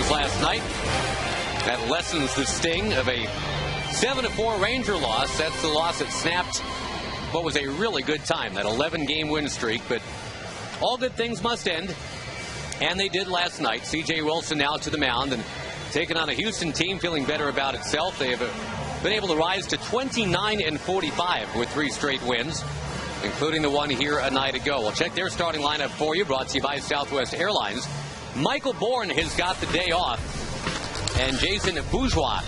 Rangers last night. That lessens the sting of a 7-4 Ranger loss. That's the loss that snapped what was a really good time, that 11-game win streak. But all good things must end, and they did last night. C.J. Wilson now to the mound and taking on a Houston team feeling better about itself. They have been able to rise to 29-45 with 3 straight wins, including the one here a night ago. We'll check their starting lineup for you, brought to you by Southwest Airlines. Michael Bourne has got the day off, and Jason Bourgeois,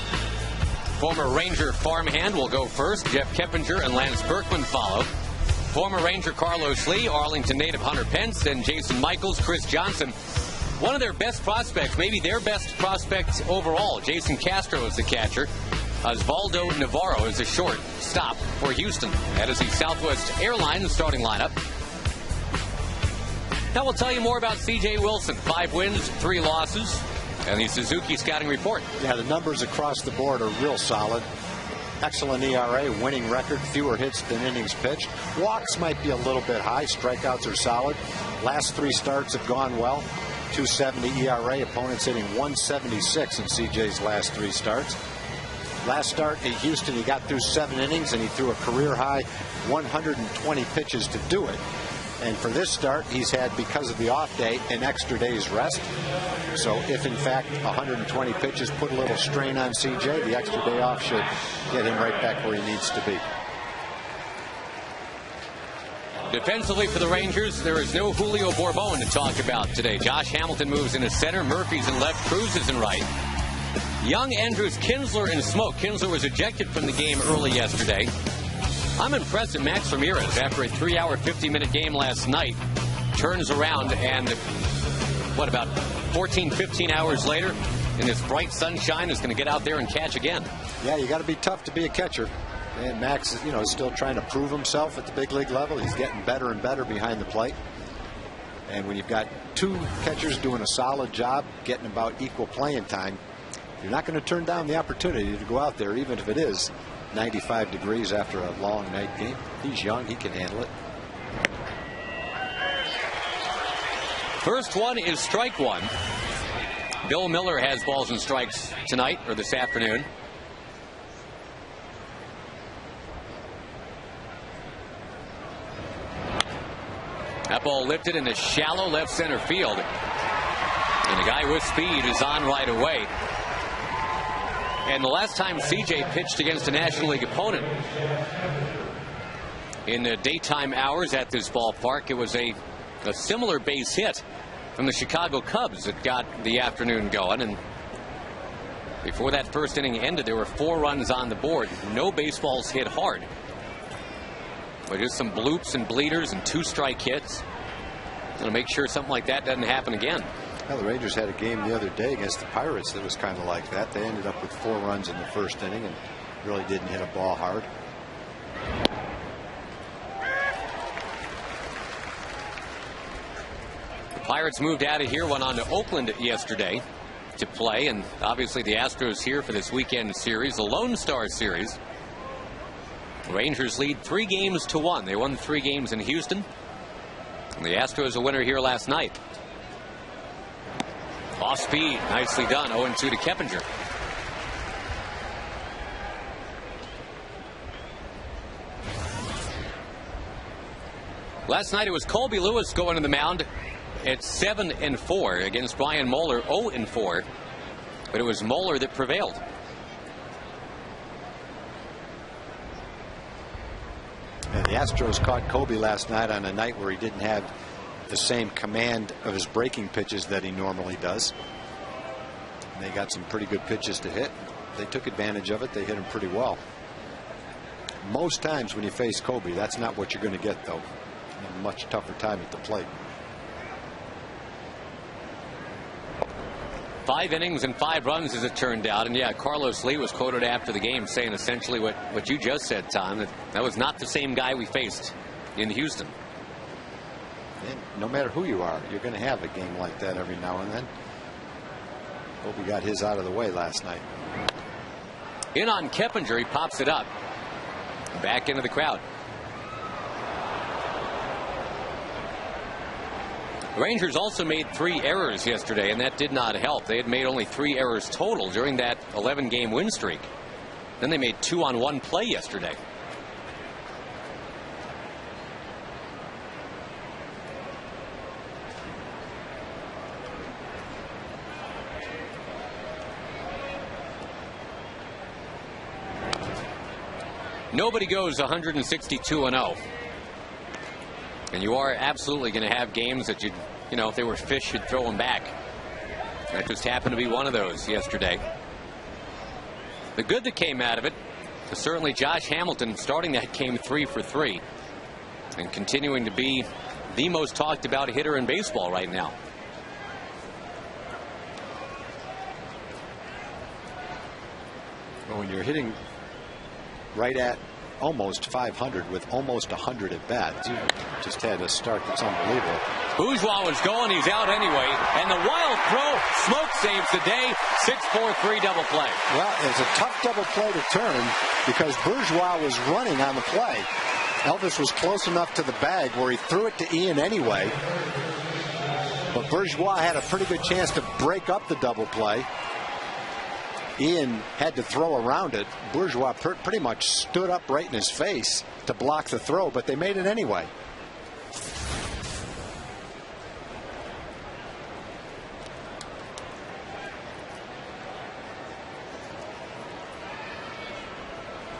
former Ranger farmhand, will go first. Jeff Keppinger and Lance Berkman follow. Former Ranger Carlos Lee, Arlington native Hunter Pence, and Jason Michaels, Chris Johnson. One of their best prospects, maybe their best prospect overall, Jason Castro is the catcher. Osvaldo Navarro is a short stop for Houston. That is the Southwest Airlines starting lineup. Now we'll tell you more about C.J. Wilson. 5 wins, 3 losses, and the Suzuki scouting report. Yeah, the numbers across the board are real solid. Excellent ERA, winning record, fewer hits than innings pitched. Walks might be a little bit high. Strikeouts are solid. Last 3 starts have gone well. 2.70 ERA. Opponents hitting 1.76 in CJ's last 3 starts. Last start at Houston, he got through 7 innings and he threw a career high 120 pitches to do it. And for this start, he's had, because of the off day, an extra day's rest. So if, in fact, 120 pitches put a little strain on CJ, the extra day off should get him right back where he needs to be. Defensively for the Rangers, there is no Julio Bourbon to talk about today. Josh Hamilton moves into center. Murphy's in left. Cruz is in right. Young, Andrews, Kinsler in smoke. Kinsler was ejected from the game early yesterday. I'm impressed that Max Ramirez, after a 3-hour, 50-minute game last night, turns around and, about 14, 15 hours later, in this bright sunshine, is going to get out there and catch again. Yeah, you got to be tough to be a catcher. And Max is, is still trying to prove himself at the big league level. He's getting better and better behind the plate. And when you've got 2 catchers doing a solid job, getting about equal playing time, you're not going to turn down the opportunity to go out there, even if it is 95 degrees after a long night game. He's young. He can handle it. First one is strike 1. Bill Miller has balls and strikes tonight, or this afternoon. That ball lifted into shallow left center field. And the guy with speed is on right away. And the last time C.J. pitched against a National League opponent in the daytime hours at this ballpark, it was a similar base hit from the Chicago Cubs that got the afternoon going. And before that first inning ended, there were 4 runs on the board. No baseballs hit hard, but just some bloops and bleeders and 2 strike hits. Going to make sure something like that doesn't happen again. Well, the Rangers had a game the other day against the Pirates that was kind of like that. They ended up with 4 runs in the first inning and really didn't hit a ball hard. The Pirates moved out of here, went on to Oakland yesterday to play, and obviously the Astros here for this weekend series, the Lone Star Series. The Rangers lead 3-1. They won 3 games in Houston. And the Astros a winner here last night. Off speed, nicely done. 0-2 to Keppinger. Last night it was Colby Lewis going to the mound at 7-4 against Brian Moeller, 0-4. But it was Moeller that prevailed. And the Astros caught Colby last night on a night where he didn't have the same command of his breaking pitches that he normally does. And they got some pretty good pitches to hit. They took advantage of it. They hit him pretty well. Most times when you face Colby, that's not what you're going to get, though. A much tougher time at the plate. 5 innings and 5 runs as it turned out. And yeah, Carlos Lee was quoted after the game saying essentially what you just said, Tom, that was not the same guy we faced in Houston. And no matter who you are, you're going to have a game like that every now and then. Hope we got his out of the way last night. In on Keppinger, he pops it up. Back into the crowd. Rangers also made 3 errors yesterday, and that did not help. They had made only 3 errors total during that 11-game win streak. Then they made 2-on-1 play yesterday. Nobody goes 162-0. And you are absolutely going to have games that you know, if they were fish, you'd throw them back. That just happened to be one of those yesterday. The good that came out of it is certainly Josh Hamilton starting that game 3 for 3 and continuing to be the most talked about hitter in baseball right now. Well, when you're hitting right at almost 500 with almost 100 at bats, you just had a start that's unbelievable. Bourgeois was going, he's out anyway, and the wild throw, Smoke saves the day. 6-4-3 double play. Well, it's a tough double play to turn because Bourgeois was running on the play. Elvis was close enough to the bag where he threw it to Ian anyway, but Bourgeois had a pretty good chance to break up the double play. Ian had to throw around it. Bourgeois pretty much stood up right in his face to block the throw, but they made it anyway.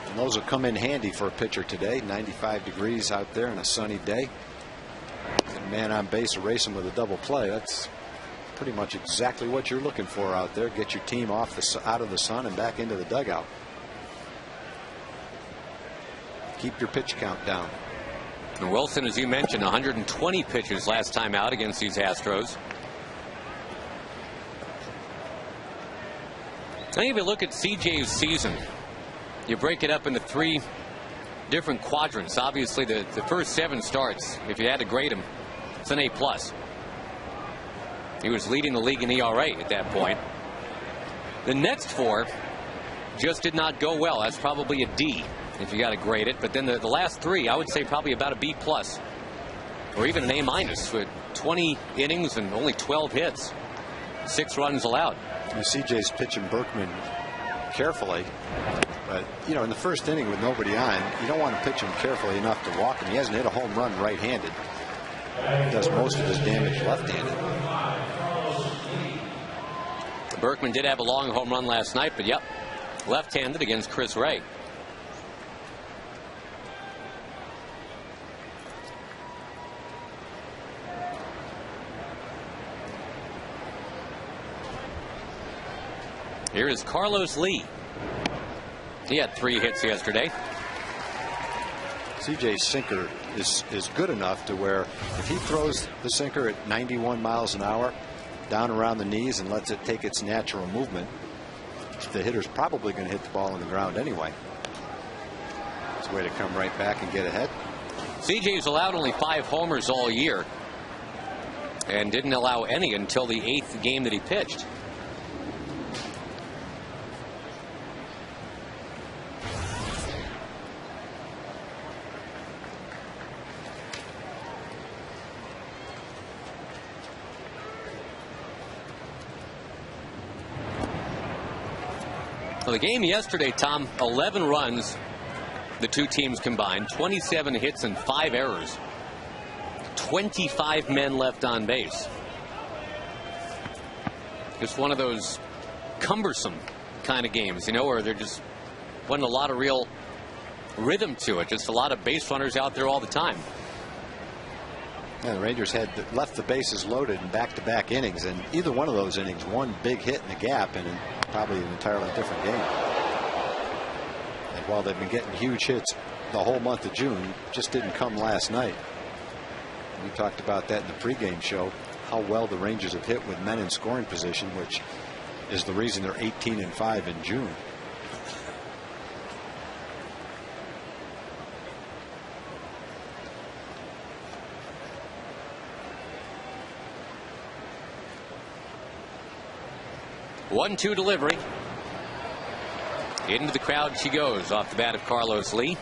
And those will come in handy for a pitcher today. 95 degrees out there and a sunny day. And a man on base racing with a double play. That's pretty much exactly what you're looking for out there. Get your team out of the sun and back into the dugout. Keep your pitch count down. And Wilson, as you mentioned, 120 pitches last time out against these Astros. I think if you look at CJ's season, you break it up into 3 different quadrants. Obviously, the first 7 starts, if you had to grade them, it's an A+. He was leading the league in ERA at that point. The next 4 just did not go well. That's probably a D if you got to grade it. But then the last 3, I would say probably about a B+, or even an A- with 20 innings and only 12 hits, 6 runs allowed. CJ's pitching Berkman carefully, but you know, in the first inning with nobody on, you don't want to pitch him carefully enough to walk him. He hasn't hit a home run right-handed. He does most of his damage left-handed. Berkman did have a long home run last night, but yep, left-handed against Chris Ray. Here is Carlos Lee. He had 3 hits yesterday. CJ's sinker is good enough to where if he throws the sinker at 91 miles an hour down around the knees and lets it take its natural movement, the hitter's probably going to hit the ball on the ground anyway. It's a way to come right back and get ahead. CJ's allowed only 5 homers all year and didn't allow any until the 8th game that he pitched. The game yesterday, Tom, 11 runs, the 2 teams combined, 27 hits and 5 errors, 25 men left on base. Just one of those cumbersome kind of games, you know, where there just wasn't a lot of real rhythm to it, just a lot of base runners out there all the time. Yeah, the Rangers had left the bases loaded in back-to-back innings, and either one of those innings, one big hit in the gap, and probably an entirely different game. And while they've been getting huge hits the whole month of June, just didn't come last night. We talked about that in the pregame show, how well the Rangers have hit with men in scoring position, which is the reason they're 18-5 in June. One-two delivery. Into the crowd she goes off the bat of Carlos Lee.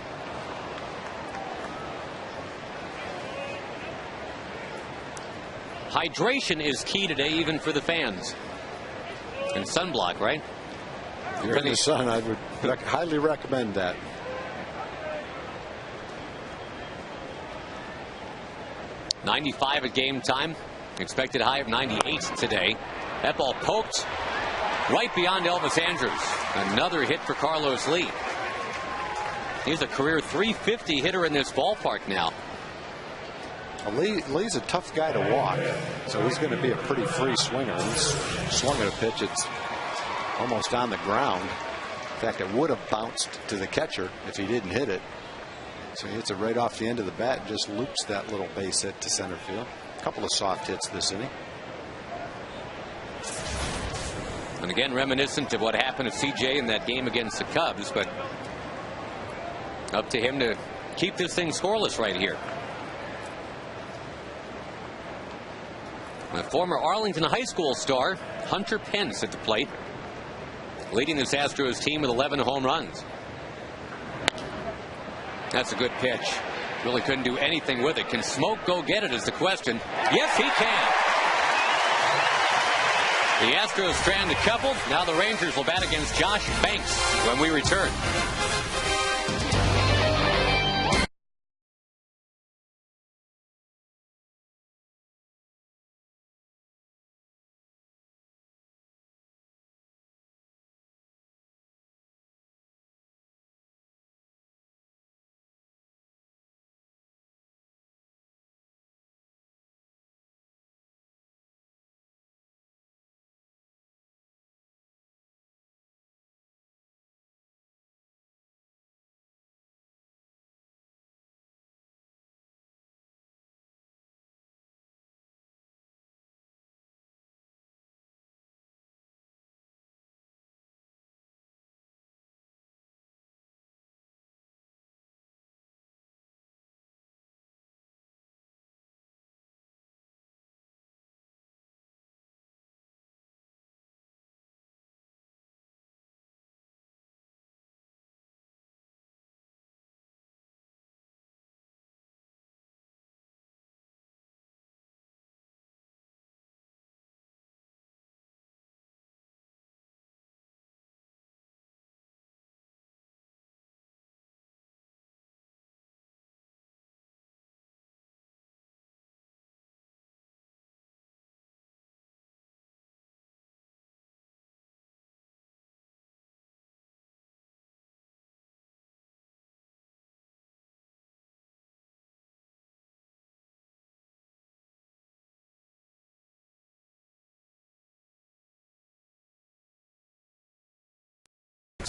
Hydration is key today, even for the fans. And sunblock, right? If you're in the sun, I would highly recommend that. .95 at game time. Expected high of 98 today. That ball poked right beyond Elvis Andrews. Another hit for Carlos Lee. He's a career .350 hitter in this ballpark now. Lee's a tough guy to walk, so he's going to be a pretty free swinger. He's swung at a pitch, it's almost on the ground. In fact, it would have bounced to the catcher if he didn't hit it. So he hits it right off the end of the bat and just loops that little base hit to center field. A couple of soft hits this inning. And again, reminiscent of what happened to CJ in that game against the Cubs, but up to him to keep this thing scoreless right here. The former Arlington High School star Hunter Pence at the plate, leading this Astros team with 11 home runs. That's a good pitch. Really couldn't do anything with it. Can Smoke go get it is the question. Yes, he can. The Astros strand a couple. Now the Rangers will bat against Josh Banks when we return.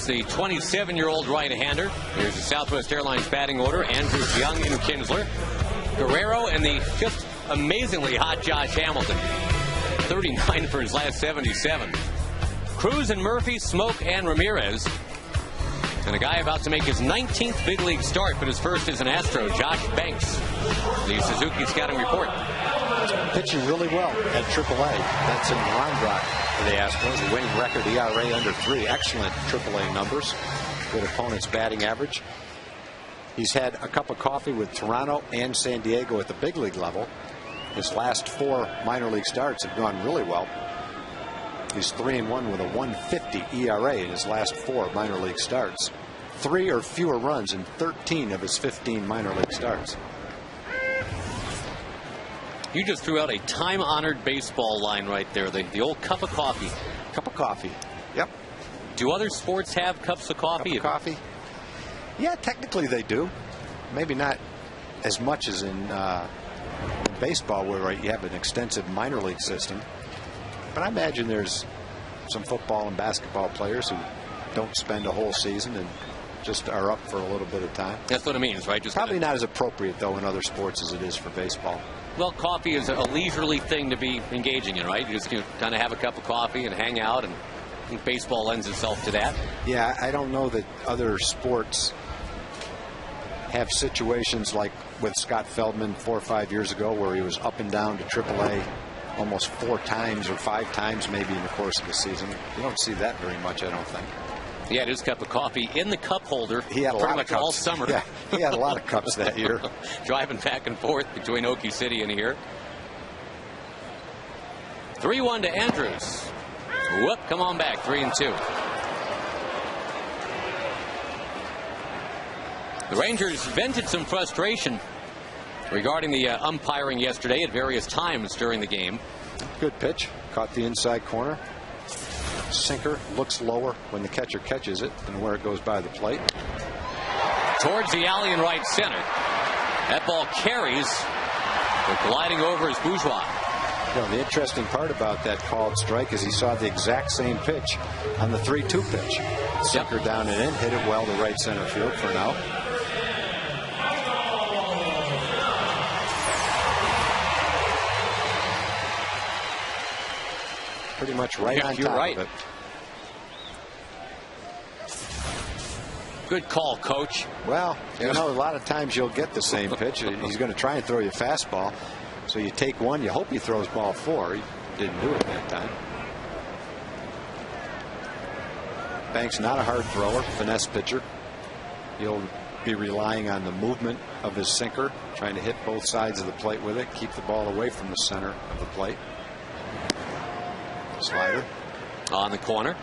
The 27-year-old right-hander. Here's the Southwest Airlines batting order. Andrews, Young, and Kinsler. Guerrero and the just amazingly hot Josh Hamilton. 39 for his last 77. Cruz and Murphy, Smoke, and Ramirez. And a guy about to make his 19th big league start, but his first as an Astro, Josh Banks. The Suzuki Scouting Report. Pitching really well at AAA. That's in Round Rock for the Astros. A winning record, ERA under 3. Excellent AAA numbers. Good opponent's batting average. He's had a cup of coffee with Toronto and San Diego at the big league level. His last 4 minor league starts have gone really well. He's 3-1 with a 1.50 ERA in his last 4 minor league starts. 3 or fewer runs in 13 of his 15 minor league starts. You just threw out a time-honored baseball line right there. The old cup of coffee. Cup of coffee. Yep. Do other sports have cups of coffee? Cup of coffee? Yeah, technically they do. Maybe not as much as in baseball, where you have an extensive minor league system. But I imagine there's some football and basketball players who don't spend a whole season and just are up for a little bit of time. That's what it means, right? Just probably not as appropriate, though, in other sports as it is for baseball. Well, coffee is a leisurely thing to be engaging in, right? You just kind of have a cup of coffee and hang out, and I think baseball lends itself to that. Yeah, I don't know that other sports have situations like with Scott Feldman 4 or 5 years ago, where he was up and down to AAA almost 4 times or 5 times maybe in the course of a season. You don't see that very much, I don't think. He had his cup of coffee in the cup holder. He had a lot of cups all summer. Yeah, he had a lot of cups that year. Driving back and forth between Okie City and here. 3-1 to Andrews. Whoop, come on back, 3-2. The Rangers vented some frustration regarding the umpiring yesterday at various times during the game. Good pitch. Caught the inside corner. Sinker looks lower when the catcher catches it than where it goes by the plate. Towards the alley in right center. That ball carries. But gliding over is Bourgeois. You know, the interesting part about that called strike is he saw the exact same pitch on the 3-2 pitch. Sinker down and in, hit it well to right center field for now. Pretty much right on top of it. Good call, Coach. Well, you know, a lot of times you'll get the same pitch. He's going to try and throw you a fastball. So you take one, you hope he throws ball 4. He didn't do it that time. Banks not a hard thrower, finesse pitcher. He'll be relying on the movement of his sinker, trying to hit both sides of the plate with it, keep the ball away from the center of the plate. Slider on the corner.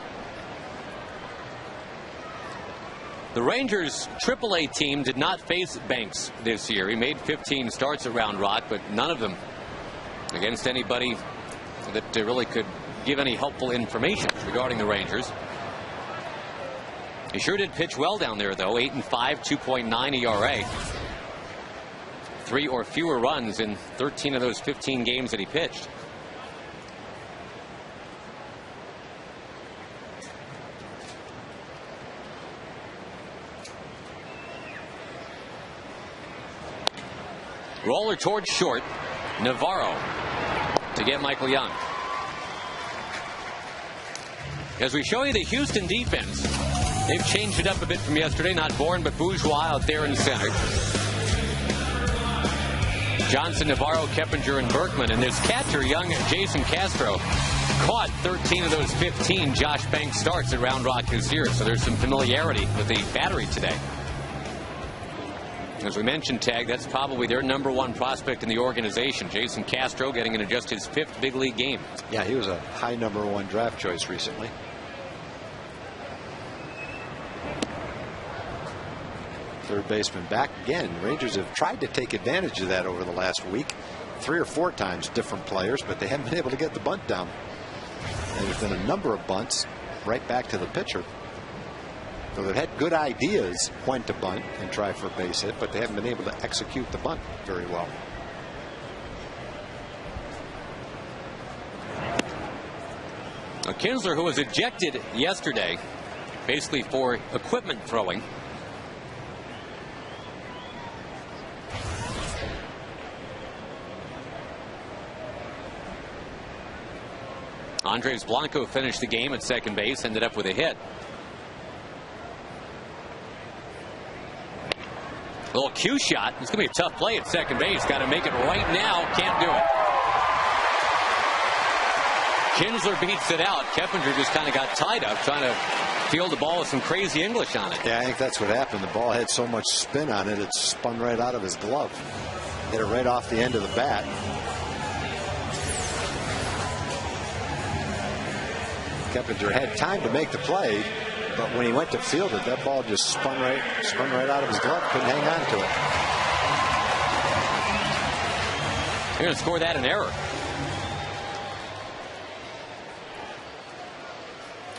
The Rangers AAA team did not face Banks this year. He made 15 starts at Round Rock, but none of them against anybody that really could give any helpful information regarding the Rangers. He sure did pitch well down there, though. 8-5, 2.9 ERA. 3 or fewer runs in 13 of those 15 games that he pitched. Roller towards short. Navarro to get Michael Young. As we show you the Houston defense, they've changed it up a bit from yesterday. Not Bourne, but Bourgeois out there in center. Johnson, Navarro, Keppinger, and Berkman. And this catcher, young Jason Castro, caught 13 of those 15 Josh Banks starts at Round Rock this year. So there's some familiarity with the battery today. As we mentioned, Tag, that's probably their #1 prospect in the organization. Jason Castro getting into just his 5th big league game. Yeah, he was a high #1 draft choice recently. Third baseman back again. Rangers have tried to take advantage of that over the last week. 3 or 4 times different players, but they haven't been able to get the bunt down. And there's been a number of bunts right back to the pitcher. So they've had good ideas when to bunt and try for a base hit, but they haven't been able to execute the bunt very well. Now, Kinsler, who was ejected yesterday, basically for equipment throwing. Andres Blanco finished the game at second base, ended up with a hit. A little cue shot. It's going to be a tough play at second base. Got to make it right now. Can't do it. Kinsler beats it out. Keppinger just kind of got tied up trying to field the ball with some crazy English on it. Yeah, I think that's what happened. The ball had so much spin on it, it spun right out of his glove. Hit it right off the end of the bat. Keppinger had time to make the play, but when he went to field it, that ball just spun right out of his glove. Couldn't hang on to it. They're going to score that an error.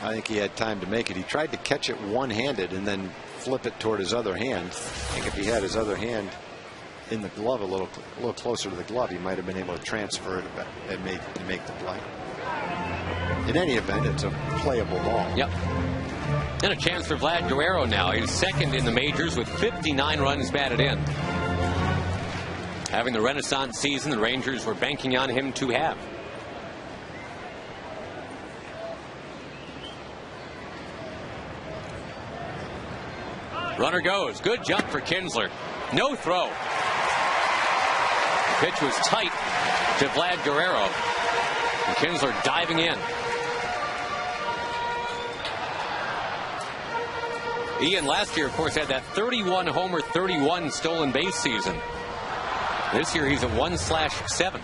I think he had time to make it. He tried to catch it one-handed and then flip it toward his other hand. I think if he had his other hand in the glove, a little closer to the glove, he might have been able to transfer it and make the play. In any event, it's a playable ball. Yep. And a chance for Vlad Guerrero now. He's second in the majors with 59 runs batted in. Having the Renaissance season, the Rangers were banking on him to have. Runner goes. Good jump for Kinsler. No throw. The pitch was tight to Vlad Guerrero. And Kinsler diving in. Ian last year, of course, had that 31 homer, 31 stolen base season. This year he's at 1/7.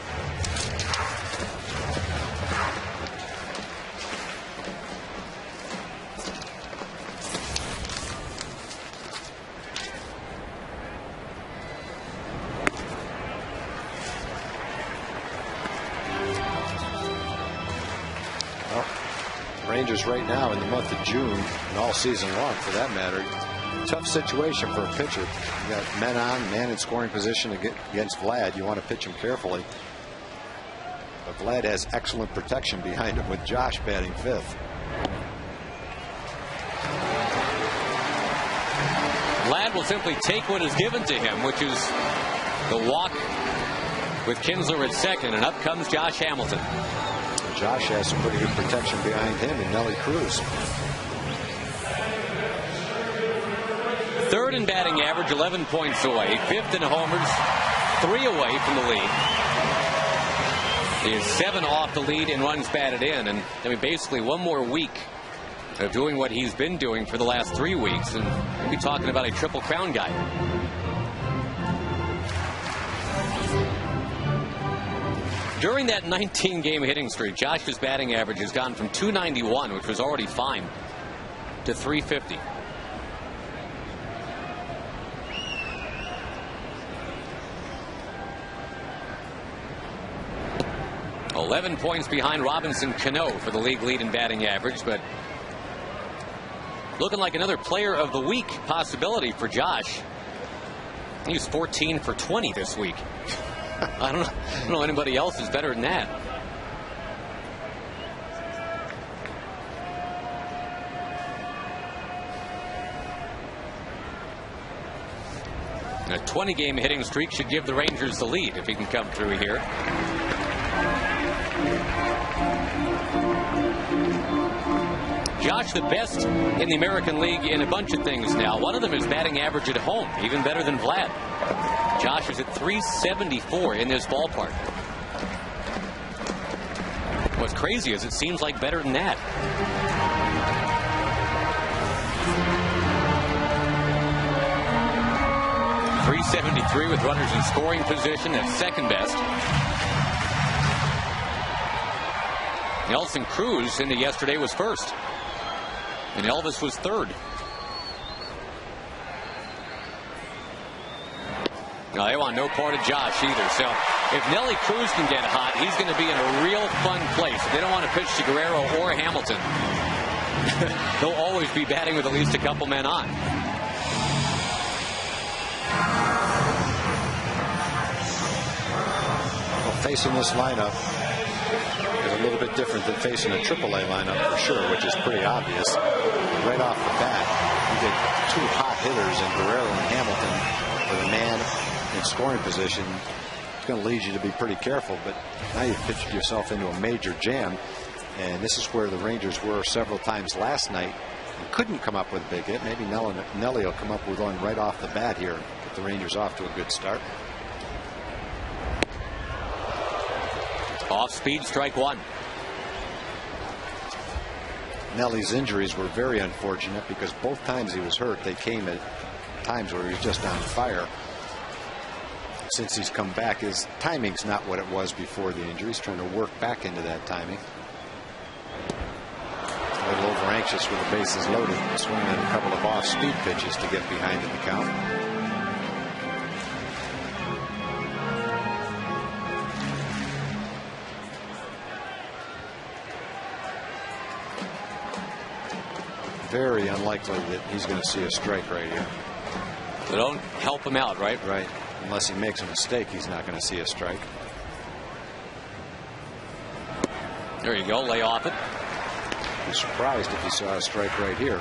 Rangers right now in the month of June and all season long for that matter, tough situation for a pitcher. You got men on, man in scoring position against Vlad. You want to pitch him carefully. But Vlad has excellent protection behind him with Josh batting fifth. Vlad will simply take what is given to him, which is the walk with Kinsler at second, and up comes Josh Hamilton. Josh has some pretty good protection behind him and Nelly Cruz. Third in batting average, 11 points away. Fifth in homers, 3 away from the lead. He is 7 off the lead in runs batted in, and I mean basically one more week of doing what he's been doing for the last 3 weeks, and we'll be talking about a Triple Crown guy. During that 19-game hitting streak, Josh's batting average has gone from 291, which was already fine, to 350. $11 points behind Robinson Cano for the league lead in batting average, but looking like another player of the week possibility for Josh. He's 14 for 20 this week. I don't know anybody else is better than that. A 20-game hitting streak should give the Rangers the lead if he can come through here. Josh, the best in the American League in a bunch of things now. One of them is batting average at home, even better than Vlad. Josh is at 374 in this ballpark. What's crazy is it seems like better than that. .373 with runners in scoring position at second best. Nelson Cruz into yesterday was first, and Elvis was third. No, they want no part of Josh either. So if Nelly Cruz can get hot, he's going to be in a real fun place. If they don't want to pitch to Guerrero or Hamilton, they'll always be batting with at least a couple men on. Well, facing this lineup is a little bit different than facing a AAA lineup for sure, which is pretty obvious. Right off the bat, you get 2 hot hitters in Guerrero and Hamilton with a man in scoring position. It's going to lead you to be pretty careful, but now you've pitched yourself into a major jam, and this is where the Rangers were several times last night and couldn't come up with a big hit. Maybe Nelly will come up with one right off the bat here, get the Rangers off to a good start. Off speed, strike one. Nelly's injuries were very unfortunate because both times he was hurt, they came at times where he was just on fire. Since he's come back, his timing's not what it was before the injury. He's trying to work back into that timing. A little over anxious with the bases loaded, swinging a couple of off-speed pitches to get behind in the count. Very unlikely that he's going to see a strike right here. They don't help him out, right? Right. Unless he makes a mistake, he's not going to see a strike. There you go. Lay off it. Be surprised if he saw a strike right here.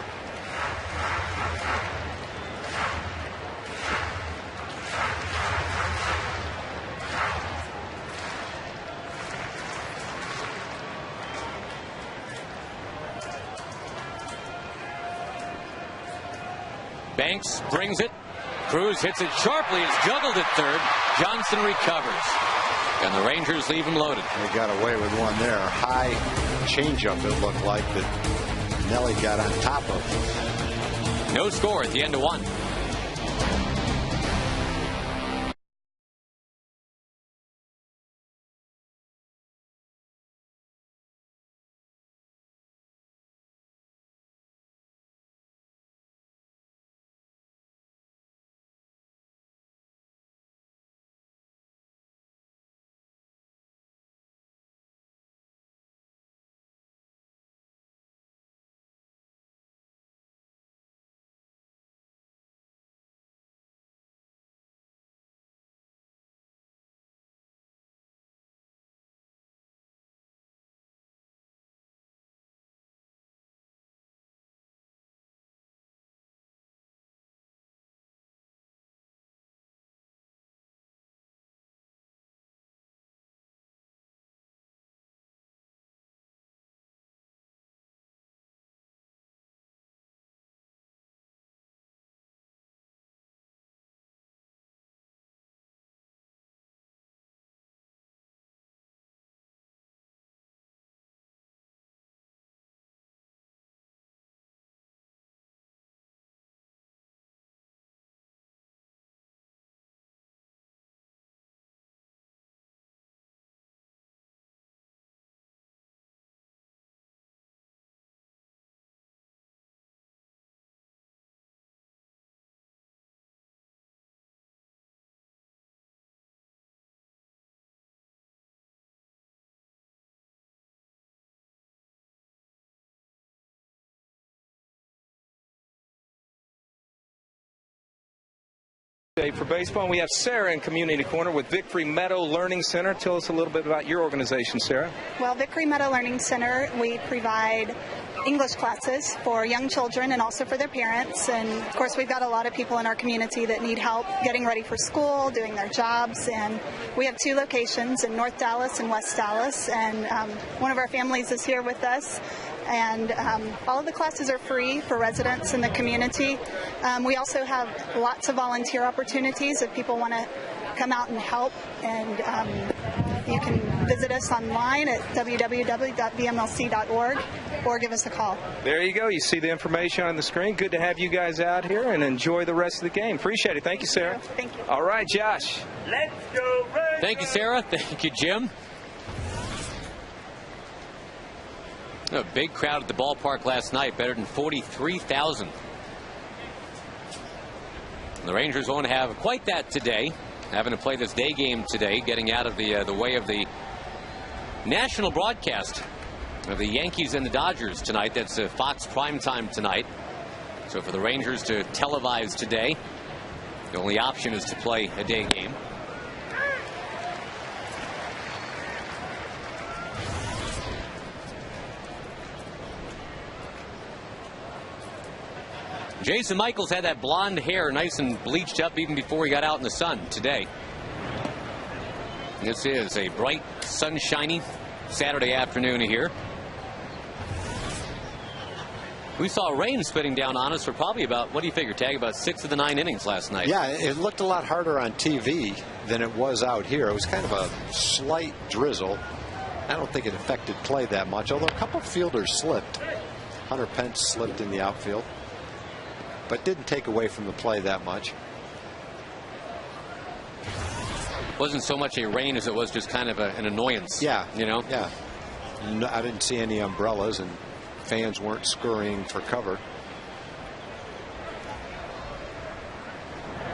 Banks brings it. Cruz hits it sharply. It's juggled at third. Johnson recovers. And the Rangers leave him loaded. They got away with one there. High changeup, it looked like, that Nelly got on top of. No score at the end of one. update for baseball. And we have Sarah in Community Corner with Victory Meadow Learning Center. Tell us a little bit about your organization, Sarah. Well, Victory Meadow Learning Center, we provide English classes for young children and also for their parents. And of course, we've got a lot of people in our community that need help getting ready for school, doing their jobs. And we have 2 locations in North Dallas and West Dallas. And one of our families is here with us. And all of the classes are free for residents in the community. We also have lots of volunteer opportunities if people want to come out and help. And you can visit us online at www.vmlc.org or give us a call. There you go. You see the information on the screen. Good to have you guys out here, and enjoy the rest of the game. Appreciate it. Thank you, Sarah. Thank you. All right, Josh. Let's go, Rangers! Thank you, Sarah. Thank you, Jim. A big crowd at the ballpark last night, better than 43,000. The Rangers won't have quite that today, having to play this day game today, getting out of the way of the national broadcast of the Yankees and the Dodgers tonight. That's Fox primetime tonight. So for the Rangers to televise today, the only option is to play a day game. Jason Michaels had that blonde hair nice and bleached up even before he got out in the sun today. This is a bright, sunshiny Saturday afternoon here. We saw rain spitting down on us for probably about, what do you figure, Tag, about 6 of the 9 innings last night. Yeah, it looked a lot harder on TV than it was out here. It was kind of a slight drizzle. I don't think it affected play that much, although a couple of fielders slipped. Hunter Pence slipped in the outfield, but didn't take away from the play that much. Wasn't so much a rain as it was just kind of an annoyance. Yeah. You know? Yeah. No, I didn't see any umbrellas, and fans weren't scurrying for cover.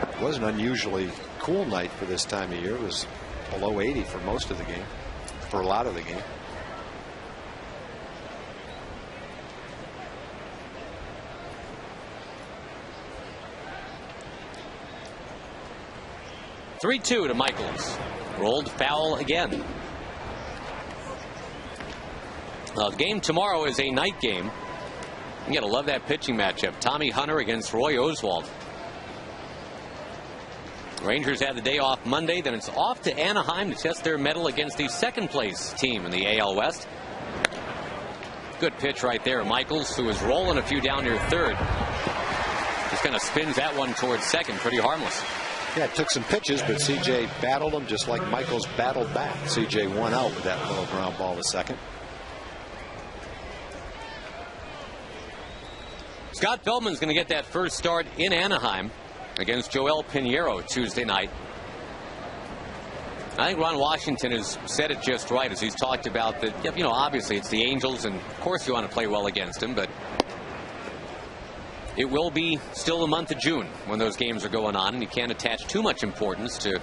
It was an unusually cool night for this time of year. It was below 80 for most of the game, for a lot of the game. (3-2) to Michaels. Rolled foul again. The game tomorrow is a night game. You gotta love that pitching matchup. Tommy Hunter against Roy Oswald. Rangers have the day off Monday, then it's off to Anaheim to test their mettle against the second place team in the AL West. Good pitch right there. Michaels, who was rolling a few down near third, just kind of spins that one towards second. Pretty harmless. Yeah, it took some pitches, but C.J. battled him just like Michaels battled back. C.J. won out with that little ground ball to second. Scott Feldman's going to get that first start in Anaheim against Joel Pinheiro Tuesday night. I think Ron Washington has said it just right as he's talked about that, you know, obviously it's the Angels, and of course you want to play well against them, but it will be still the month of June when those games are going on, and you can't attach too much importance to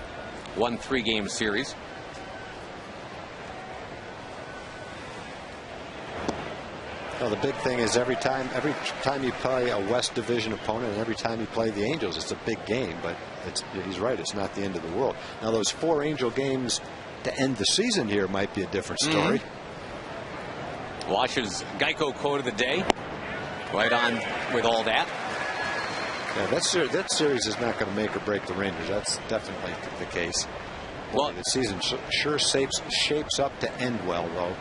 one 3-game series. Well, the big thing is every time you play a West Division opponent and every time you play the Angels, it's a big game, but he's right, it's not the end of the world. Now those 4 Angel games to end the season here might be a different story. Wash's Geico quote of the day. Right on with all that. Yeah, that series is not going to make or break the Rangers. That's definitely the case. Well, the season sure shapes up to end well, though.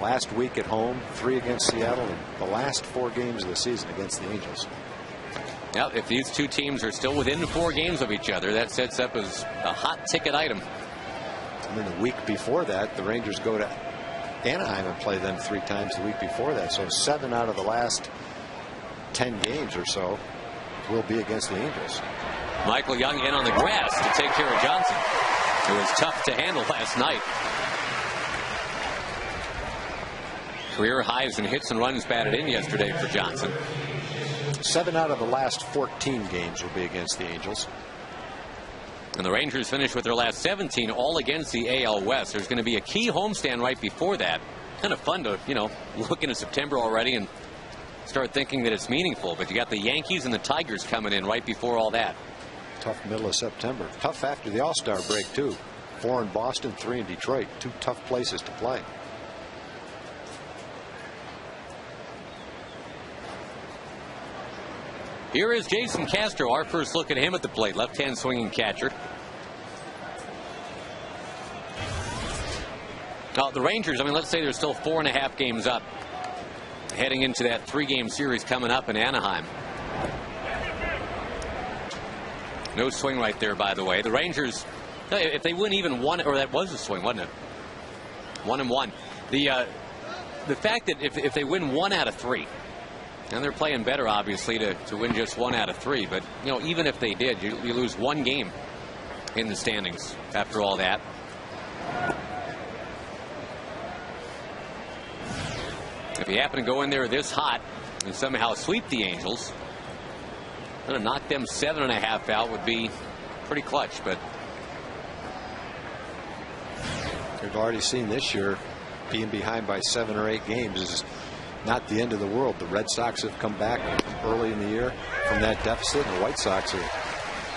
Last week at home, 3 against Seattle, and the last 4 games of the season against the Angels. Yeah, if these 2 teams are still within 4 games of each other, that sets up as a hot ticket item. And then the week before that, the Rangers go to Anaheim and play them 3 times the week before that. So 7 out of the last 10 games or so will be against the Angels. Michael Young in on the grass to take care of Johnson. It was tough to handle last night. Career highs in hits and runs batted in yesterday for Johnson. 7 out of the last 14 games will be against the Angels. And the Rangers finished with their last 17 all against the AL West. There's going to be a key homestand right before that. Kind of fun to, you know, look into September already and start thinking that it's meaningful. But you got the Yankees and the Tigers coming in right before all that. Tough middle of September. Tough after the All-Star break, too. 4 in Boston, 3 in Detroit. 2 tough places to play. Here is Jason Castro, our first look at him at the plate. Left-hand swinging catcher. Now, the Rangers, I mean, let's say they're still 4.5 games up, heading into that 3-game series coming up in Anaheim. No swing right there, by the way. The Rangers, if they win even one, or that was a swing, wasn't it? 1-1. The fact that if they win 1 out of 3, and they're playing better, obviously, to win just 1 out of 3. But, you know, even if they did, you lose 1 game in the standings after all that. If you happen to go in there this hot and somehow sweep the Angels, going to knock them 7.5 out would be pretty clutch. But we've already seen this year being behind by 7 or 8 games is not the end of the world. The Red Sox have come back early in the year from that deficit, and the White Sox are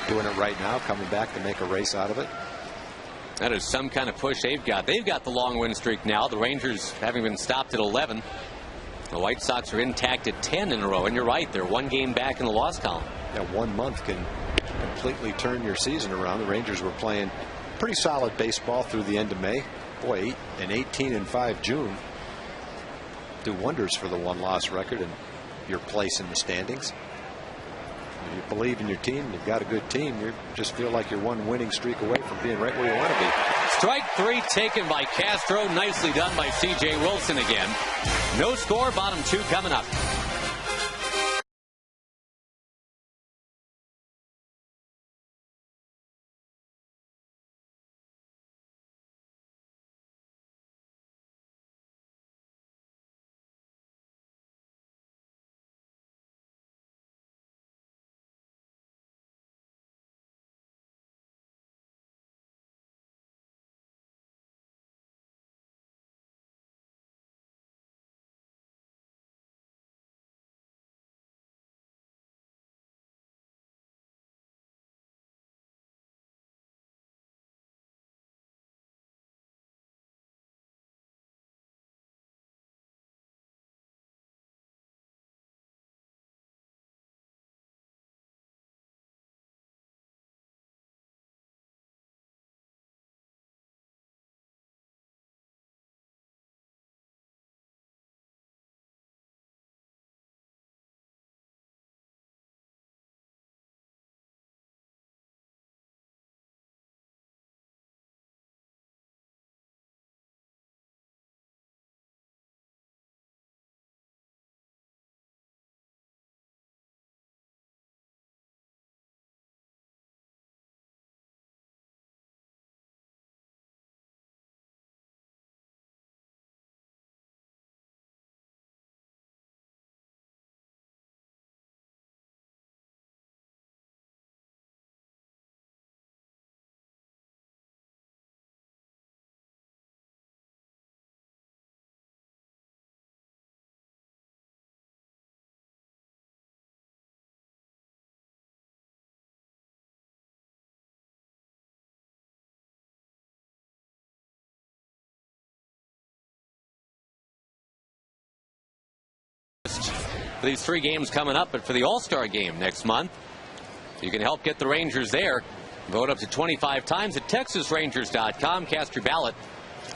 doing it right now, coming back to make a race out of it. That is some kind of push they've got. They've got the long win streak now. The Rangers having been stopped at 11. The White Sox are intact at 10 in a row. And you're right, they're 1 game back in the loss column. Yeah, 1 month can completely turn your season around. The Rangers were playing pretty solid baseball through the end of May. Boy, an 18-5 June do wonders for the 1-loss record and your place in the standings. If you believe in your team, you've got a good team, you just feel like you're 1 winning streak away from being right where you want to be. Strike 3 taken by Castro. Nicely done by C.J. Wilson again. No score, bottom 2 coming up. For these 3 games coming up, but for the All-Star game next month, you can help get the Rangers there. Vote up to 25 times at TexasRangers.com. Cast your ballot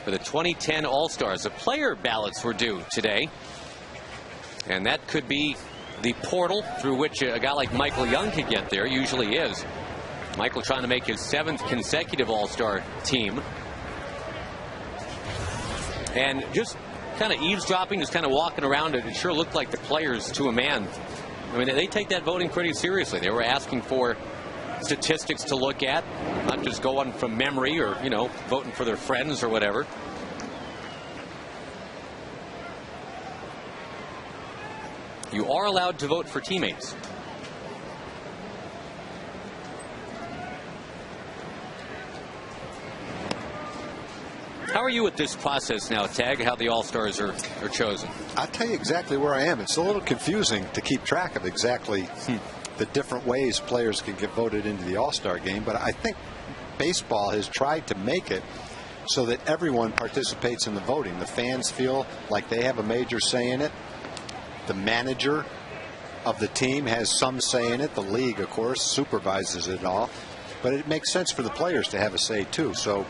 for the 2010 All-Stars. The player ballots were due today, and that could be the portal through which a guy like Michael Young could get there. Usually is. Michael trying to make his 7th consecutive All-Star team. And just kind of eavesdropping, just kind of walking around, it sure looked like the players to a man. I mean, they take that voting pretty seriously. They were asking for statistics to look at, not just going from memory or, you know, voting for their friends or whatever. You are allowed to vote for teammates. How are you with this process now, Tag, how the All-Stars are chosen? I'll tell you exactly where I am. It's a little confusing to keep track of exactly the different ways players can get voted into the All-Star game, but I think baseball has tried to make it so that everyone participates in the voting. The fans feel like they have a major say in it. The manager of the team has some say in it. The league, of course, supervises it all. But it makes sense for the players to have a say, too. So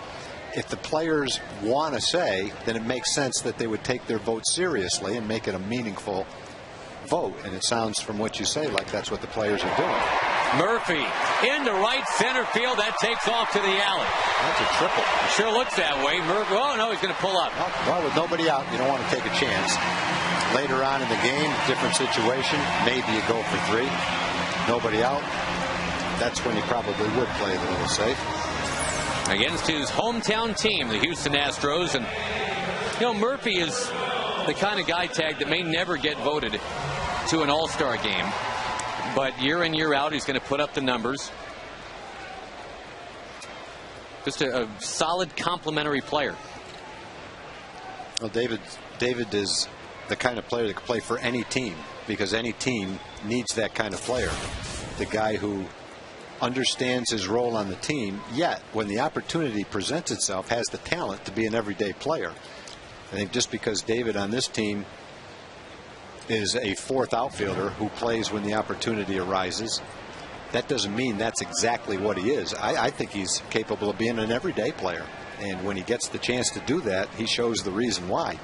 if the players want a say, then it makes sense that they would take their vote seriously and make it a meaningful vote. And it sounds from what you say like that's what the players are doing. Murphy into right center field. That takes off to the alley. That's a triple. It sure looks that way. Murphy, oh, no, he's going to pull up. Well, with nobody out, you don't want to take a chance. Later on in the game, different situation. Maybe you go for 3. Nobody out. That's when you probably would play it a little safe. Against his hometown team, the Houston Astros. And, you know, Murphy is the kind of guy tag that may never get voted to an All-Star game. But year in, year out, he's going to put up the numbers. Just a solid complementary player. Well, David is the kind of player that can play for any team, because any team needs that kind of player. The guy who understands his role on the team, yet when the opportunity presents itself, has the talent to be an everyday player. I think just because David on this team is a 4th outfielder who plays when the opportunity arises, that doesn't mean that's exactly what he is. I think he's capable of being an everyday player. And when he gets the chance to do that, he shows the reason why.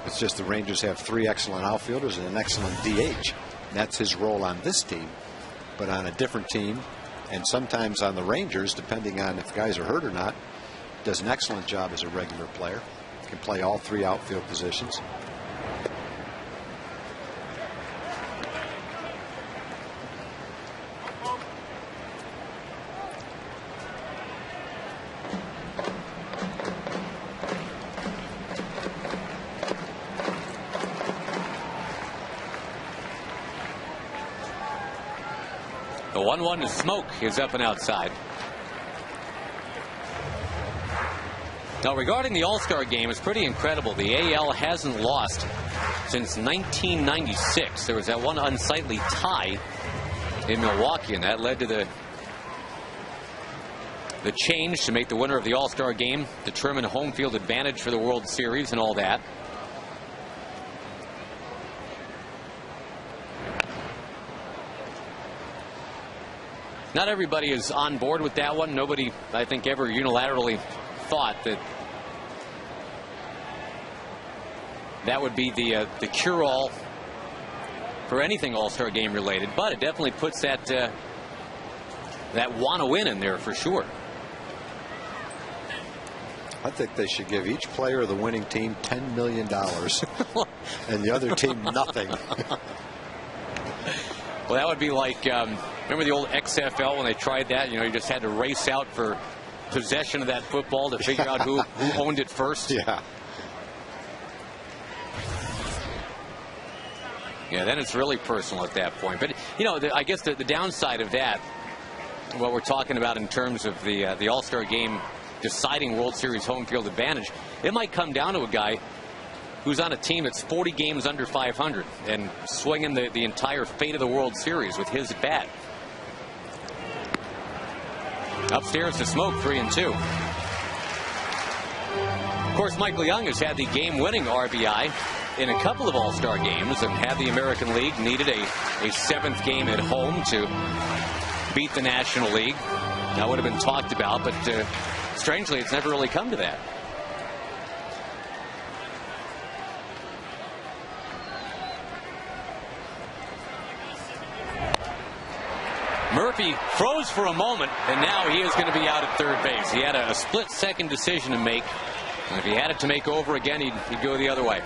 It's just the Rangers have 3 excellent outfielders and an excellent DH. That's his role on this team. But on a different team, and sometimes on the Rangers, depending on if guys are hurt or not, does an excellent job as a regular player. Can play all 3 outfield positions. The 1-1 to Smoke is up and outside. Now, regarding the All-Star game, it's pretty incredible. The AL hasn't lost since 1996. There was that one unsightly tie in Milwaukee, and that led to the change to make the winner of the All-Star game determine home field advantage for the World Series and all that. Not everybody is on board with that one. Nobody, I think, ever unilaterally thought that that would be the cure-all for anything All-Star game related, but it definitely puts that want to win in there for sure. I think they should give each player of the winning team $10 million and the other team nothing. Well, that would be like, remember the old XFL when they tried that? You know, you just had to race out for possession of that football to figure out who owned it first. Yeah. Yeah, then it's really personal at that point. But, you know, I guess the downside of that, what we're talking about in terms of the All-Star game deciding World Series home field advantage, it might come down to a guy who's on a team that's 40 games under 500 and swinging the entire fate of the World Series with his bat. Upstairs to Smoke, 3-2. Of course, Michael Young has had the game-winning RBI in a couple of All-Star games and had the American League needed a 7th game at home to beat the National League. That would have been talked about, but strangely, it's never really come to that. Murphy froze for a moment, and now he is going to be out at third base. He had a split-second decision to make, and if he had it to make over again, he'd go the other way.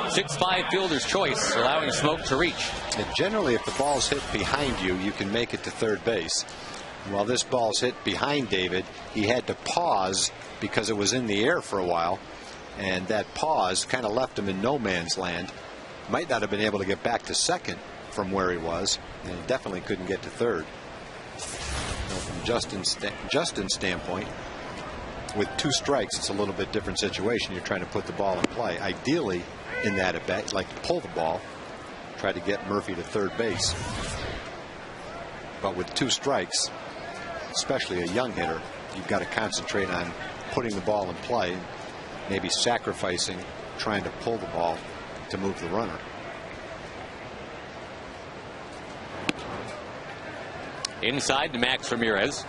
.65 fielder's choice, allowing Smoke to reach. And generally, if the ball's hit behind you, you can make it to third base. While this ball's hit behind David, he had to pause because it was in the air for a while, and that pause kind of left him in no man's land. Might not have been able to get back to second from where he was, and he definitely couldn't get to third. Now, from Justin's standpoint, With 2 strikes, it's a little bit different situation. You're trying to put the ball in play. Ideally, in that at bat, you'd like to pull the ball, try to get Murphy to third base. But with 2 strikes, especially a young hitter, you've got to concentrate on putting the ball in play, maybe sacrificing trying to pull the ball to move the runner. Inside to Max Ramirez.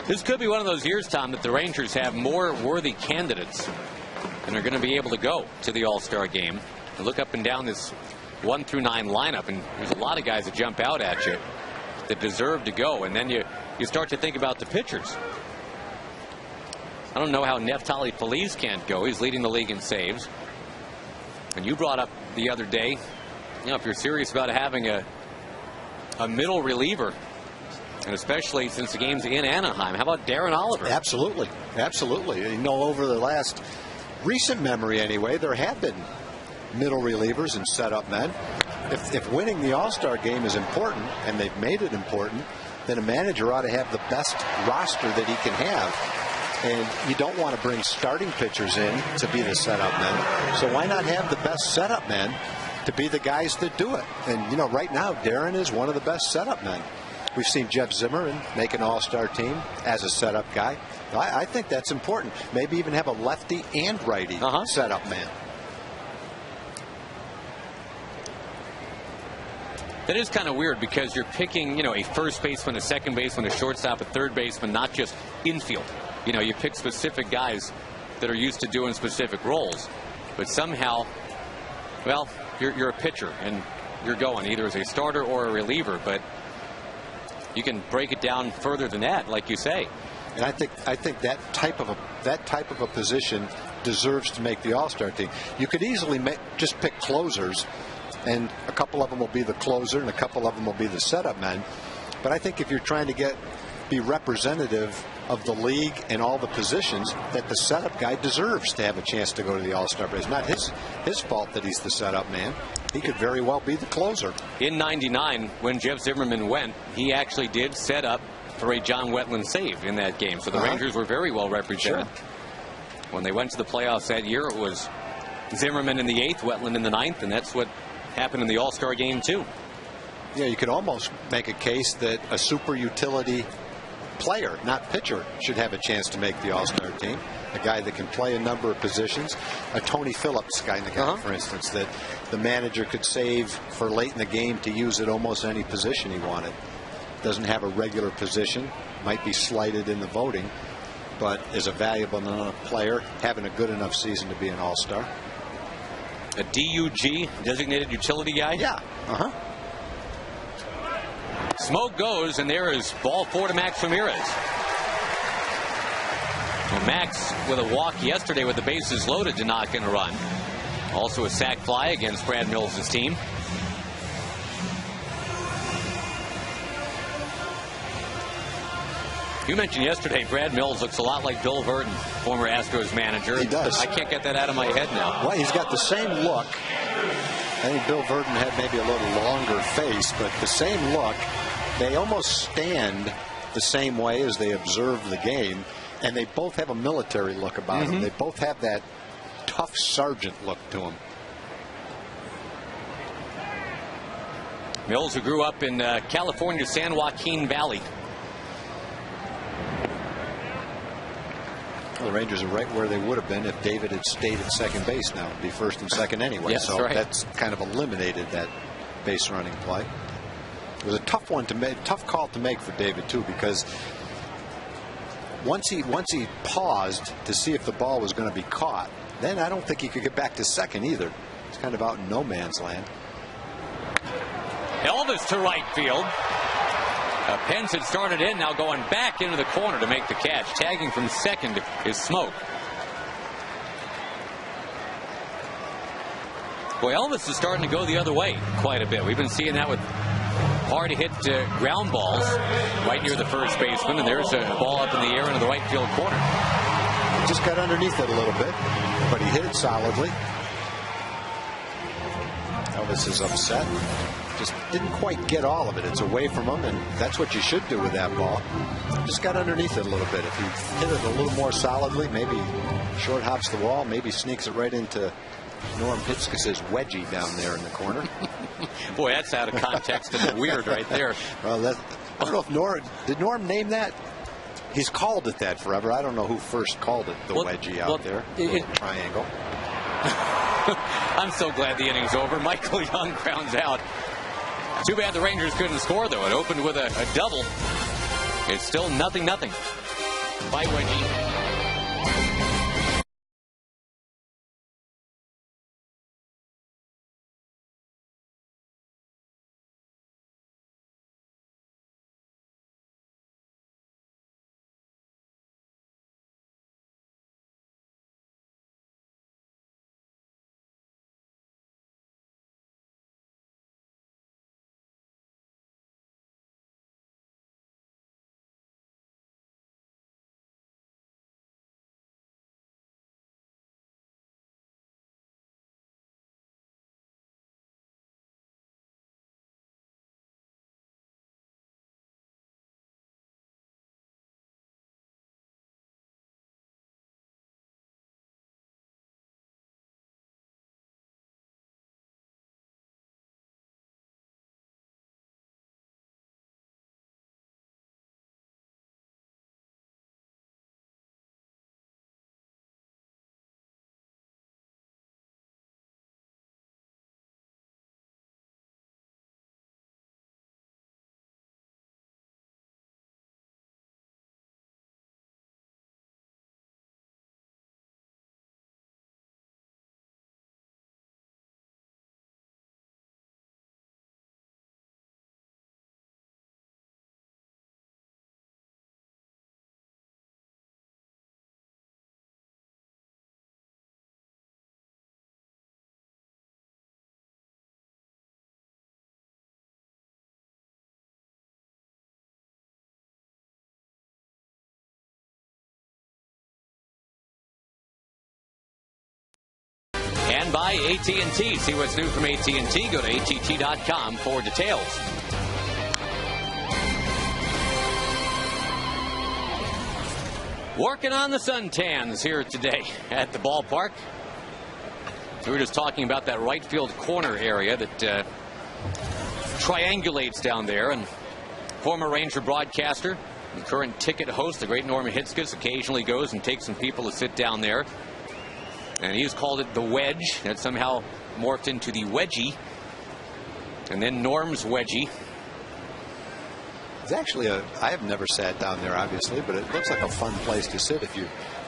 This could be one of those years, Tom, that the Rangers have more worthy candidates and are going to be able to go to the All-Star game. And look up and down this 1 through 9 lineup, and there's a lot of guys that jump out at you that deserve to go. And then you start to think about the pitchers. I don't know how Neftali Feliz can't go. He's leading the league in saves. And you brought up the other day, if you're serious about having a middle reliever, and especially since the game's in Anaheim, how about Darren Oliver? Absolutely. Absolutely. Over the last recent memory anyway, there have been middle relievers and setup men. If winning the All-Star game is important, and they've made it important, then a manager ought to have the best roster that he can have. And you don't want to bring starting pitchers in to be the setup men. So why not have the best setup men to be the guys that do it? And, right now, Darren is one of the best setup men. We've seen Jeff Zimmerman make an All-Star team as a setup guy. I think that's important. Maybe even have a lefty and righty setup man. That is kind of weird because you're picking, a first baseman, a second baseman, a shortstop, a third baseman, not just infield. You pick specific guys that are used to doing specific roles. But somehow, well, you're a pitcher and you're going either as a starter or a reliever. But you can break it down further than that, like you say. And I think that type of a position deserves to make the All-Star team. You could easily just pick closers, and a couple of them will be the closer and a couple of them will be the setup men. But I think if you're trying to be representative of the league and all the positions, that the setup guy deserves to have a chance to go to the All-Star break. It's not his fault that he's the setup man. He could very well be the closer. In '99, when Jeff Zimmerman went, he actually did set up for a John Wetland save in that game. So the Rangers were very well represented. Sure. When they went to the playoffs that year, it was Zimmerman in the 8th, Wetland in the 9th, and that's what happened in the All-Star game too. Yeah, you could almost make a case that a super utility player, not pitcher, should have a chance to make the All-Star team. A guy that can play a number of positions. A Tony Phillips kind of guy, for instance, that the manager could save for late in the game to use at almost any position he wanted. Doesn't have a regular position, might be slighted in the voting, but is a valuable enough player, having a good enough season to be an All-Star. A DUG, designated utility guy? Yeah. Smoke goes, and there is ball 4 to Max Ramirez. Well, Max with a walk yesterday with the bases loaded to knock in a run. Also a sac fly against Brad Mills' team. You mentioned yesterday Brad Mills looks a lot like Bill Verdon, former Astros manager. He does. I can't get that out of my head now. Well, he's got the same look. I think Bill Verdon had maybe a little longer face, but the same look. They almost stand the same way as they observe the game, and they both have a military look about them. They both have that tough sergeant look to them. Mills, who grew up in California's San Joaquin Valley. Well, the Rangers are right where they would have been if David had stayed at second base. Now it'd be first and second anyway. Yes, so right. That's kind of eliminated that base running play. It was a tough one to make, tough call to make for David too, because once he paused to see if the ball was going to be caught, then I don't think he could get back to second either. It's kind of out in no man's land. Elvis to right field. Pence had started in, now going back into the corner to make the catch. Tagging from second is Smoke. Boy, Elvis is starting to go the other way quite a bit. We've been seeing that with hard hit ground balls right near the first baseman, and there's a ball up in the air into the right field corner. Just got underneath it a little bit, but he hit it solidly. Elvis is upset. Just didn't quite get all of it. It's away from him, and that's what you should do with that ball. Just got underneath it a little bit. If you hit it a little more solidly, maybe short hops the wall, maybe sneaks it right into Norm Hitzkes' wedgie down there in the corner. Boy, that's out of context and weird right there. Well, I don't know if Norm name that? He's called it that forever. I don't know who first called it the wedgie out there. Triangle. I'm so glad the inning's over. Michael Young grounds out. Too bad the Rangers couldn't score, though. It opened with a double. It's still 0-0. By wedgie. And by AT&T. See what's new from AT&T. Go to att.com for details. Working on the suntans here today at the ballpark. We were just talking about that right field corner area that triangulates down there. And former Ranger broadcaster, the current ticket host, the great Norm Hitzkes, occasionally goes and takes some people to sit down there. And he's called it the wedge. That somehow morphed into the wedgie. And then Norm's wedgie. It's actually I have never sat down there, obviously, but it looks like a fun place to sit if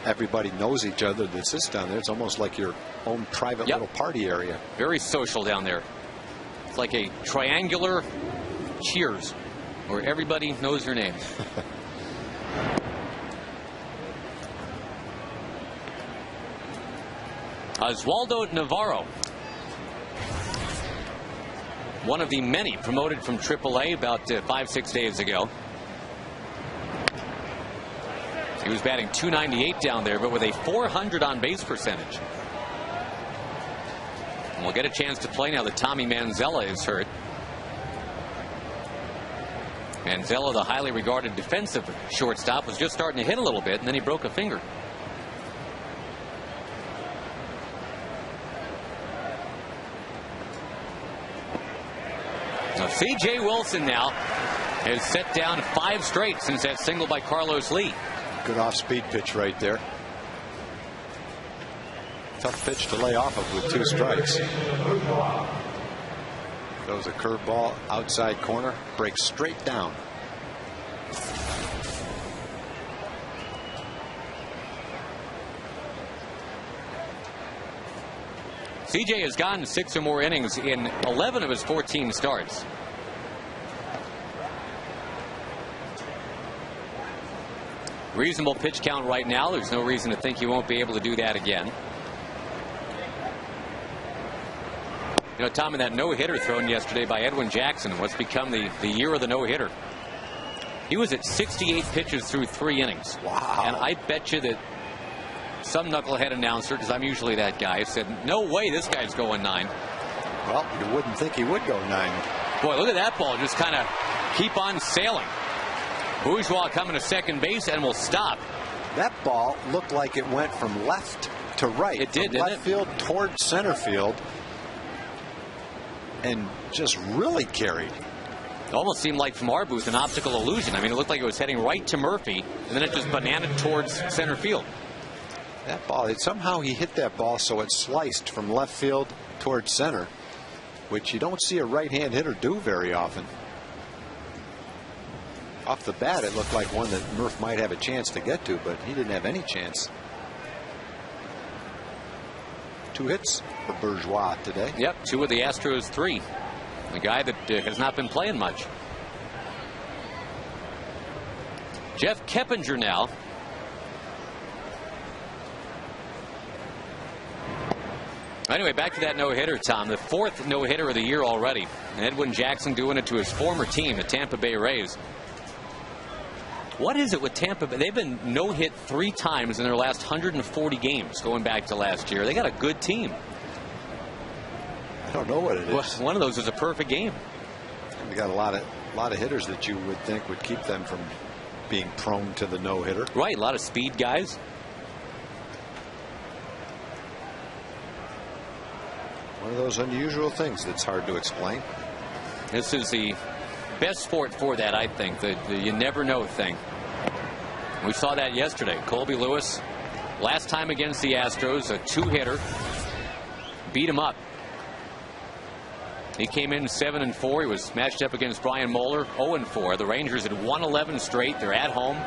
everybody knows each other that sits down there. It's almost like your own private little party area. Very social down there. It's like a triangular Cheers, where everybody knows your name. Oswaldo Navarro, one of the many promoted from AAA about 5-6 days ago. He was batting .298 down there, but with a .400 on base percentage. And we'll get a chance to play now that Tommy Manzella is hurt. Manzella, the highly regarded defensive shortstop, was just starting to hit a little bit, and then he broke a finger. Now, C.J. Wilson now has set down 5 straight since that single by Carlos Lee. Good off-speed pitch right there. Tough pitch to lay off of with 2 strikes. Throws a curveball outside corner, breaks straight down. CJ has gone 6 or more innings in 11 of his 14 starts. Reasonable pitch count right now. There's no reason to think he won't be able to do that again. You know, Tom, in that no-hitter thrown yesterday by Edwin Jackson, what's become the year of the no-hitter, he was at 68 pitches through 3 innings. Wow. And I bet you that some knucklehead announcer, because I'm usually that guy, said, no way this guy's going 9. Well, you wouldn't think he would go 9. Boy, look at that ball just kind of keep on sailing. Bourgeois coming to second base and will stop. That ball looked like it went from left to right. It did, from left field toward center field, and just really carried. It almost seemed like from our booth an optical illusion. I mean, it looked like it was heading right to Murphy, and then it just bananaed towards center field. That ball, somehow he hit that ball so it sliced from left field towards center, which you don't see a right-hand hitter do very often. Off the bat, it looked like one that Murph might have a chance to get to, but he didn't have any chance. 2 hits for Bourgeois today. Yep, 2 of the Astros' 3. The guy that has not been playing much. Jeff Keppinger now. Anyway, back to that no-hitter, Tom. The 4th no-hitter of the year already. And Edwin Jackson doing it to his former team, the Tampa Bay Rays. What is it with Tampa Bay? They've been no-hit 3 times in their last 140 games going back to last year. They got a good team. I don't know what it is. Well, one of those is a perfect game. They got a lot of hitters that you would think would keep them from being prone to the no-hitter. Right, a lot of speed guys. One of those unusual things that's hard to explain. This is the best sport for that, I think, the you never know thing. We saw that yesterday. Colby Lewis, last time against the Astros, a 2-hitter, beat him up. He came in 7-4. He was matched up against Brian Moeller, 0-4. The Rangers had won 11 straight. They're at home.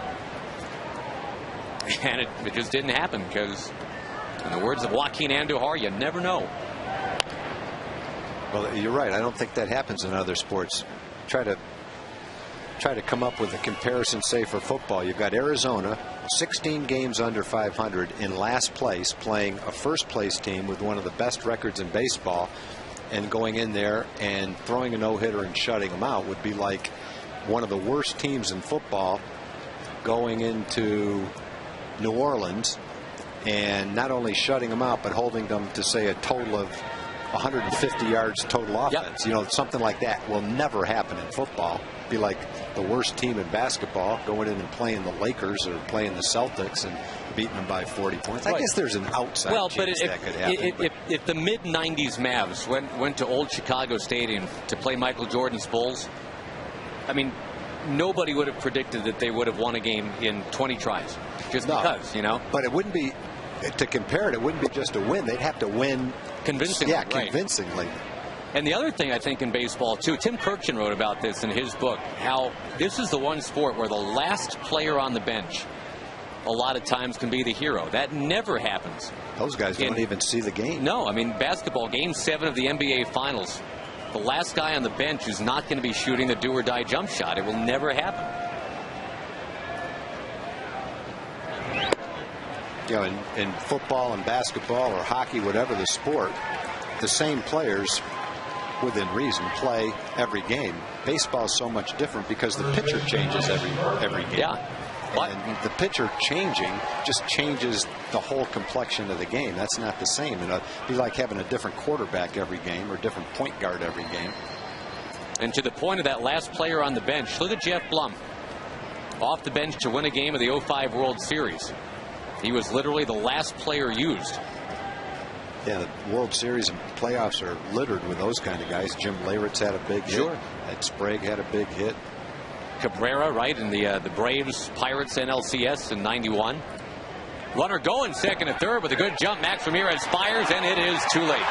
And it just didn't happen because, in the words of Joaquin Andujar, you never know. Well, you're right. I don't think that happens in other sports. Try to come up with a comparison, say, for football. You've got Arizona, 16 games under 500 in last place, playing a first-place team with one of the best records in baseball, and going in there and throwing a no-hitter and shutting them out would be like one of the worst teams in football going into New Orleans and not only shutting them out but holding them to, say, a total of 150 yards total offense. Yep. You know, something like that will never happen in football. Be like the worst team in basketball going in and playing the Lakers or playing the Celtics and beating them by 40 points. I guess there's an outside chance that could happen. If the mid-90s Mavs went to old Chicago Stadium to play Michael Jordan's Bulls, I mean, nobody would have predicted that they would have won a game in 20 tries. Just because, you know. But it wouldn't be, to compare it wouldn't be just a win. They'd have to win convincingly. Yeah, convincingly. Right. And the other thing I think in baseball, too, Tim Kirchin wrote about this in his book, how this is the one sport where the last player on the bench a lot of times can be the hero. That never happens. Those guys don't even see the game. No, I mean, basketball, Game 7 of the NBA Finals, the last guy on the bench is not going to be shooting the do-or-die jump shot. It will never happen. You know, in football and basketball or hockey, whatever the sport, the same players, within reason, play every game. Baseball is so much different because the pitcher changes every game. Yeah. And the pitcher changing just changes the whole complexion of the game. That's not the same. It'd be like having a different quarterback every game or different point guard every game. And to the point of that last player on the bench, look at Jeff Blum. Off the bench to win a game of the 05 World Series. He was literally the last player used. Yeah, the World Series and playoffs are littered with those kind of guys. Jim Leyritz had a big hit. Ed Sprague had a big hit. Cabrera, right, in the Braves Pirates NLCS in '91. Runner going second and third with a good jump. Max Ramirez fires, and it is too late.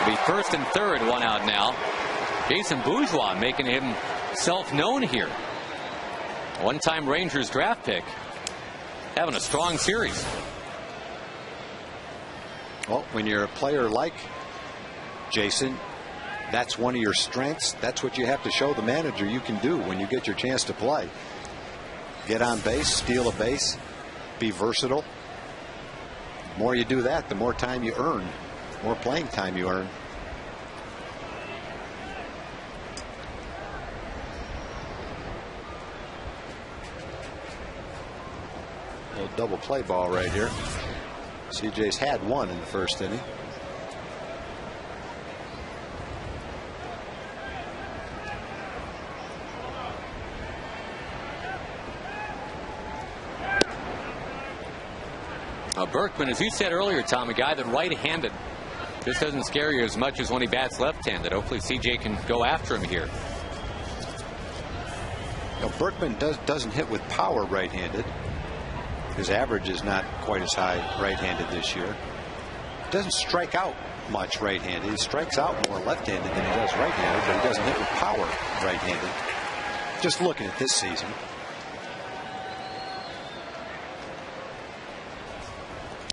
It'll be first and third, 1 out now. Jason Bourgeois making himself known here. One-time Rangers draft pick. Having a strong series. Well, when you're a player like Jason, that's one of your strengths. That's what you have to show the manager you can do when you get your chance to play. Get on base, steal a base, be versatile. The more you do that, the more time you earn, more playing time you earn. A little double play ball right here. CJ's had one in the first inning. Berkman, as you said earlier, Tom, a guy that right-handed. This doesn't scare you as much as when he bats left-handed. Hopefully CJ can go after him here. Berkman doesn't hit with power right-handed. His average is not quite as high right-handed this year. Doesn't strike out much right-handed. He strikes out more left-handed than he does right-handed, but he doesn't hit with power right-handed. Just looking at this season.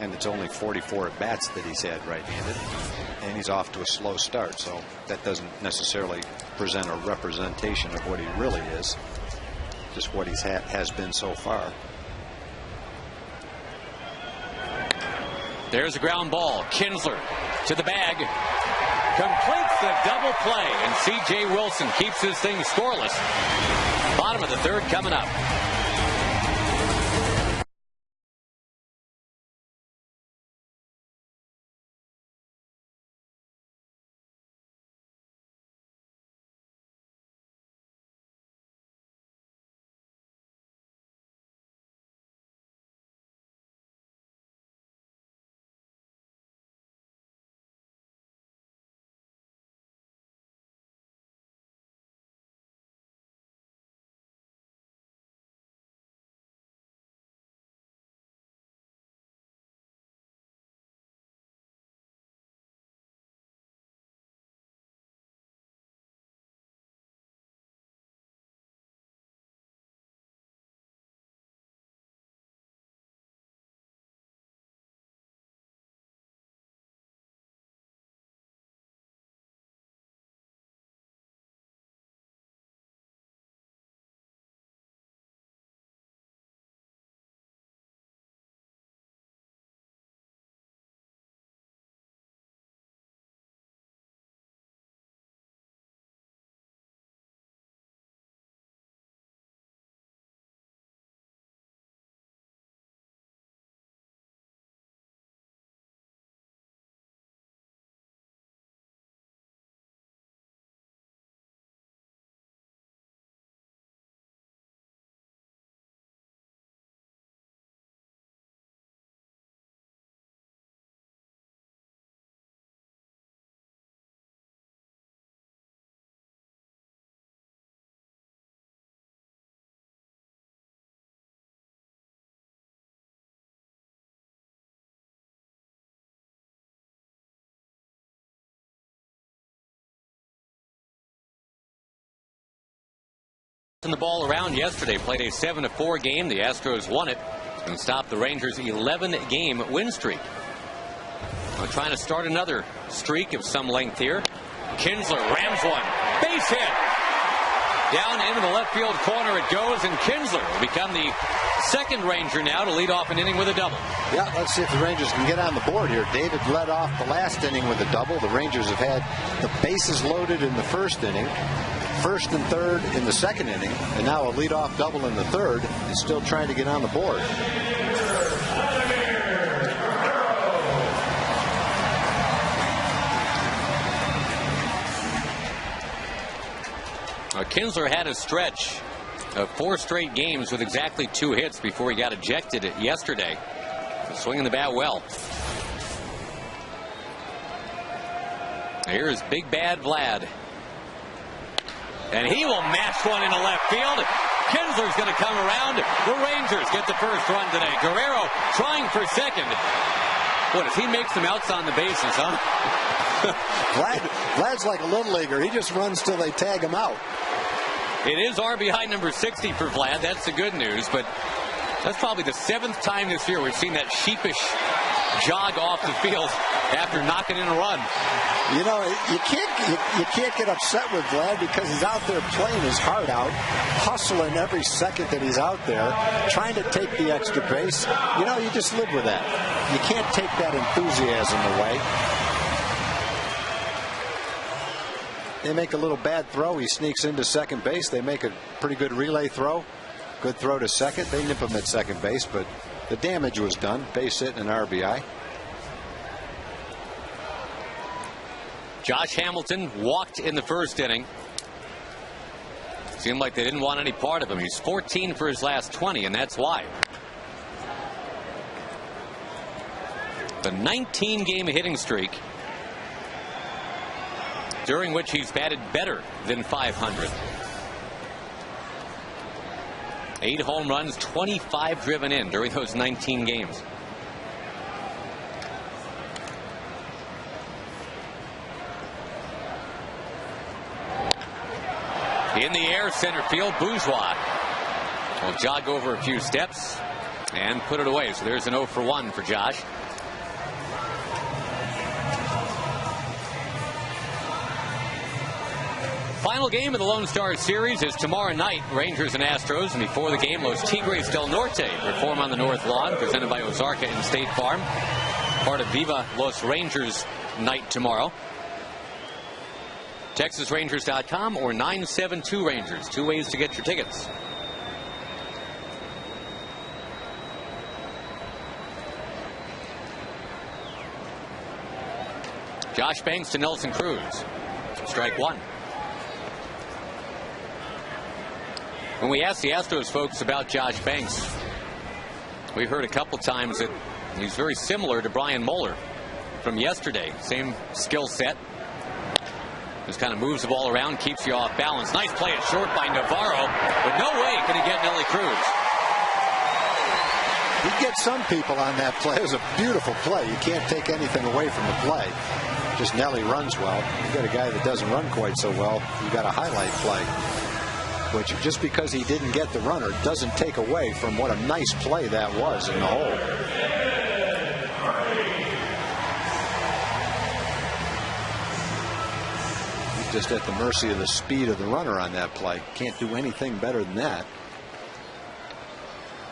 And it's only 44 at bats that he's had right-handed, and he's off to a slow start, so that doesn't necessarily present a representation of what he really is, just what he's has been so far. There's a ground ball. Kinsler to the bag, completes the double play, and C.J. Wilson keeps this thing scoreless. Bottom of the third coming up. The ball around yesterday, played a 7-4 game. The Astros won it and stopped the Rangers' 11-game win streak. We're trying to start another streak of some length here. Kinsler rams one, base hit, down into the left field corner it goes, and Kinsler will become the second Ranger now to lead off an inning with a double. Yeah, let's see if the Rangers can get on the board here. David led off the last inning with a double. The Rangers have had the bases loaded in the first inning, first and third in the second inning, and now a leadoff double in the third, and still trying to get on the board. Kinsler had a stretch of 4 straight games with exactly 2 hits before he got ejected yesterday. Swinging the bat well. Here's Big Bad Vlad. And he will match one into left field. Kinsler's going to come around. The Rangers get the first run today. Guerrero trying for second. What, if he makes some outs on the bases, huh? Vlad's like a little leaguer. He just runs till they tag him out. It is RBI number 60 for Vlad. That's the good news. But that's probably the 7th time this year we've seen that sheepish jog off the field after knocking in a run. You know, you can't get upset with Vlad because he's out there playing his heart out, hustling every second that he's out there, trying to take the extra base. You know, you just live with that. You can't take that enthusiasm away. They make a little bad throw. He sneaks into second base. They make a pretty good relay throw. Good throw to second. They nip him at second base, but the damage was done. Base hit and an RBI. Josh Hamilton walked in the first inning. Seemed like they didn't want any part of him. He's 14 for his last 20, and that's why. The 19-game hitting streak, during which he's batted better than .500. 8 home runs, 25 driven in during those 19 games. In the air, center field, Bourgeois will jog over a few steps and put it away. So there's an 0 for 1 for Josh. Final game of the Lone Star Series is tomorrow night, Rangers and Astros. And before the game, Los Tigres del Norte perform on the North Lawn, presented by Ozarka and State Farm. Part of Viva Los Rangers night tomorrow. TexasRangers.com or 972 Rangers. 2 ways to get your tickets. Josh Banks to Nelson Cruz. Strike 1. When we asked the Astros folks about Josh Banks, we heard a couple times that he's very similar to Brian Moeller from yesterday. Same skill set. Just kind of moves the ball around, keeps you off balance. Nice play at short by Navarro, but no way can he get Nelly Cruz. You get some people on that play. It was a beautiful play. You can't take anything away from the play. Just Nelly runs well. You got a guy that doesn't run quite so well. You got a highlight play. Which, just because he didn't get the runner doesn't take away from what a nice play that was in the hole. He's just at the mercy of the speed of the runner on that play. Can't do anything better than that.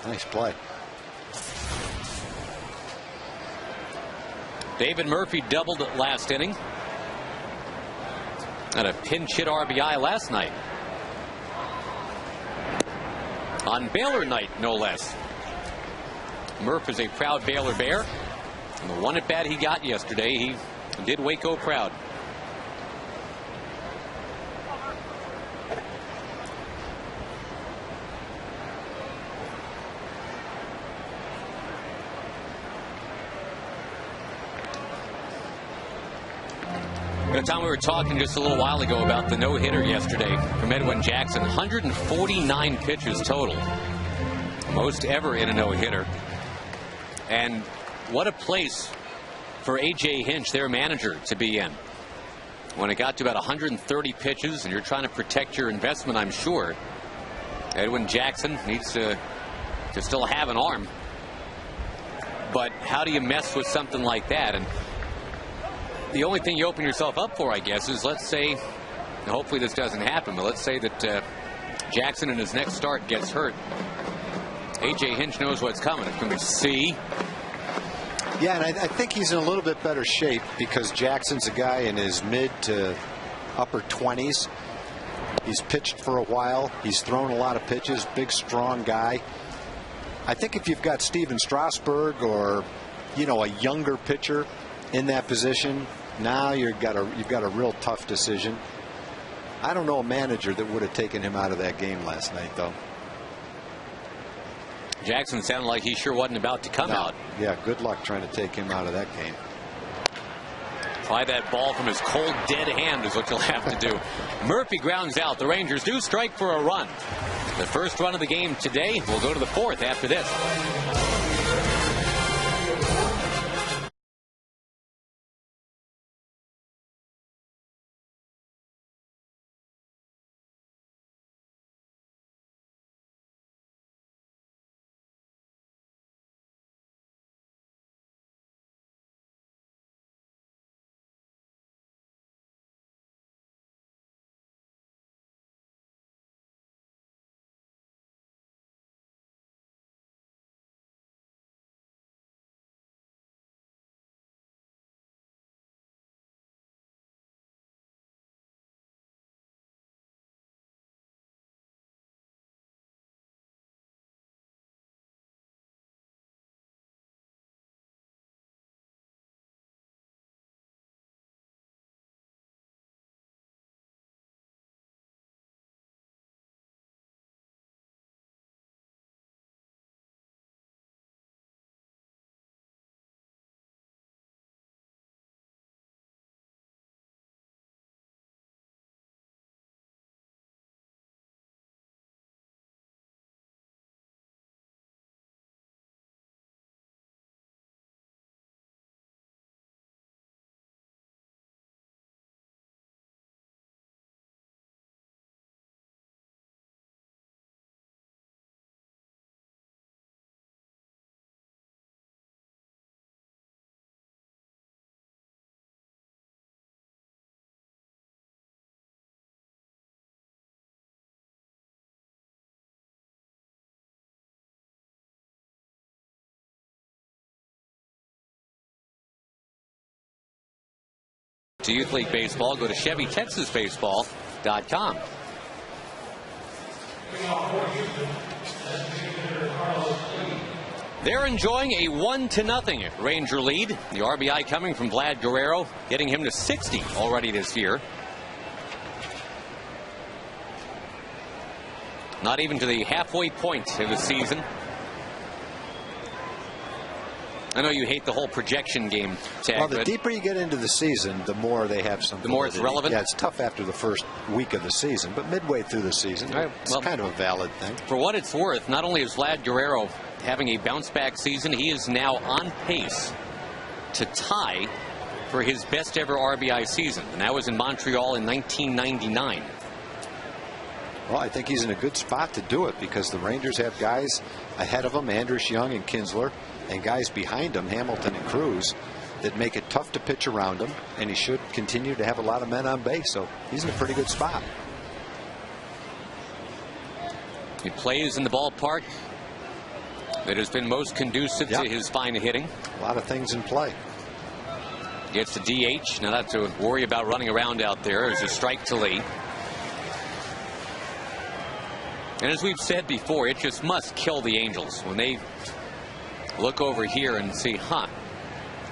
Nice play. David Murphy doubled it last inning. And a pinch hit RBI last night. On Baylor night, no less. Murph is a proud Baylor Bear. And the one at bat he got yesterday, he did Waco proud. Tom, we were talking just a little while ago about the no-hitter yesterday from Edwin Jackson. 149 pitches total. Most ever in a no-hitter. And what a place for A.J. Hinch, their manager, to be in. When it got to about 130 pitches and you're trying to protect your investment, I'm sure, Edwin Jackson needs to still have an arm. But how do you mess with something like that? And the only thing you open yourself up for, I guess, is, let's say, hopefully this doesn't happen, but let's say that Jackson in his next start gets hurt. A.J. Hinch knows what's coming. It's going to be C. Yeah, and I think he's in a little bit better shape because Jackson's a guy in his mid to upper 20s. He's pitched for a while. He's thrown a lot of pitches. Big, strong guy. I think if you've got Steven Strasburg or, a younger pitcher in that position, now you've got a real tough decision. I don't know a manager that would have taken him out of that game last night, though. Jackson sounded like he sure wasn't about to come out. Yeah, good luck trying to take him out of that game. Try that ball from his cold, dead hand is what you'll have to do. Murphy grounds out. The Rangers do strike for a run. The first run of the game today. We'll go to the fourth after this. To Youth League Baseball, go to ChevyTexasBaseball.com. They're enjoying a 1-0 Ranger lead. The RBI coming from Vlad Guerrero, getting him to 60 already this year. Not even to the halfway point of the season. I know you hate the whole projection game tag. Well, the deeper you get into the season, the more they have some. The more it's relevant? Yeah, it's tough after the first week of the season, but midway through the season, it's kind of a valid thing. For what it's worth, not only is Vlad Guerrero having a bounce-back season, he is now on pace to tie for his best-ever RBI season, and that was in Montreal in 1999. Well, I think he's in a good spot to do it because the Rangers have guys ahead of him, Andrus Young and Kinsler, and guys behind him, Hamilton and Cruz, that make it tough to pitch around him, and he should continue to have a lot of men on base, so he's in a pretty good spot. He plays in the ballpark that has been most conducive to his fine hitting. A lot of things in play. Gets to DH. Now not to worry about running around out there. There's a strike to Lee. And as we've said before, it just must kill the Angels when they look over here and see,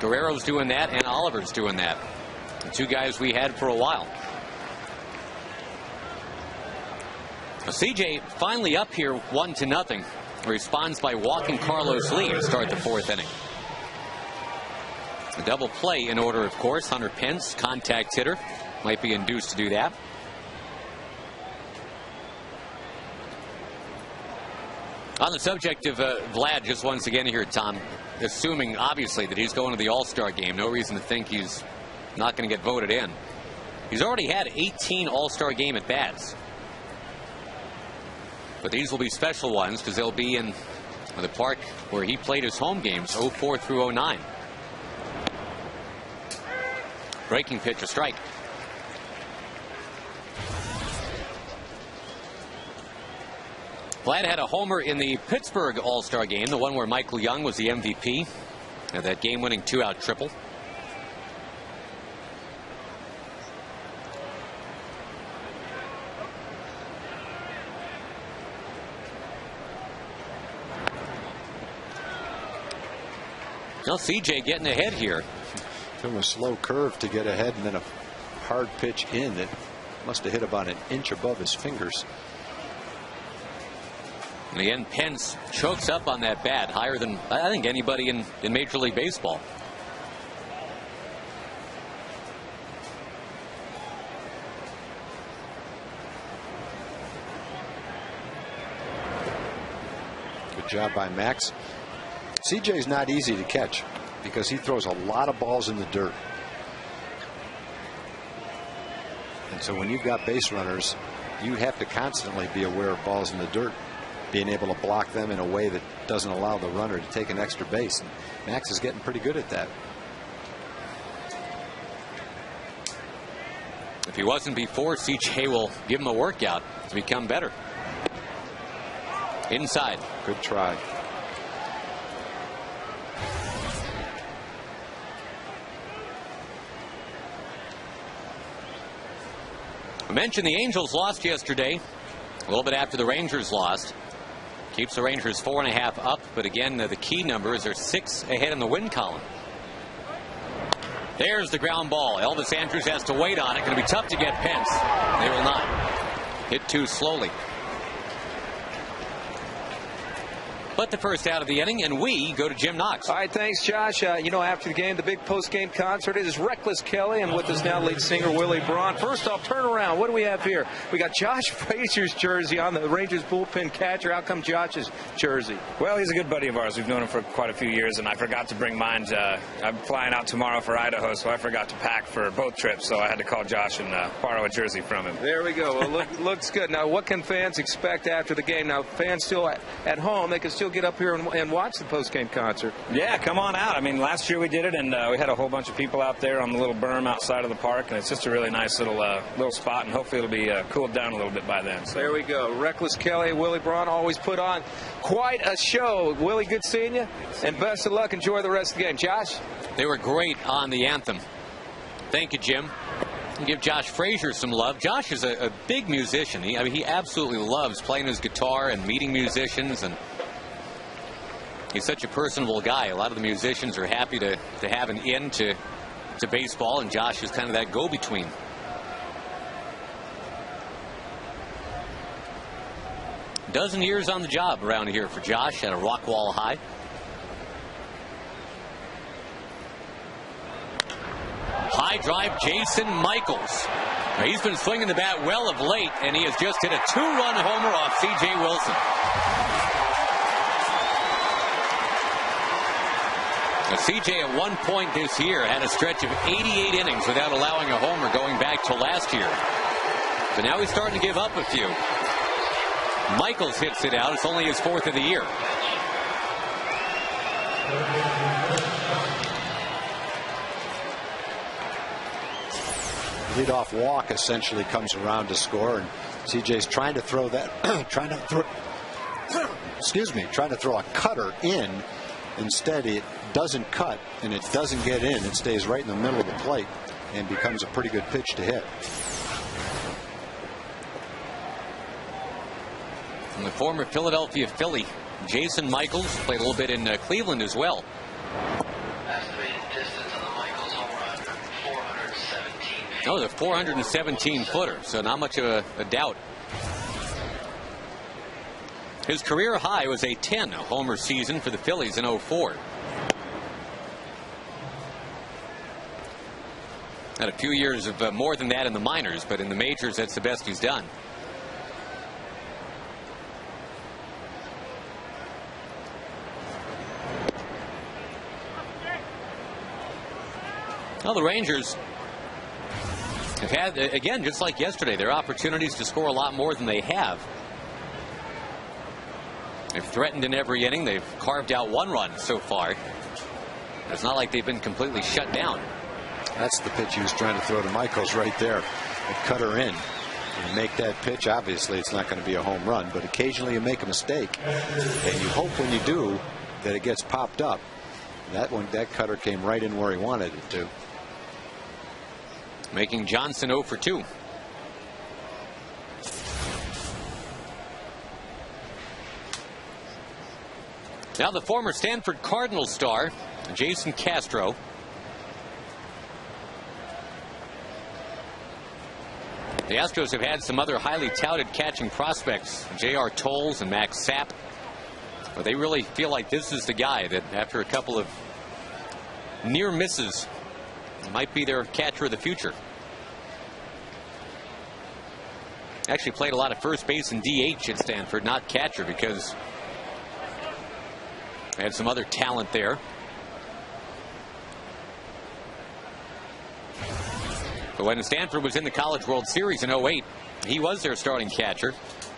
Guerrero's doing that and Oliver's doing that. The two guys we had for a while. CJ finally up here 1-0. Responds by walking Carlos Lee to start the fourth inning. A double play in order, of course. Hunter Pence, contact hitter, might be induced to do that. On the subject of Vlad, just once again here, Tom, assuming obviously that he's going to the All-Star game, no reason to think he's not going to get voted in. He's already had 18 All-Star game at-bats. But these will be special ones because they'll be in the park where he played his home games, 04 through 09. Breaking pitch, a strike. Vlad had a homer in the Pittsburgh All-Star game, the one where Michael Young was the MVP. And that game-winning two-out triple. Well, CJ getting ahead here. Took him a slow curve to get ahead and then a hard pitch in that must have hit about an inch above his fingers. And again, Pence chokes up on that bat higher than I think anybody in Major League Baseball. Good job by Max. CJ's not easy to catch because he throws a lot of balls in the dirt. And so when you've got base runners, you have to constantly be aware of balls in the dirt, being able to block them in a way that doesn't allow the runner to take an extra base. And Max is getting pretty good at that. If he wasn't before, CJ will give him a workout to become better. Inside. Good try. I mentioned the Angels lost yesterday, a little bit after the Rangers lost. Keeps the Rangers 4.5 up, but again, the key number is they're 6 ahead in the win column. There's the ground ball. Elvis Andrus has to wait on it. Going to be tough to get Pence. They will not. Hit too slowly. But the first out of the inning, and we go to Jim Knox. All right, thanks, Josh. After the game, the big post-game concert is Reckless Kelly, and with us now, lead singer Willie Braun. First off, turn around. What do we have here? We got Josh Frazier's jersey on, the Rangers bullpen catcher. How come Josh's jersey? Well, he's a good buddy of ours. We've known him for quite a few years, and I forgot to bring mine. I'm flying out tomorrow for Idaho, so I forgot to pack for both trips, so I had to call Josh and borrow a jersey from him. There we go. Well, looks good. Now, what can fans expect after the game? Now, fans still at home, they can still get up here and watch the post-game concert. Yeah, come on out. I mean, last year we did it, and we had a whole bunch of people out there on the little berm outside of the park, and it's just a really nice little spot, and hopefully it'll be cooled down a little bit by then. So. There we go. Reckless Kelly, Willie Braun always put on quite a show. Willie, good seeing you, and best of luck. Enjoy the rest of the game. Josh? They were great on the anthem. Thank you, Jim. Give Josh Frazier some love. Josh is a big musician. He absolutely loves playing his guitar and meeting musicians, and he's such a personable guy. A lot of the musicians are happy to have an in to baseball, and Josh is kind of that go-between. Dozen years on the job around here for Josh at a Rockwall High. High drive, Jason Michaels. Now, he's been swinging the bat well of late, and he has just hit a 2-run homer off C.J. Wilson. Now, C.J. at one point this year had a stretch of 88 innings without allowing a homer going back to last year. But now he's starting to give up a few. Michaels hits it out. It's only his 4th of the year. Leadoff walk essentially comes around to score, and CJ's trying to throw that, trying to throw a cutter in. Instead, it doesn't cut and it doesn't get in. It stays right in the middle of the plate and becomes a pretty good pitch to hit. And the former Philadelphia Philly, Jason Michaels, played a little bit in Cleveland as well. Estimated distance on the Michaels home run, 417 feet. Oh, the 417-footer, so not much of a doubt. His career high was a 10-homer season for the Phillies in 04. Had a few years of more than that in the minors, but in the majors, that's the best he's done. Well, the Rangers have had, again, just like yesterday, their opportunities to score a lot more than they have. They've threatened in every inning. They've carved out 1 run so far. It's not like they've been completely shut down. That's the pitch he was trying to throw to Michaels right there. And cut her in. You make that pitch, obviously it's not going to be a home run, but occasionally you make a mistake. And you hope when you do that it gets popped up. That cutter came right in where he wanted it to. Making Johnson 0 for 2. Now the former Stanford Cardinals star, Jason Castro. The Astros have had some other highly touted catching prospects, J.R. Tolles and Max Sapp. But they really feel like this is the guy that, after a couple of near misses, might be their catcher of the future. Actually played a lot of first base and DH at Stanford, not catcher, because they had some other talent there. But when Stanford was in the College World Series in 08, he was their starting catcher.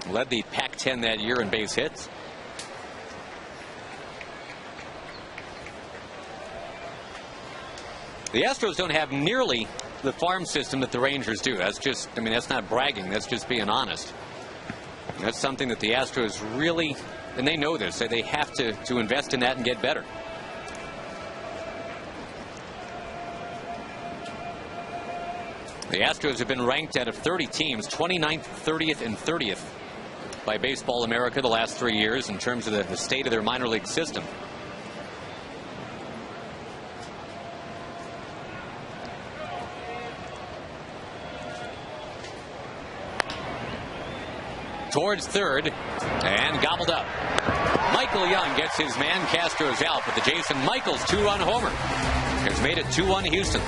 Led the Pac-10 that year in base hits. The Astros don't have nearly the farm system that the Rangers do. That's just, I mean, that's not bragging. That's just being honest. That's something that the Astros really, and they know this, they have to invest in that and get better. The Astros have been ranked out of 30 teams 29th, 30th, and 30th by Baseball America the last 3 years in terms of the state of their minor league system. Towards third and gobbled up. Michael Young gets his man. Castro's out, but the Jason Michaels 2-run homer has made it 2-1 Houston.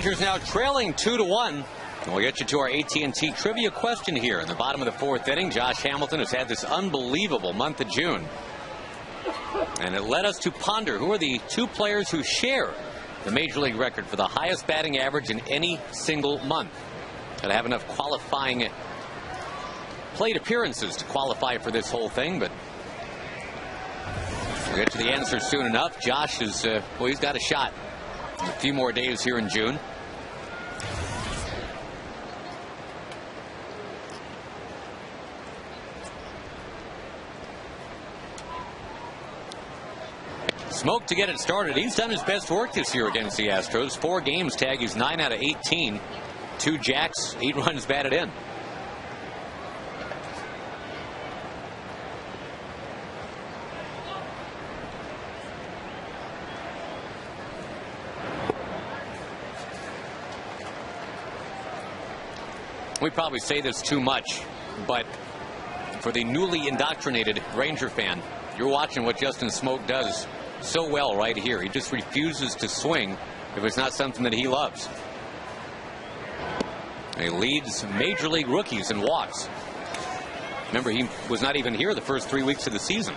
Rangers now trailing 2-1. We'll get you to our AT&T trivia question here in the bottom of the 4th inning. Josh Hamilton has had this unbelievable month of June. And it led us to ponder who are the 2 players who share the Major League record for the highest batting average in any single month. Got to have enough qualifying plate appearances to qualify for this whole thing, but we'll get to the answer soon enough. Josh is, well, he's got a shot in a few more days here in June. Smoke to get it started. He's done his best work this year against the Astros. 4 games, tag. He's 9 out of 18. 2 jacks, 8 runs batted in. We probably say this too much, but for the newly indoctrinated Ranger fan, you're watching what Justin Smoke does so well right here. He just refuses to swing if it's not something that he loves. He leads Major League rookies in walks. Remember, he was not even here the first 3 weeks of the season.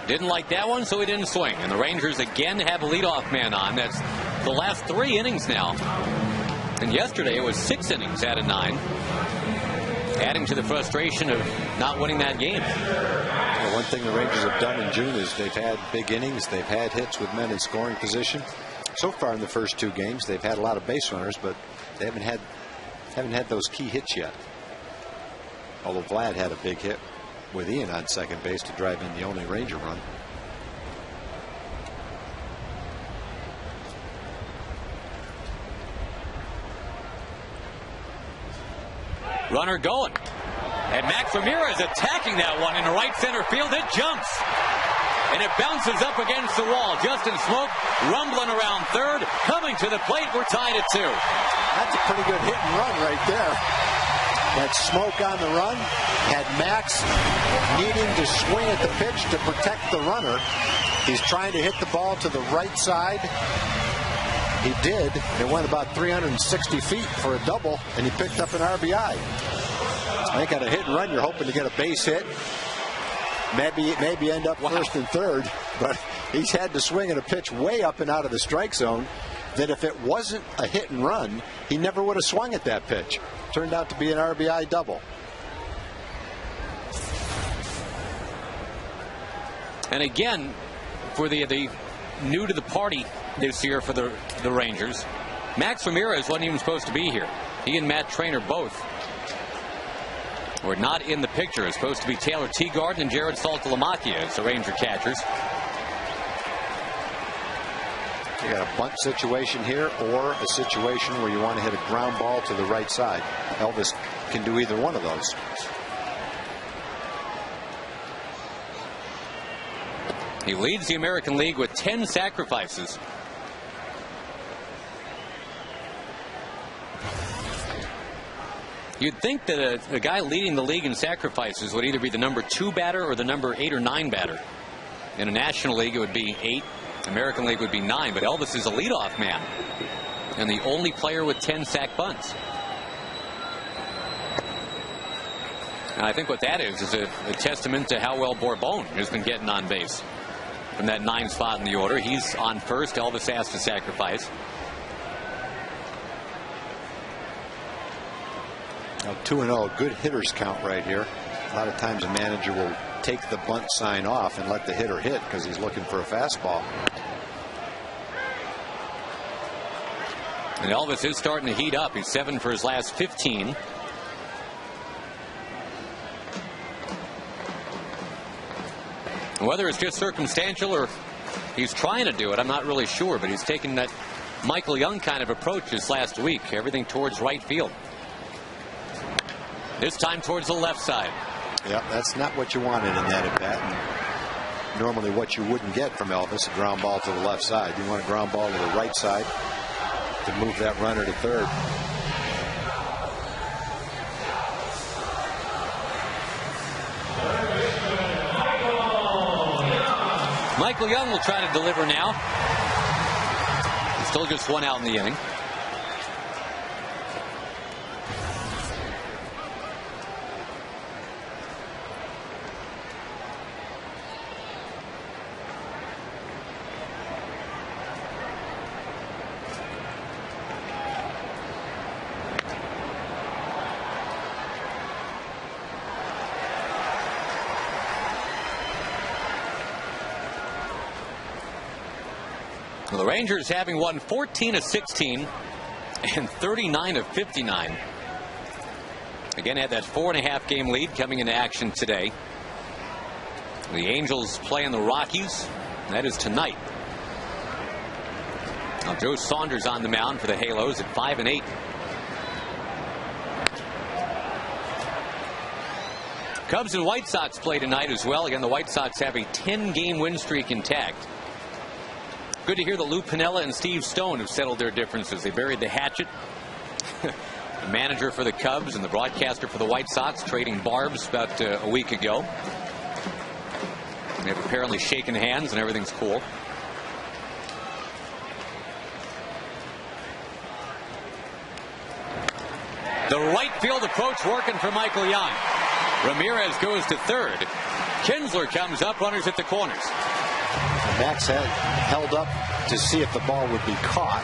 Didn't like that one, so he didn't swing. And the Rangers again have a leadoff man on. That's the last 3 innings now. And yesterday it was 6 innings out of 9. Adding to the frustration of not winning that game. Well, one thing the Rangers have done in June is they've had big innings. They've had hits with men in scoring position. So far in the first 2 games, they've had a lot of base runners, but they haven't had those key hits yet. Although Vlad had a big hit with Ian on second base to drive in the only Ranger run. Runner going. And Max Ramirez attacking that one in the right center field. It jumps. And it bounces up against the wall. Justin Smoke rumbling around third. Coming to the plate. We're tied at 2. That's a pretty good hit and run right there. Had Smoke on the run, had Max needing to swing at the pitch to protect the runner. He's trying to hit the ball to the right side. He did. It went about 360 feet for a double, and he picked up an RBI. I think on a hit and run, you're hoping to get a base hit. Maybe end up first and third, but he's had to swing at a pitch way up and out of the strike zone that if it wasn't a hit and run, he never would have swung at that pitch. Turned out to be an RBI double. And again, for the new to the party this year for the Rangers, Max Ramirez wasn't even supposed to be here. He and Matt Trainer both were not in the picture. It's supposed to be Taylor Teagarden and Jared Saltalamacchia as the Ranger catchers. You got a bunt situation here or a situation where you want to hit a ground ball to the right side. Elvis can do either one of those. He leads the American League with 10 sacrifices. You'd think that a guy leading the league in sacrifices would either be the number 2 batter or the number 8 or 9 batter. In a National League, it would be 8. American League would be 9, but Elvis is a leadoff man and the only player with 10 sack bunts. And I think what that is a testament to how well Bourbon has been getting on base. From that 9 spot in the order, he's on first. Elvis has to sacrifice. Now 2-0, good hitters count right here. A lot of times a manager will take the bunt sign off and let the hitter hit because he's looking for a fastball. And Elvis is starting to heat up. He's 7 for his last 15. Whether it's just circumstantial or he's trying to do it, I'm not really sure, but he's taken that Michael Young kind of approach this last week. Everything towards right field. This time towards the left side. Yep, that's not what you wanted in that at bat. Normally what you wouldn't get from Elvis, a ground ball to the left side. You want a ground ball to the right side to move that runner to third. Michael Young will try to deliver now. Still just one out in the inning. Well, the Rangers having won 14 of 16 and 39 of 59. Again, had that 4.5 game lead coming into action today. The Angels playing the Rockies. That is tonight. Now Joe Saunders on the mound for the Halos at 5 and 8. Cubs and White Sox play tonight as well. Again, the White Sox have a 10-game win streak intact. Good to hear that Lou Piniella and Steve Stone have settled their differences. They buried the hatchet. The manager for the Cubs and the broadcaster for the White Sox trading barbs about a week ago. They've apparently shaken hands and everything's cool. The right field approach working for Michael Young. Ramirez goes to third. Kinsler comes up, runners at the corners. Max had held up to see if the ball would be caught.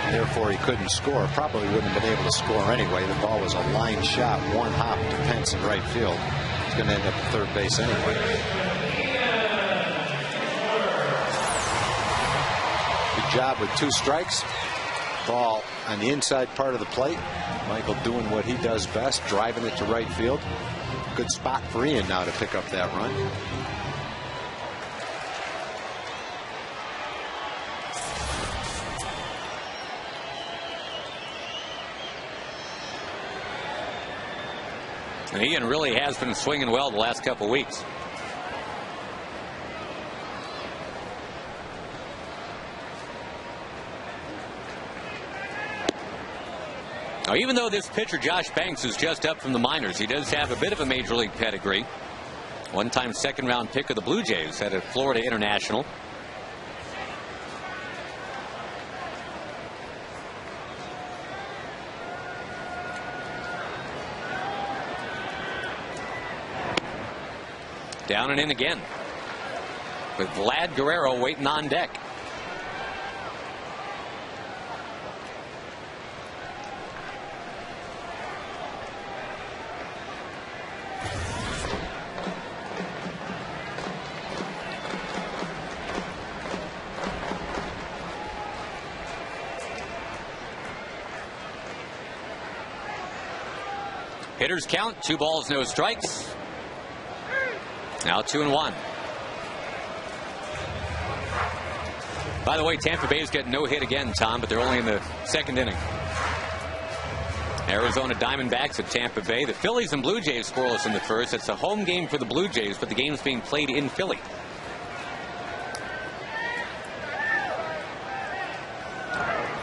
Therefore, he couldn't score. Probably wouldn't have been able to score anyway. The ball was a line shot, one hop to Pence in right field. It's going to end up at third base anyway. Good job with 2 strikes. Ball on the inside part of the plate. Michael doing what he does best, driving it to right field. Good spot for Ian now to pick up that run. And Ian really has been swinging well the last couple weeks. Now, even though this pitcher, Josh Banks, is just up from the minors, he does have a bit of a major league pedigree. One-time second-round pick of the Blue Jays at a Florida International. Down and in again with Vlad Guerrero waiting on deck. Hitters count, 2 balls, no strikes. Now 2-1. By the way, Tampa Bay's got no hit again, Tom, but they're only in the 2nd inning. Arizona Diamondbacks at Tampa Bay. The Phillies and Blue Jays scoreless in the first. It's a home game for the Blue Jays, but the game's being played in Philly.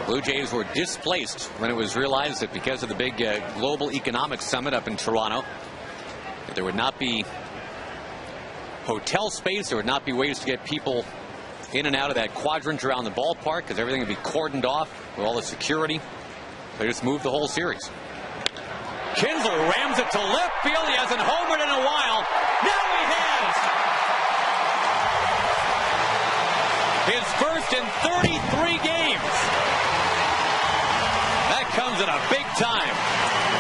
The Blue Jays were displaced when it was realized that because of the big global economic summit up in Toronto, that there would not be hotel space, there would not be ways to get people in and out of that quadrant around the ballpark because everything would be cordoned off with all the security. They just moved the whole series. Kinsler rams it to left field. He hasn't homered in a while. Now he has! His first in 33 games. That comes at a big time.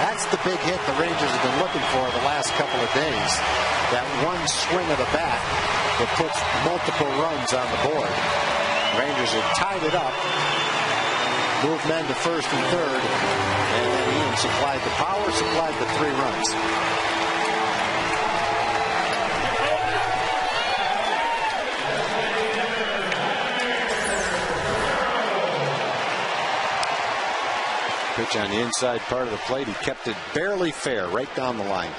That's the big hit the Rangers have been looking for the last couple of days. That one swing of the bat that puts multiple runs on the board. Rangers have tied it up, moved men to first and third, and then Ian supplied the power, supplied the 3 runs. Pitch on the inside part of the plate. He kept it barely fair right down the line.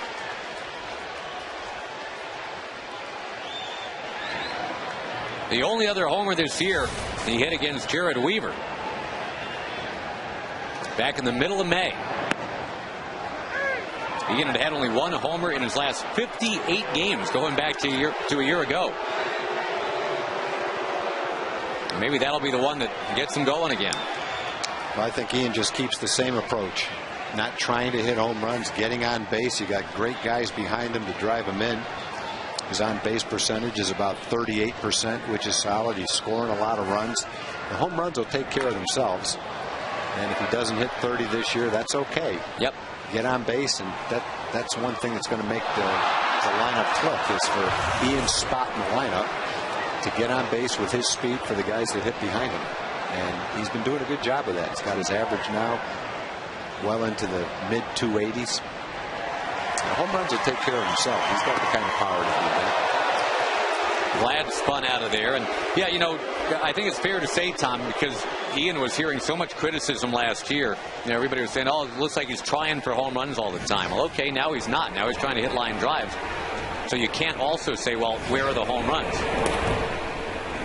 The only other homer this year, he hit against Jared Weaver back in the middle of May. Ian had only one homer in his last 58 games going back to a year ago. Maybe that'll be the one that gets him going again. Well, I think Ian just keeps the same approach. Not trying to hit home runs, getting on base. You got great guys behind him to drive him in. His on-base percentage is about 38%, which is solid. He's scoring a lot of runs. The home runs will take care of themselves. And if he doesn't hit 30 this year, that's okay. Yep. Get on base, and that's one thing that's going to make the lineup click, is for Ian's spot in the lineup to get on base with his speed for the guys that hit behind him. And he's been doing a good job of that. He's got his average now well into the mid-280s. Home runs will take care of himself. He's got the kind of power to do that. Glad spun out of there. And yeah, you know, I think it's fair to say, Tom, because Ian was hearing so much criticism last year. You know, everybody was saying, oh, it looks like he's trying for home runs all the time. Well, okay, now he's not. Now he's trying to hit line drives. So you can't also say, well, where are the home runs?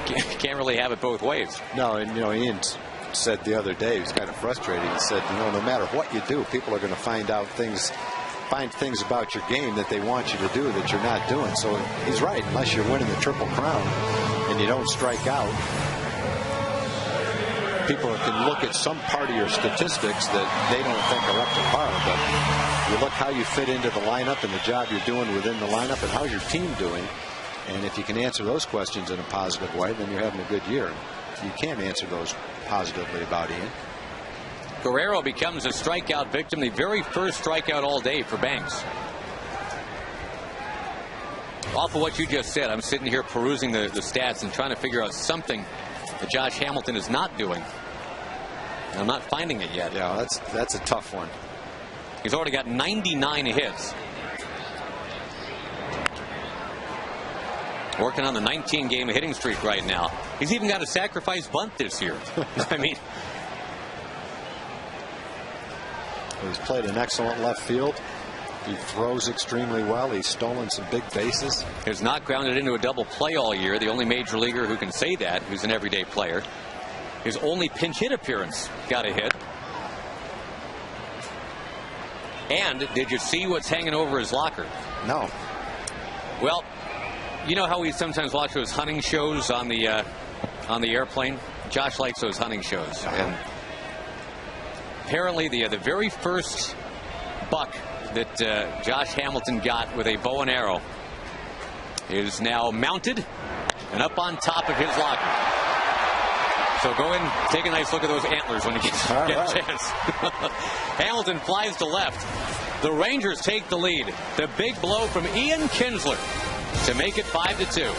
You can't really have it both ways. No, and you know, Ian said the other day, he was kind of frustrated. He said, you know, no matter what you do, people are going to find things about your game that they want you to do that you're not doing. So he's right. Unless you're winning the Triple Crown and you don't strike out, people can look at some part of your statistics that they don't think are up to par. But you look how you fit into the lineup and the job you're doing within the lineup and how's your team doing. And if you can answer those questions in a positive way, then you're having a good year. You can't answer those positively about Ian. Guerrero becomes a strikeout victim, the very first strikeout all day for Banks. Off of what you just said, I'm sitting here perusing the stats and trying to figure out something that Josh Hamilton is not doing. I'm not finding it yet. Yeah, that's a tough one. He's already got 99 hits. Working on the 19-game hitting streak right now. He's even got a sacrifice bunt this year. I mean, he's played an excellent left field. He throws extremely well. He's stolen some big bases. Has not grounded into a double play all year. The only major leaguer who can say that, who's an everyday player. His only pinch hit appearance got a hit. And did you see what's hanging over his locker? No. Well, you know how we sometimes watch those hunting shows on the airplane? Josh likes those hunting shows. And apparently the very first buck that Josh Hamilton got with a bow and arrow is now mounted and up on top of his locker. So go in, take a nice look at those antlers when you get a chance. Hamilton flies to left. The Rangers take the lead. The big blow from Ian Kinsler to make it 5-2.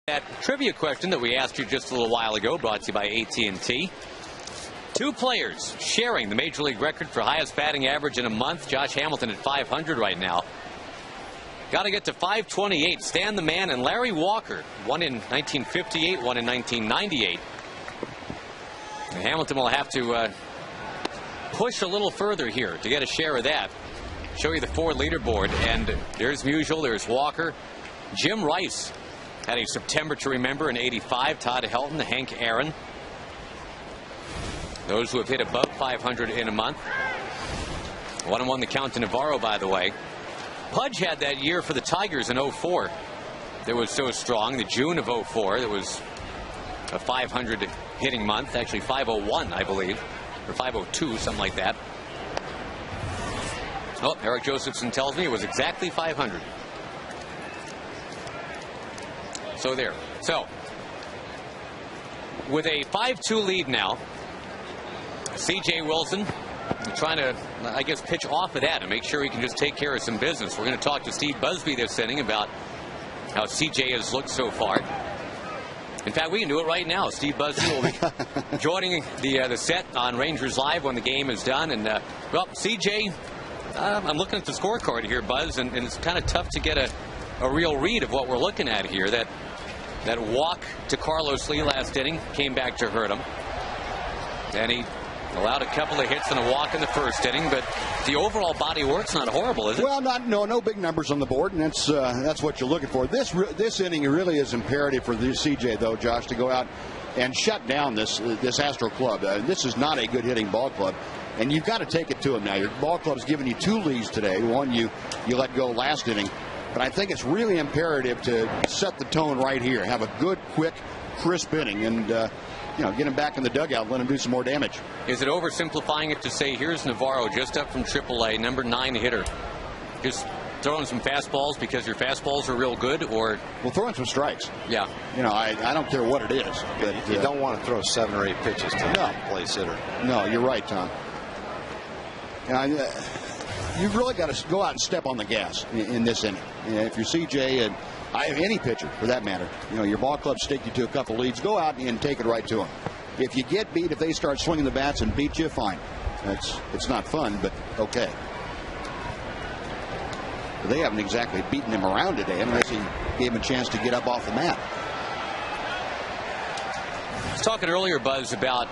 That trivia question that we asked you just a little while ago, brought to you by AT&T. Two players sharing the Major League record for highest batting average in a month. Josh Hamilton at 500 right now. Got to get to 528. Stan the Man and Larry Walker. One in 1958, one in 1998. And Hamilton will have to push a little further here to get a share of that. Show you the 4 leaderboard. And there's Musial, there's Walker. Jim Rice had a September to remember in '85. Todd Helton, Hank Aaron. Those who have hit above 500 in a month. 1-1 the count to Navarro, by the way. Pudge had that year for the Tigers in '04. That was so strong. The June of '04, that was a 500 hitting month. Actually 501, I believe, or 502, something like that. Oh, Eric Josephson tells me it was exactly 500. So there. So with a 5-2 lead now, C.J. Wilson trying to, I guess, pitch off of that and make sure he can just take care of some business. We're going to talk to Steve Busby this inning about how C.J. has looked so far. In fact, we can do it right now. Steve Busby will be joining the set on Rangers Live when the game is done. And, well, C.J., I'm looking at the scorecard here, Buzz, and it's kind of tough to get a real read of what we're looking at here. That walk to Carlos Lee last inning came back to hurt him. And he allowed a couple of hits and a walk in the first inning, but the overall body work's not horrible, is it? Well, no big numbers on the board, and that's what you're looking for. This inning really is imperative for the CJ, though, Josh, to go out and shut down this Astro club. This is not a good hitting ball club, and you've got to take it to them now. Your ball club's given you 2 leads today. One you let go last inning, but I think it's really imperative to set the tone right here. Have a good, quick, crisp inning, and get him back in the dugout, let him do some more damage. Is it oversimplifying it to say here's Navarro just up from AAA, number 9 hitter, just throwing some fastballs because your fastballs are real good, or throwing some strikes? Yeah. I don't care what it is, but you don't want to throw 7 or 8 pitches to a place hitter. No, you're right, Tom. You've really got to go out and step on the gas in this inning. If you're CJ and any pitcher, for that matter, your ball club stick you to a couple leads, go out and take it right to them. If you get beat, if they start swinging the bats and beat you, fine. It's not fun, but okay. But they haven't exactly beaten him around today unless he gave him a chance to get up off the mat. I was talking earlier, Buzz, about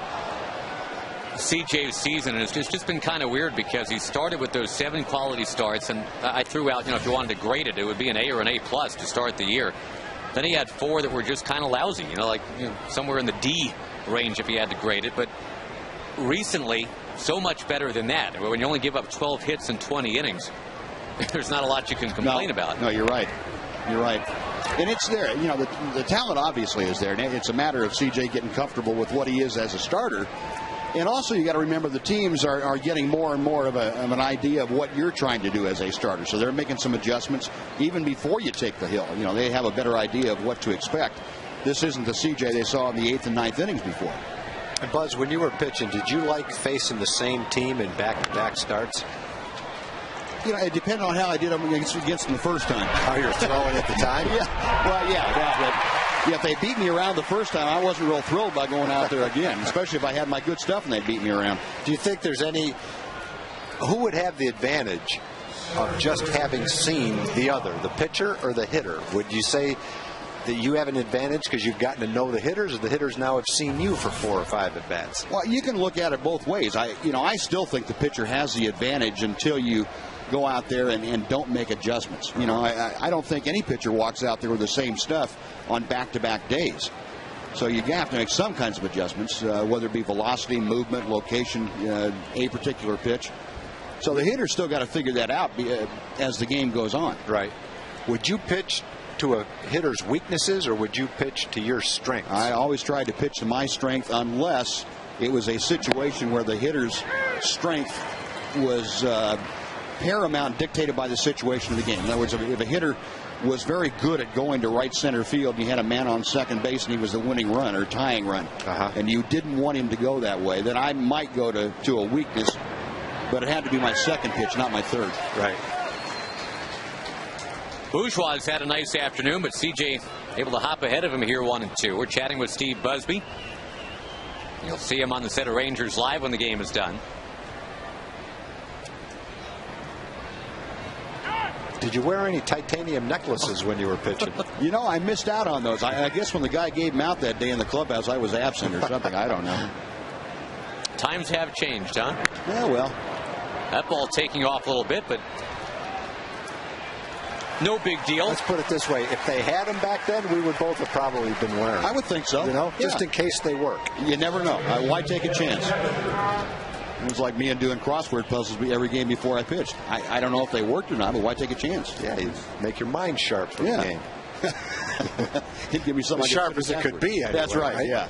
CJ's season, and it's just been kind of weird because he started with those 7 quality starts, and I threw out, if you wanted to grade it, it would be an A or an A+ to start the year. Then he had 4 that were just kind of lousy, somewhere in the D range if he had to grade it. But recently, so much better than that. When you only give up 12 hits in 20 innings, there's not a lot you can complain about. No, you're right. You're right. And it's there. The talent obviously is there. And it's a matter of CJ getting comfortable with what he is as a starter. And also, you got to remember the teams are getting more and more of an idea of what you're trying to do as a starter. So they're making some adjustments even before you take the hill. They have a better idea of what to expect. This isn't the CJ they saw in the 8th and 9th innings before. And Buzz, when you were pitching, did you like facing the same team in back-to-back starts? It depended on how I did them against them the first time. How you were throwing at the time? Yeah. Well, yeah, if they beat me around the first time, I wasn't real thrilled by going out there again, especially if I had my good stuff and they beat me around. Do you think there's who would have the advantage of just having seen the other, the pitcher or the hitter? Would you say that you have an advantage because you've gotten to know the hitters, or the hitters now have seen you for 4 or 5 at bats? Well, you can look at it both ways. I still think the pitcher has the advantage until you go out there and don't make adjustments. I don't think any pitcher walks out there with the same stuff on back-to-back days. So you have to make some kinds of adjustments, whether it be velocity, movement, location, a particular pitch. So the hitter's still got to figure that out as the game goes on. Right. Would you pitch to a hitter's weaknesses, or would you pitch to your strengths? I always tried to pitch to my strength unless it was a situation where the hitter's strength was paramount, dictated by the situation of the game. In other words, if a hitter was very good at going to right center field and you had a man on second base and he was the winning run or tying run, and you didn't want him to go that way, then I might go to a weakness, but it had to be my second pitch, not my third. Right. Bourgeois had a nice afternoon, but CJ able to hop ahead of him here 1-2. We're chatting with Steve Busby. You'll see him on the set of Rangers Live when the game is done. Did you wear any titanium necklaces when you were pitching? You know, I missed out on those. I guess when the guy gave them out that day in the clubhouse, I was absent or something. I don't know. Times have changed, huh? Yeah, well. That ball taking off a little bit, but no big deal. Let's put it this way. If they had them back then, we would both have probably been wearing them. I would think so. You know, just in case they work. You never know. Why take a chance? It was like me and doing crossword puzzles every game before I pitched. I don't know if they worked or not, but why take a chance? Yeah, you make your mind sharp for the game. He'd give me something as sharp as it could be. Anyway, that's right. Yeah.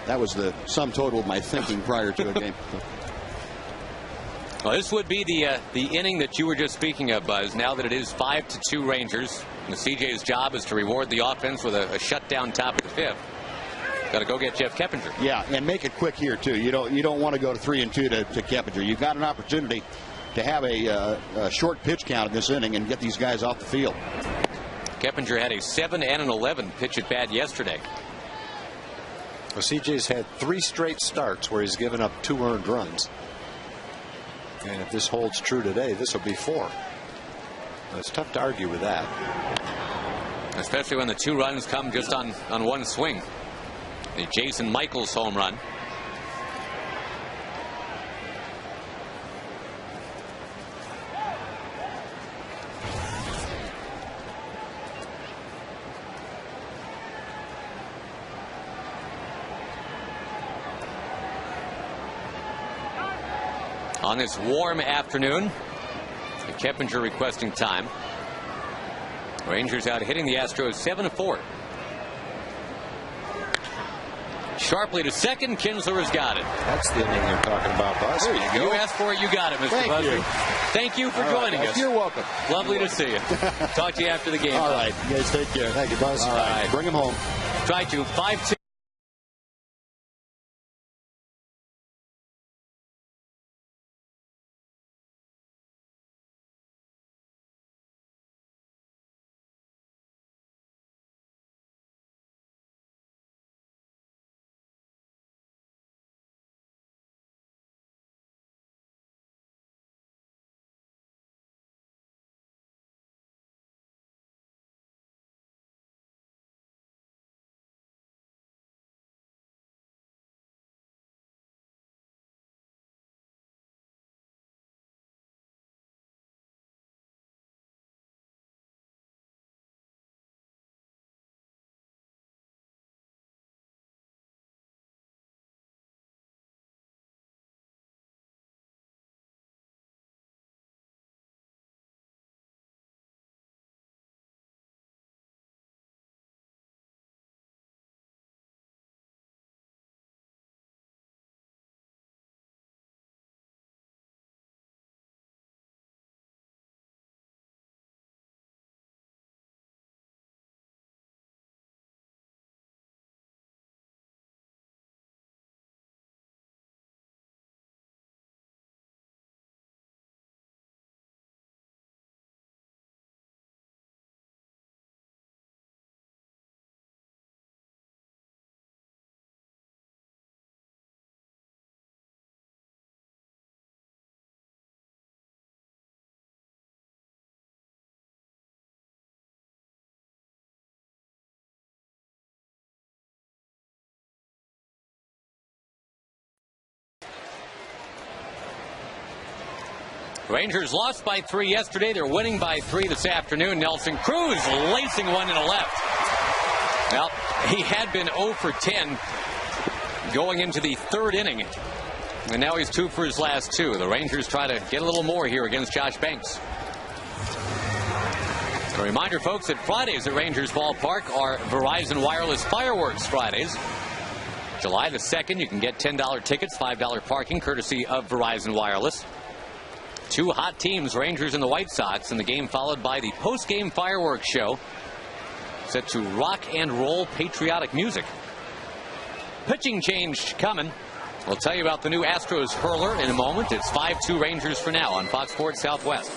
That was the sum total of my thinking prior to a game. Well, this would be the inning that you were just speaking of, Buzz. Now that it is 5-2 Rangers, and the CJ's job is to reward the offense with a shutdown top of the fifth. Got to go get Jeff Keppinger. Yeah, and make it quick here too. You don't want to go to 3-2 to Keppinger. You've got an opportunity to have a short pitch count in this inning and get these guys off the field. Keppinger had a 7 and an 11 pitch at bat yesterday. Well, CJ's had 3 straight starts where he's given up 2 earned runs. And if this holds true today, this will be 4. It's tough to argue with that. Especially when the 2 runs come just on one swing. The Jason Michaels home run. On this warm afternoon, Keppinger requesting time. Rangers out hitting the Astros 7-4. Sharply to second. Kinsler has got it. That's the inning you're talking about, Buzz. There you go. You asked for it, you got it, Mr. Busby. Thank you for joining us. You're welcome. Lovely to see you. Talk to you after the game. All right, you guys take care. Thank you, Buzz. All right, bring him home. Try to 5-2. Rangers lost by 3 yesterday. They're winning by 3 this afternoon. Nelson Cruz lacing one in the left. Well, he had been 0 for 10 going into the 3rd inning. And now he's 2 for his last 2. The Rangers try to get a little more here against Josh Banks. A reminder, folks, that Fridays at Rangers Ballpark are Verizon Wireless Fireworks Fridays. July the 2nd, you can get $10 tickets, $5 parking, courtesy of Verizon Wireless. 2 hot teams, Rangers and the White Sox, in the game followed by the post-game fireworks show set to rock and roll patriotic music. Pitching change coming. We'll tell you about the new Astros hurler in a moment. It's 5-2 Rangers for now on Fox Sports Southwest.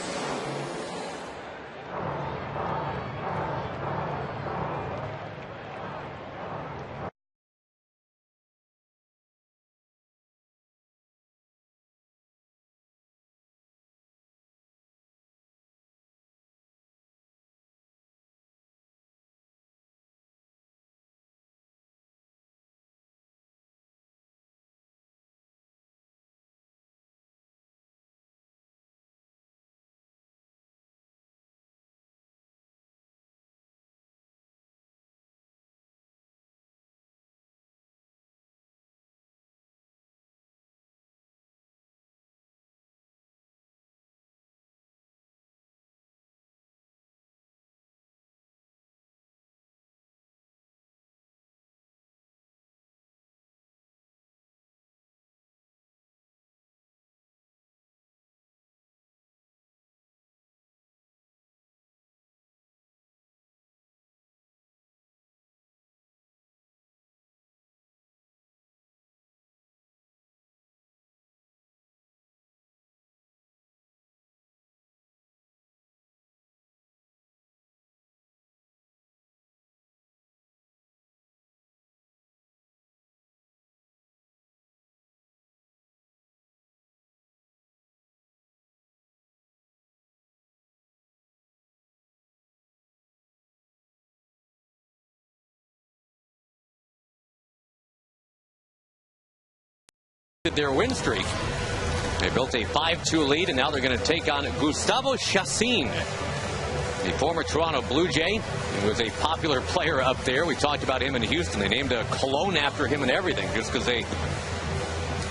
their win streak. They built a 5-2 lead, and now they're going to take on Gustavo Chassin, the former Toronto Blue Jay. He was a popular player up there. We talked about him in Houston. They named a cologne after him and everything, just because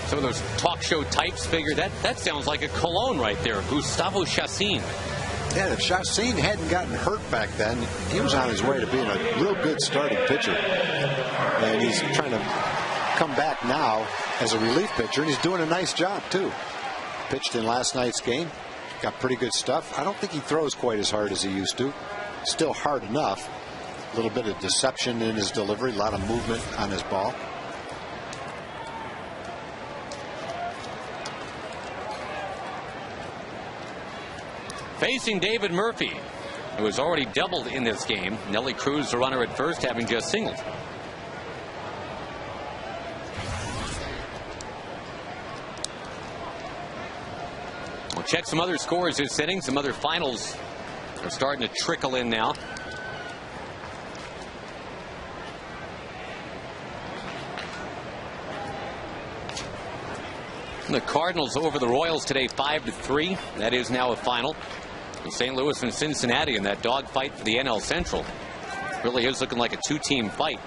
some of those talk show types figured that sounds like a cologne right there. Gustavo Chassin. Yeah, if Chassin hadn't gotten hurt back then, he was on his way to being a real good starting pitcher. And he's trying to come back now as a relief pitcher, and he's doing a nice job, too. Pitched in last night's game. Got pretty good stuff. I don't think he throws quite as hard as he used to. Still hard enough. A little bit of deception in his delivery, a lot of movement on his ball. Facing David Murphy, who has already doubled in this game. Nelly Cruz, the runner at first, having just singled. We'll check some other scores this inning. Some other finals are starting to trickle in now. The Cardinals over the Royals today 5-3. That is now a final. St. Louis and Cincinnati in that dogfight for the NL Central. Really is looking like a two-team fight.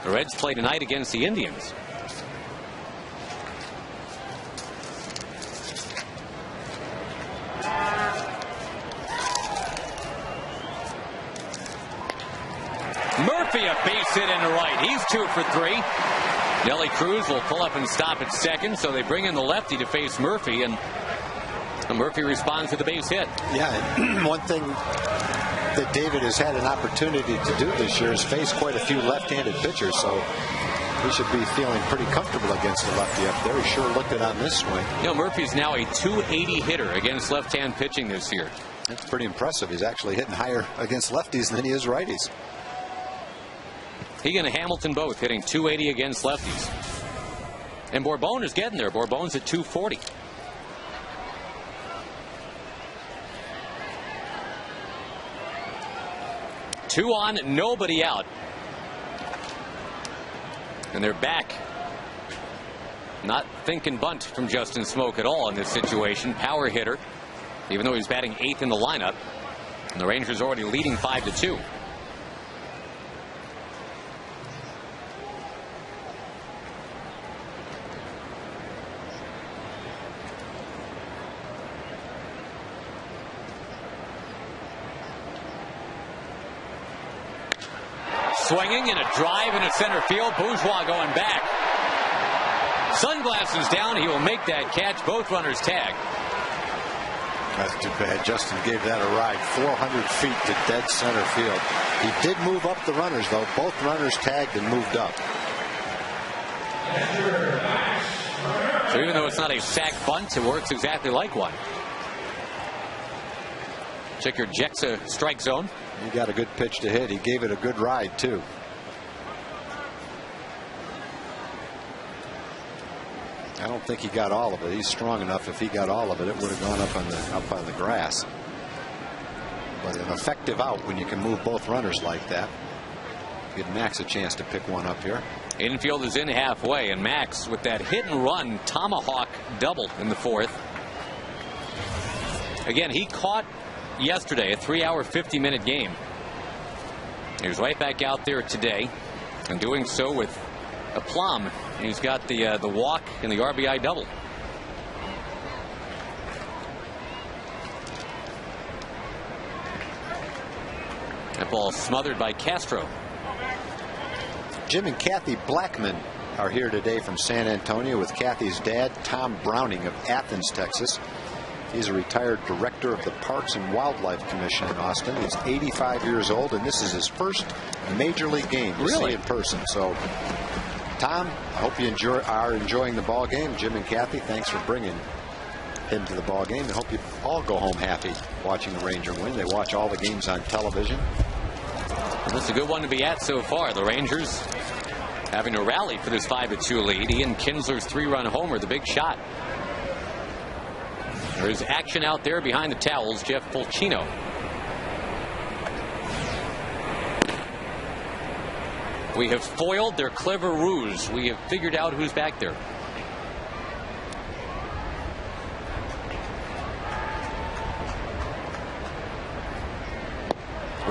The Reds play tonight against the Indians. Murphy a base hit into right. He's 2 for 3. Nelly Cruz will pull up and stop at second, so they bring in the lefty to face Murphy, and Murphy responds with a base hit. Yeah, one thing that David has had an opportunity to do this year is face quite a few left-handed pitchers, so he should be feeling pretty comfortable against the lefty up there. He sure looked it on this swing. You know, Murphy's now a .280 hitter against left-hand pitching this year. That's pretty impressive. He's actually hitting higher against lefties than he is righties. He and Hamilton both hitting .280 against lefties. And Bourbon is getting there. Bourbon's at .240. Two on, nobody out. And they're back. Not thinking bunt from Justin Smoke at all in this situation. Power hitter, even though he's batting 8th in the lineup. And the Rangers already leading 5-2. Swinging and a drive into center field. Bourgeois going back. Sunglasses down. He will make that catch. Both runners tag. That's too bad. Justin gave that a ride. 400 feet to dead center field. He did move up the runners, though. Both runners tagged and moved up. So even though it's not a sac bunt, it works exactly like one. Check your Jexa strike zone. He got a good pitch to hit. He gave it a good ride, too. I don't think he got all of it. He's strong enough. If he got all of it, it would have gone up on the grass. But an effective out when you can move both runners like that. Give Max a chance to pick one up here. Infield is in halfway, and Max with that hit and run tomahawk double in the 4th. Again, he caught yesterday a 3-hour 50-minute game. He was right back out there today, and doing so with aplomb. He's got the walk and the RBI double. That ball smothered by Castro. Jim and Kathy Blackman are here today from San Antonio with Kathy's dad, Tom Browning of Athens, Texas. He's a retired director of the Parks and Wildlife Commission in Austin. He's 85 years old, and this is his first major league game to see in person. So, Tom, I hope you are enjoying the ball game. Jim and Kathy, thanks for bringing him to the ball game. I hope you all go home happy watching the Ranger win. They watch all the games on television. Well, this is a good one to be at so far. The Rangers having to rally for this 5-2 lead. Ian Kinsler's 3-run homer, the big shot. There is action out there behind the towels. Jeff Fulcino. We have foiled their clever ruse. We have figured out who's back there.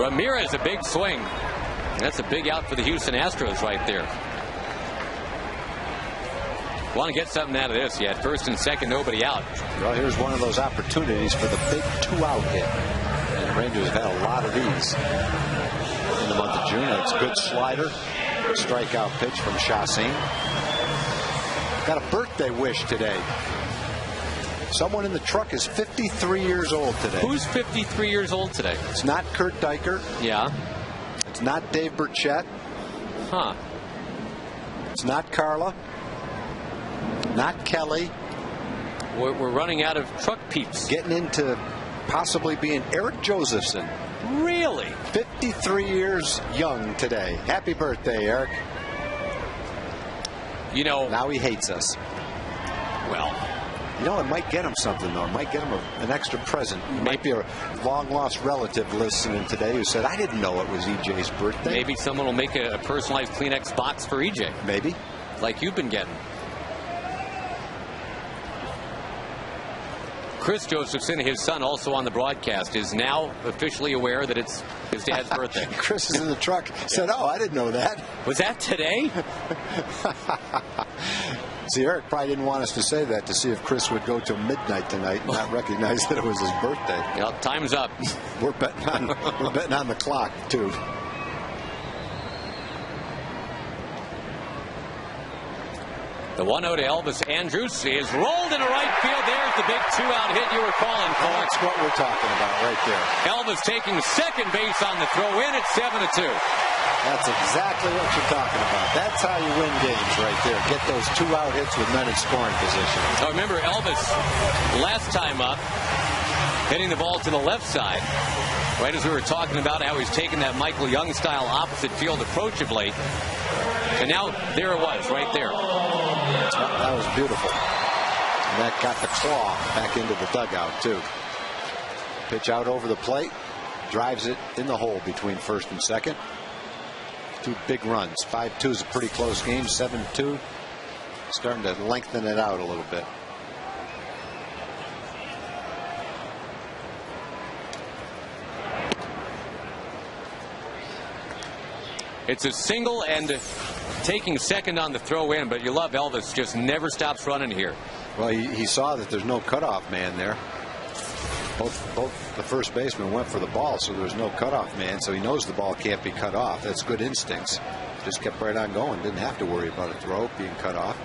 Ramirez, a big swing. That's a big out for the Houston Astros right there. Want to get something out of this yet. First and second, nobody out. Well, here's one of those opportunities for the big 2-out hit. And the Rangers have had a lot of these in the month of June. It's a good slider. Strikeout pitch from Chassin. Got a birthday wish today. Someone in the truck is 53 years old today. Who's 53 years old today? It's not Kurt Diker. Yeah. It's not Dave Burchett. Huh. It's not Carla. Not Kelly. We're running out of truck peeps. Getting into possibly being Eric Josephson. Really? 53 years young today. Happy birthday, Eric. You know. Now he hates us. Well. You know, it might get him something, though. It might get him an extra present. It might be a long-lost relative listening today who said, I didn't know it was EJ's birthday. Maybe someone will make a personalized Kleenex box for EJ. Maybe. Like you've been getting. Chris Josephson, his son, also on the broadcast, is now officially aware that it's his dad's birthday. Chris is in the truck. Said, oh, I didn't know that. Was that today? See, Eric probably didn't want us to say that to see if Chris would go till midnight tonight and not recognize that it was his birthday. Well, time's up. We're betting on the clock, too. The 1-0 to Elvis Andrus is rolled into right field. There's the big 2-out hit you were calling for. That's what we're talking about right there. Elvis taking second base on the throw in at 7-2. That's exactly what you're talking about. That's how you win games right there. Get those 2-out hits with men in scoring position. Now remember, Elvis, last time up, hitting the ball to the left side, right as we were talking about how he's taking that Michael Young style opposite field approachably. And now there it was, right there. That was beautiful. And that got the claw back into the dugout, too. Pitch out over the plate. Drives it in the hole between first and second. Two big runs. 5-2 is a pretty close game. 7-2. Starting to lengthen it out a little bit. It's a single and taking second on the throw in, but you love Elvis, just never stops running here. Well, he saw that there's no cutoff man there. Both the first baseman went for the ball, so there was no cutoff man, so he knows the ball can't be cut off. That's good instincts. Just kept right on going. Didn't have to worry about a throw being cut off.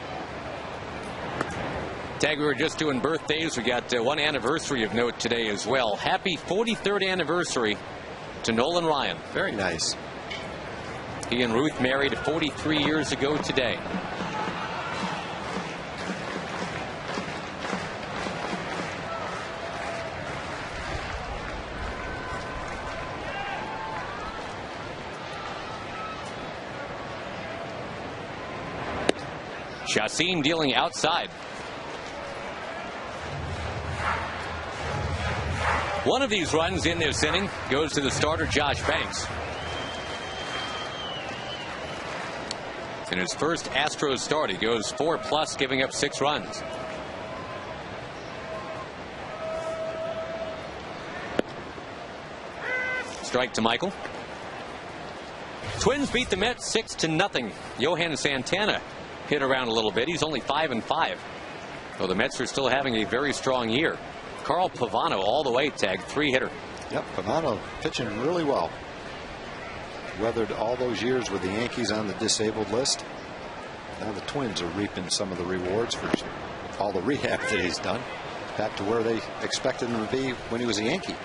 Tag, we were just doing birthdays. We got one anniversary of note today as well. Happy 43rd anniversary to Nolan Ryan. Very nice. He and Ruth married 43 years ago today. Chassin dealing outside. One of these runs in this inning goes to the starter, Josh Banks. In his first Astros start, he goes 4+, giving up 6 runs. Strike to Michael. Twins beat the Mets 6-0. Johan Santana hit around a little bit. He's only 5-5. So the Mets are still having a very strong year. Carl Pavano all the way, Tag, 3-hitter. Yep, Pavano pitching really well. Weathered all those years with the Yankees on the disabled list. Now the Twins are reaping some of the rewards for all the rehab that he's done. Back to where they expected him to be when he was a Yankee.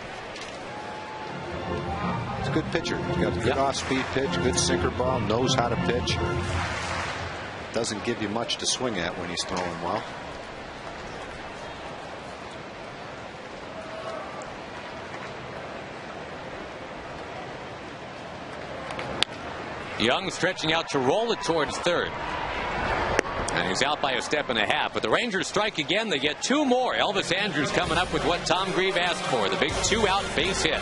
It's a good pitcher. He's got a good off-speed pitch, good sinker ball, knows how to pitch. Doesn't give you much to swing at when he's throwing well. Young stretching out to roll it towards third. And he's out by a step and a half. But the Rangers strike again. They get 2 more. Elvis Andrus coming up with what Tom Grieve asked for, the big 2-out base hit.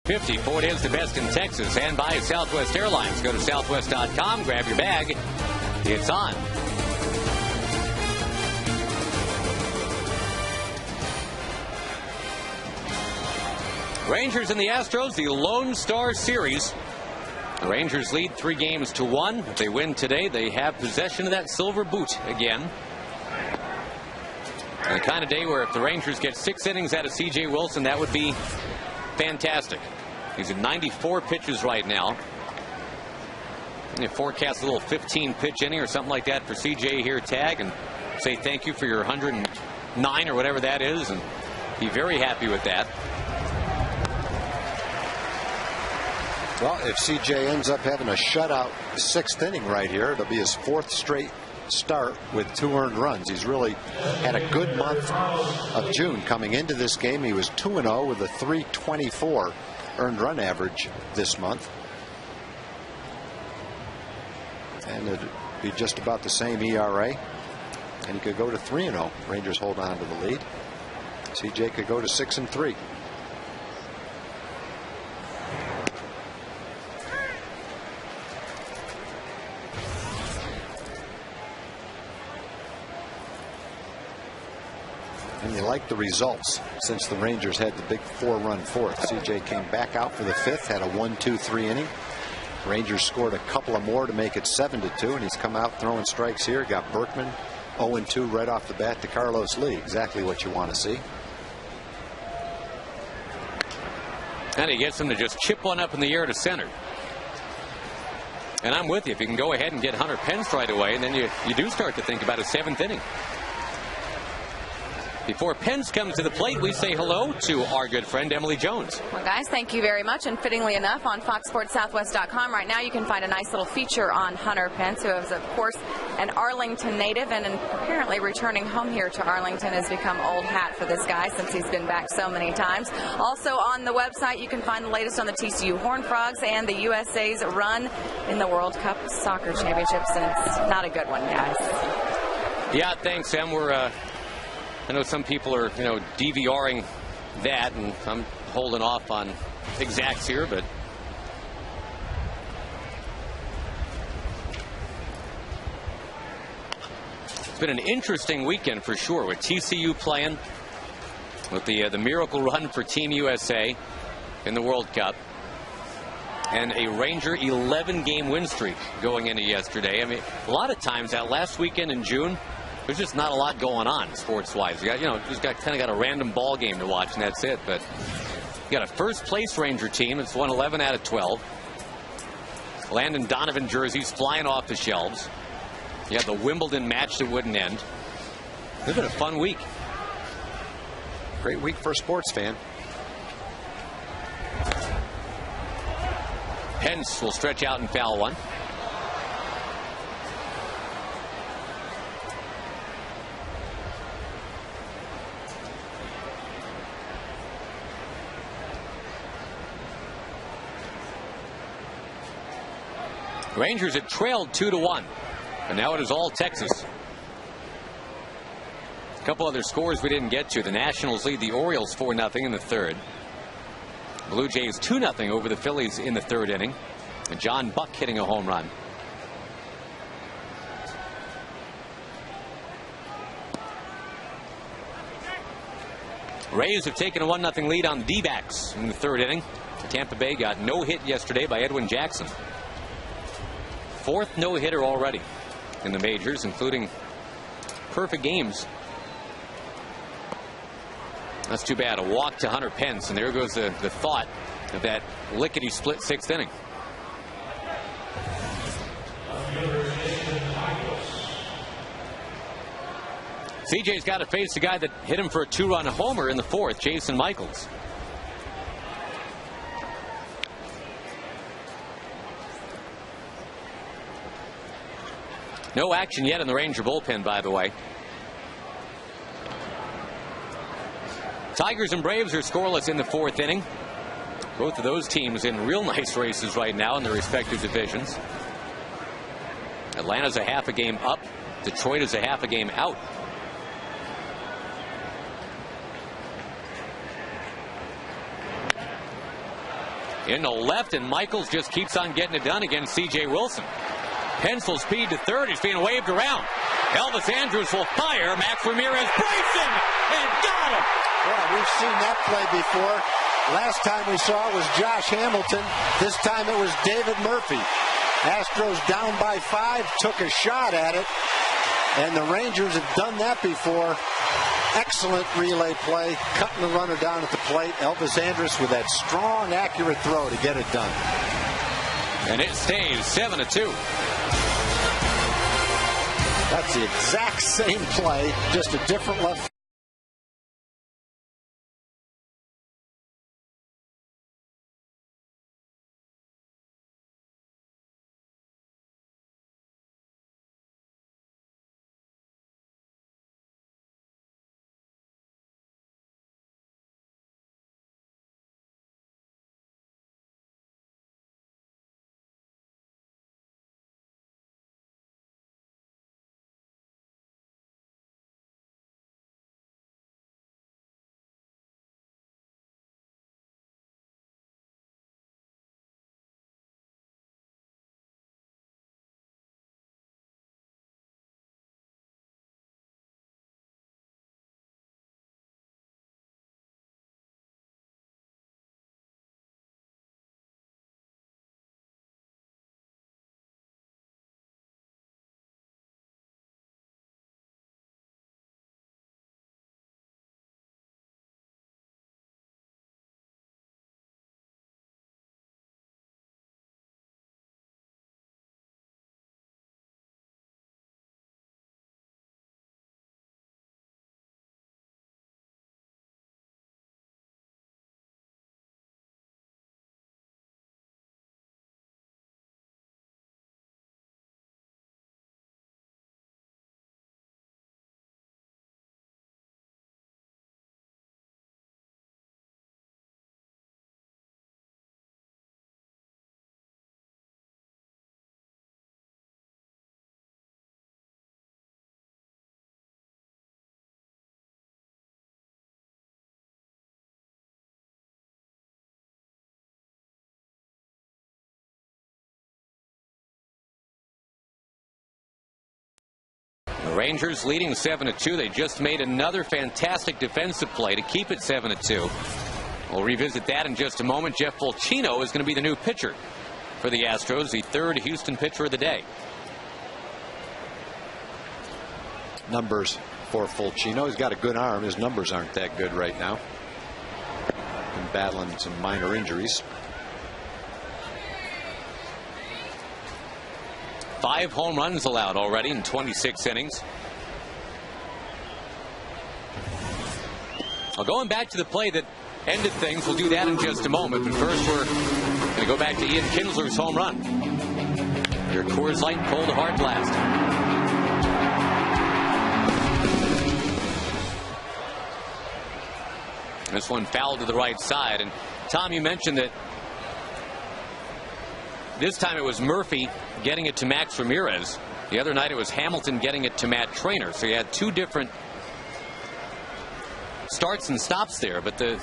50. Ford is the best in Texas and by Southwest Airlines. Go to southwest.com, grab your bag. It's on. Rangers and the Astros, the Lone Star Series. The Rangers lead 3-1. If they win today, they have possession of that silver boot again. And the kind of day where if the Rangers get 6 innings out of C.J. Wilson, that would be fantastic. He's at 94 pitches right now. And you forecast a little 15-pitch inning or something like that for C.J. here, Tag, and say thank you for your 109 or whatever that is, and be very happy with that. Well, if C.J. ends up having a shutout 6th inning right here, it'll be his 4th straight start with 2 earned runs. He's really had a good month of June. Coming into this game, he was 2-0 with a .324 earned run average this month. And it'd be just about the same ERA. And he could go to 3-0. Rangers hold on to the lead. C.J. could go to 6-3. And you like the results since the Rangers had the big 4-run 4th. C.J. came back out for the 5th, had a 1-2-3 inning. Rangers scored a couple of more to make it 7-2, and he's come out throwing strikes here. Got Berkman 0-2 right off the bat to Carlos Lee. Exactly what you want to see. And he gets him to just chip one up in the air to center. And I'm with you. If you can go ahead and get Hunter Pence right away, and then you do start to think about a 7th inning. Before Pence comes to the plate, we say hello to our good friend Emily Jones. Well, guys, thank you very much. And fittingly enough, on FoxSportsSouthwest.com right now, you can find a nice little feature on Hunter Pence, who is, of course, an Arlington native and apparently returning home here to Arlington has become old hat for this guy since he's been back so many times. Also on the website, you can find the latest on the TCU Horned Frogs and the USA's run in the World Cup Soccer Championships, and it's not a good one, guys. Yeah, thanks, Em. I know some people are, DVRing that, and I'm holding off on exacts here, but it's been an interesting weekend for sure, with TCU playing, with the miracle run for Team USA in the World Cup, and a Ranger 11-game win streak going into yesterday. I mean, a lot of times that last weekend in June, there's just not a lot going on sports-wise. You got, just kind of got a random ball game to watch, and that's it. But you got a first-place Ranger team. It's won 11 out of 12. Landon Donovan jerseys flying off the shelves. You had the Wimbledon match that wouldn't end. It's been a fun week. Great week for a sports fan. Pence will stretch out and foul one. Rangers had trailed 2-1, and now it is all Texas. A couple other scores we didn't get to. The Nationals lead the Orioles 4-0 in the 3rd. Blue Jays 2-0 over the Phillies in the 3rd inning. And John Buck hitting a home run. Rays have taken a 1-0 lead on the D-backs in the 3rd inning. Tampa Bay got no hit yesterday by Edwin Jackson. 4th no-hitter already in the majors, including perfect games. That's too bad. A walk to Hunter Pence, and there goes the thought of that lickety-split 6th inning. CJ's got to face the guy that hit him for a 2-run homer in the 4th, Jason Michaels. No action yet in the Ranger bullpen, by the way. Tigers and Braves are scoreless in the 4th inning. Both of those teams in real nice races right now in their respective divisions. Atlanta's a half a game up. Detroit is a half a game out. in the left, and Michaels just keeps on getting it done against C.J. Wilson. Pencil speed to third. He's being waved around. Elvis Andrews will fire. Max Ramirez breaks him and got him. Yeah, we've seen that play before. Last time we saw it was Josh Hamilton. This time it was David Murphy. Astros down by 5, took a shot at it, and the Rangers have done that before. Excellent relay play, cutting the runner down at the plate. Elvis Andrus with that strong, accurate throw to get it done. And it stays 7-2. That's the exact same play, just a different left. The Rangers leading 7-2. They just made another fantastic defensive play to keep it 7-2. We'll revisit that in just a moment. Jeff Fulcino is going to be the new pitcher for the Astros, the third Houston pitcher of the day. Numbers for Fulcino. He's got a good arm. His numbers aren't that good right now. Been battling some minor injuries. 5 home runs allowed already in 26 innings. Well, going back to the play that ended things, we'll do that in just a moment. But first, we're going to go back to Ian Kinsler's home run. Your Coors Light Cold Hard Blast. This one fouled to the right side. And Tom, you mentioned that this time it was Murphy getting it to Max Ramirez. The other night it was Hamilton getting it to Matt Trainer. So you had 2 different starts and stops there. But the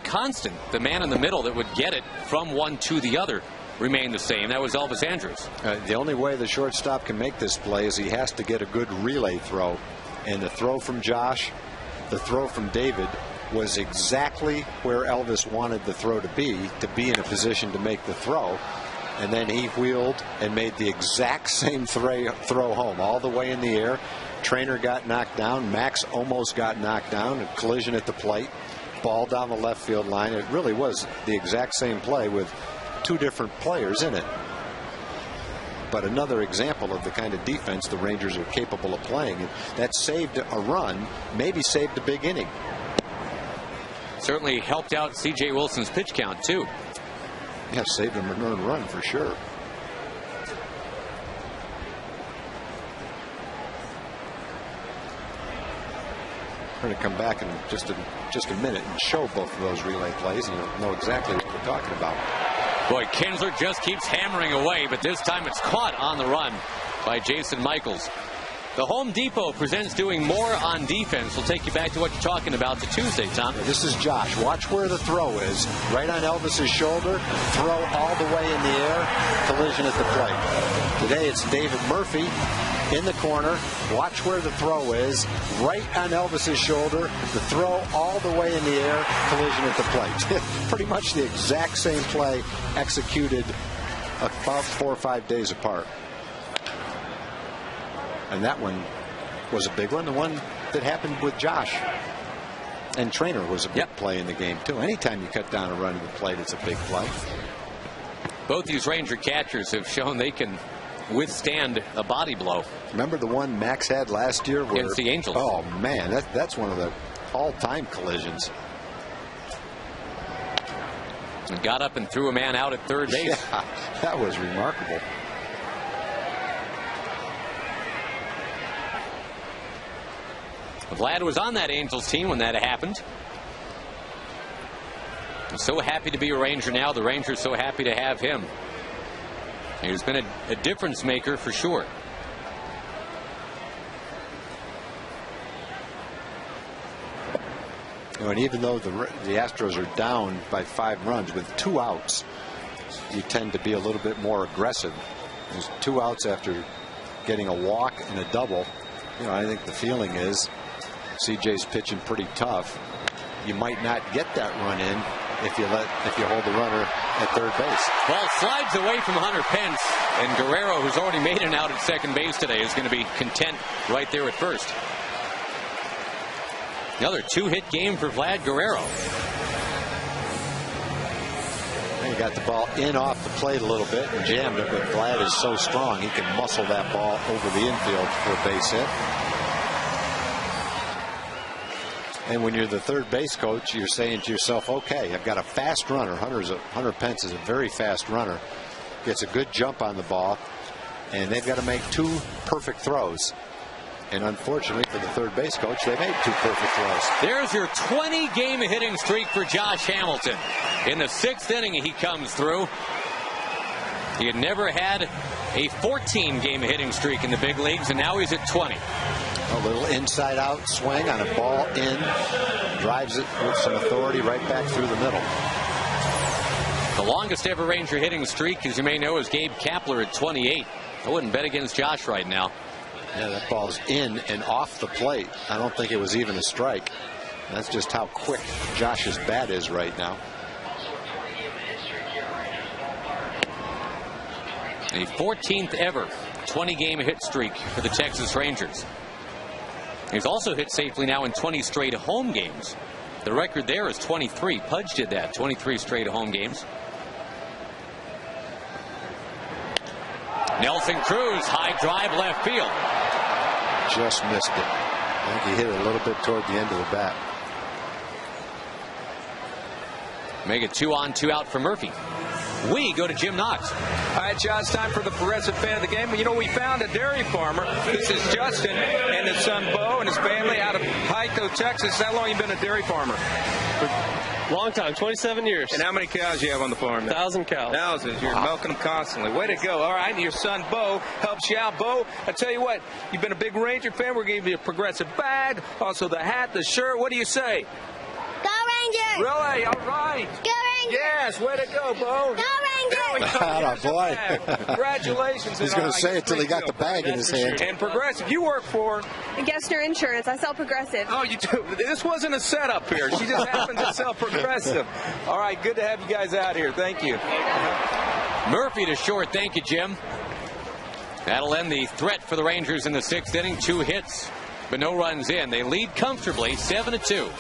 constant, the man in the middle that would get it from one to the other, remained the same. That was Elvis Andrus. The only way the shortstop can make this play is he has to get a good relay throw. And the throw from Josh, the throw from David, was exactly where Elvis wanted the throw to be in a position to make the throw. And then he wheeled and made the exact same throw home, all the way in the air. Trainer got knocked down. Max almost got knocked down. A collision at the plate. Ball down the left field line. It really was the exact same play with 2 different players in it. But another example of the kind of defense the Rangers are capable of playing. That saved a run, maybe saved a big inning. Certainly helped out C.J. Wilson's pitch count, too. Yeah, saved him an earned run for sure. We're going to come back in just a minute and show both of those relay plays, and you'll know exactly what we're talking about. Boy, Kinsler just keeps hammering away, but this time it's caught on the run by Jason Michaels. The Home Depot presents doing more on defense. We'll take you back to what you're talking about to Tuesday, Tom. This is Josh. Watch where the throw is. Right on Elvis's shoulder. Throw all the way in the air. Collision at the plate. Today it's David Murphy in the corner. Watch where the throw is. Right on Elvis's shoulder. The throw all the way in the air. Collision at the plate. Pretty much the exact same play executed about 4 or 5 days apart. And that one was a big one. The one that happened with Josh and Trainer was a big play in the game, too. Anytime you cut down a run to the plate, it's a big play. Both these Ranger catchers have shown they can withstand a body blow. Remember the one Max had last year? Against the Angels. Oh, man, that's one of the all-time collisions. And got up and threw a man out at third base. Yeah, that was remarkable. Vlad was on that Angels team when that happened. I'm so happy to be a Ranger now. The Rangers so happy to have him. He's been a difference maker for sure. And even though the Astros are down by 5 runs with 2 outs, you tend to be a little bit more aggressive. There's 2 outs after getting a walk and a double. You know, I think the feeling is CJ's pitching pretty tough. You might not get that run in if you hold the runner at third base. Ball slides away from Hunter Pence, and Guerrero, who's already made an out at second base today, is going to be content right there at first. Another 2-hit game for Vlad Guerrero. And he got the ball in off the plate a little bit and jammed it, but Vlad is so strong he can muscle that ball over the infield for a base hit. And when you're the third base coach, you're saying to yourself, okay, I've got a fast runner. Hunter Pence is a very fast runner. Gets a good jump on the ball, and they've got to make 2 perfect throws. And unfortunately for the third base coach, they made 2 perfect throws. There's your 20-game hitting streak for Josh Hamilton. In the 6th inning, he comes through. He had never had a 14-game hitting streak in the big leagues, and now he's at 20. A little inside-out swing on a ball in. Drives it with some authority right back through the middle. The longest ever Ranger hitting streak, as you may know, is Gabe Kapler at 28. I wouldn't bet against Josh right now. Yeah, that ball's in and off the plate. I don't think it was even a strike. That's just how quick Josh's bat is right now. A 14th ever 20-game hit streak for the Texas Rangers. He's also hit safely now in 20 straight home games. The record there is 23. Pudge did that, 23 straight home games. Nelson Cruz, high drive left field. Just missed it. I think he hit it a little bit toward the end of the bat. Make it 2 on, 2 out for Murphy. We go to Jim Knox. All right, John, it's time for the progressive fan of the game. You know, we found a dairy farmer. This is Justin and his son Bo and his family out of HOU, Texas. How long have you been a dairy farmer? Long time, 27 years. And how many cows do you have on the farm now? 1,000 cows. Thousands. You're milking them constantly. Way to go. All right, and your son Bo helps you out. Bo, I tell you what, you've been a big Ranger fan. We're going to give you a progressive bag, also the hat, the shirt. What do you say? Go Rangers! Really? All right. Go Rangers! Yes, way to go, Bo. Go Rangers! Oh, boy. Congratulations. He's going to say it till he got the bag in his hand. And Progressive, you work for? Gessner Insurance. I sell Progressive. Oh, you do? This wasn't a setup here. She just happened to sell Progressive. All right, good to have you guys out here. Thank you. Murphy to short. Thank you, Jim. That'll end the threat for the Rangers in the 6th inning. 2 hits, but no runs in. They lead comfortably 7-2.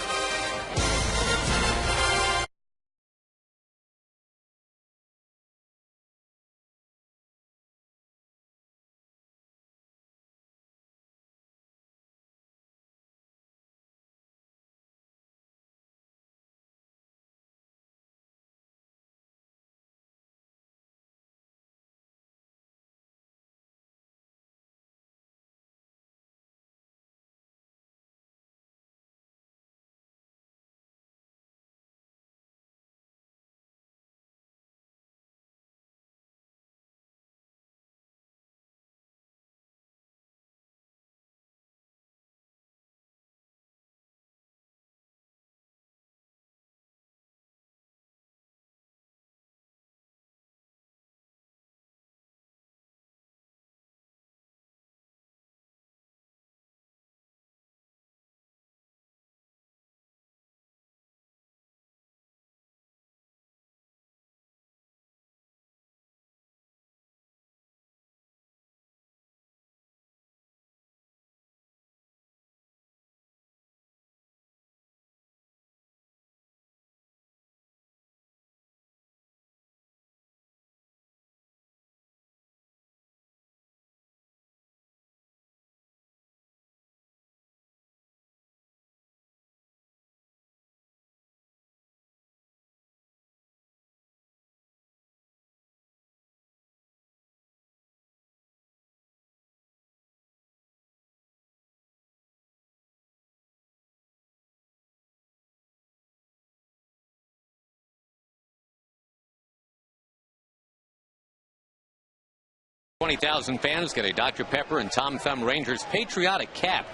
20,000 fans get a Dr. Pepper and Tom Thumb Rangers patriotic cap.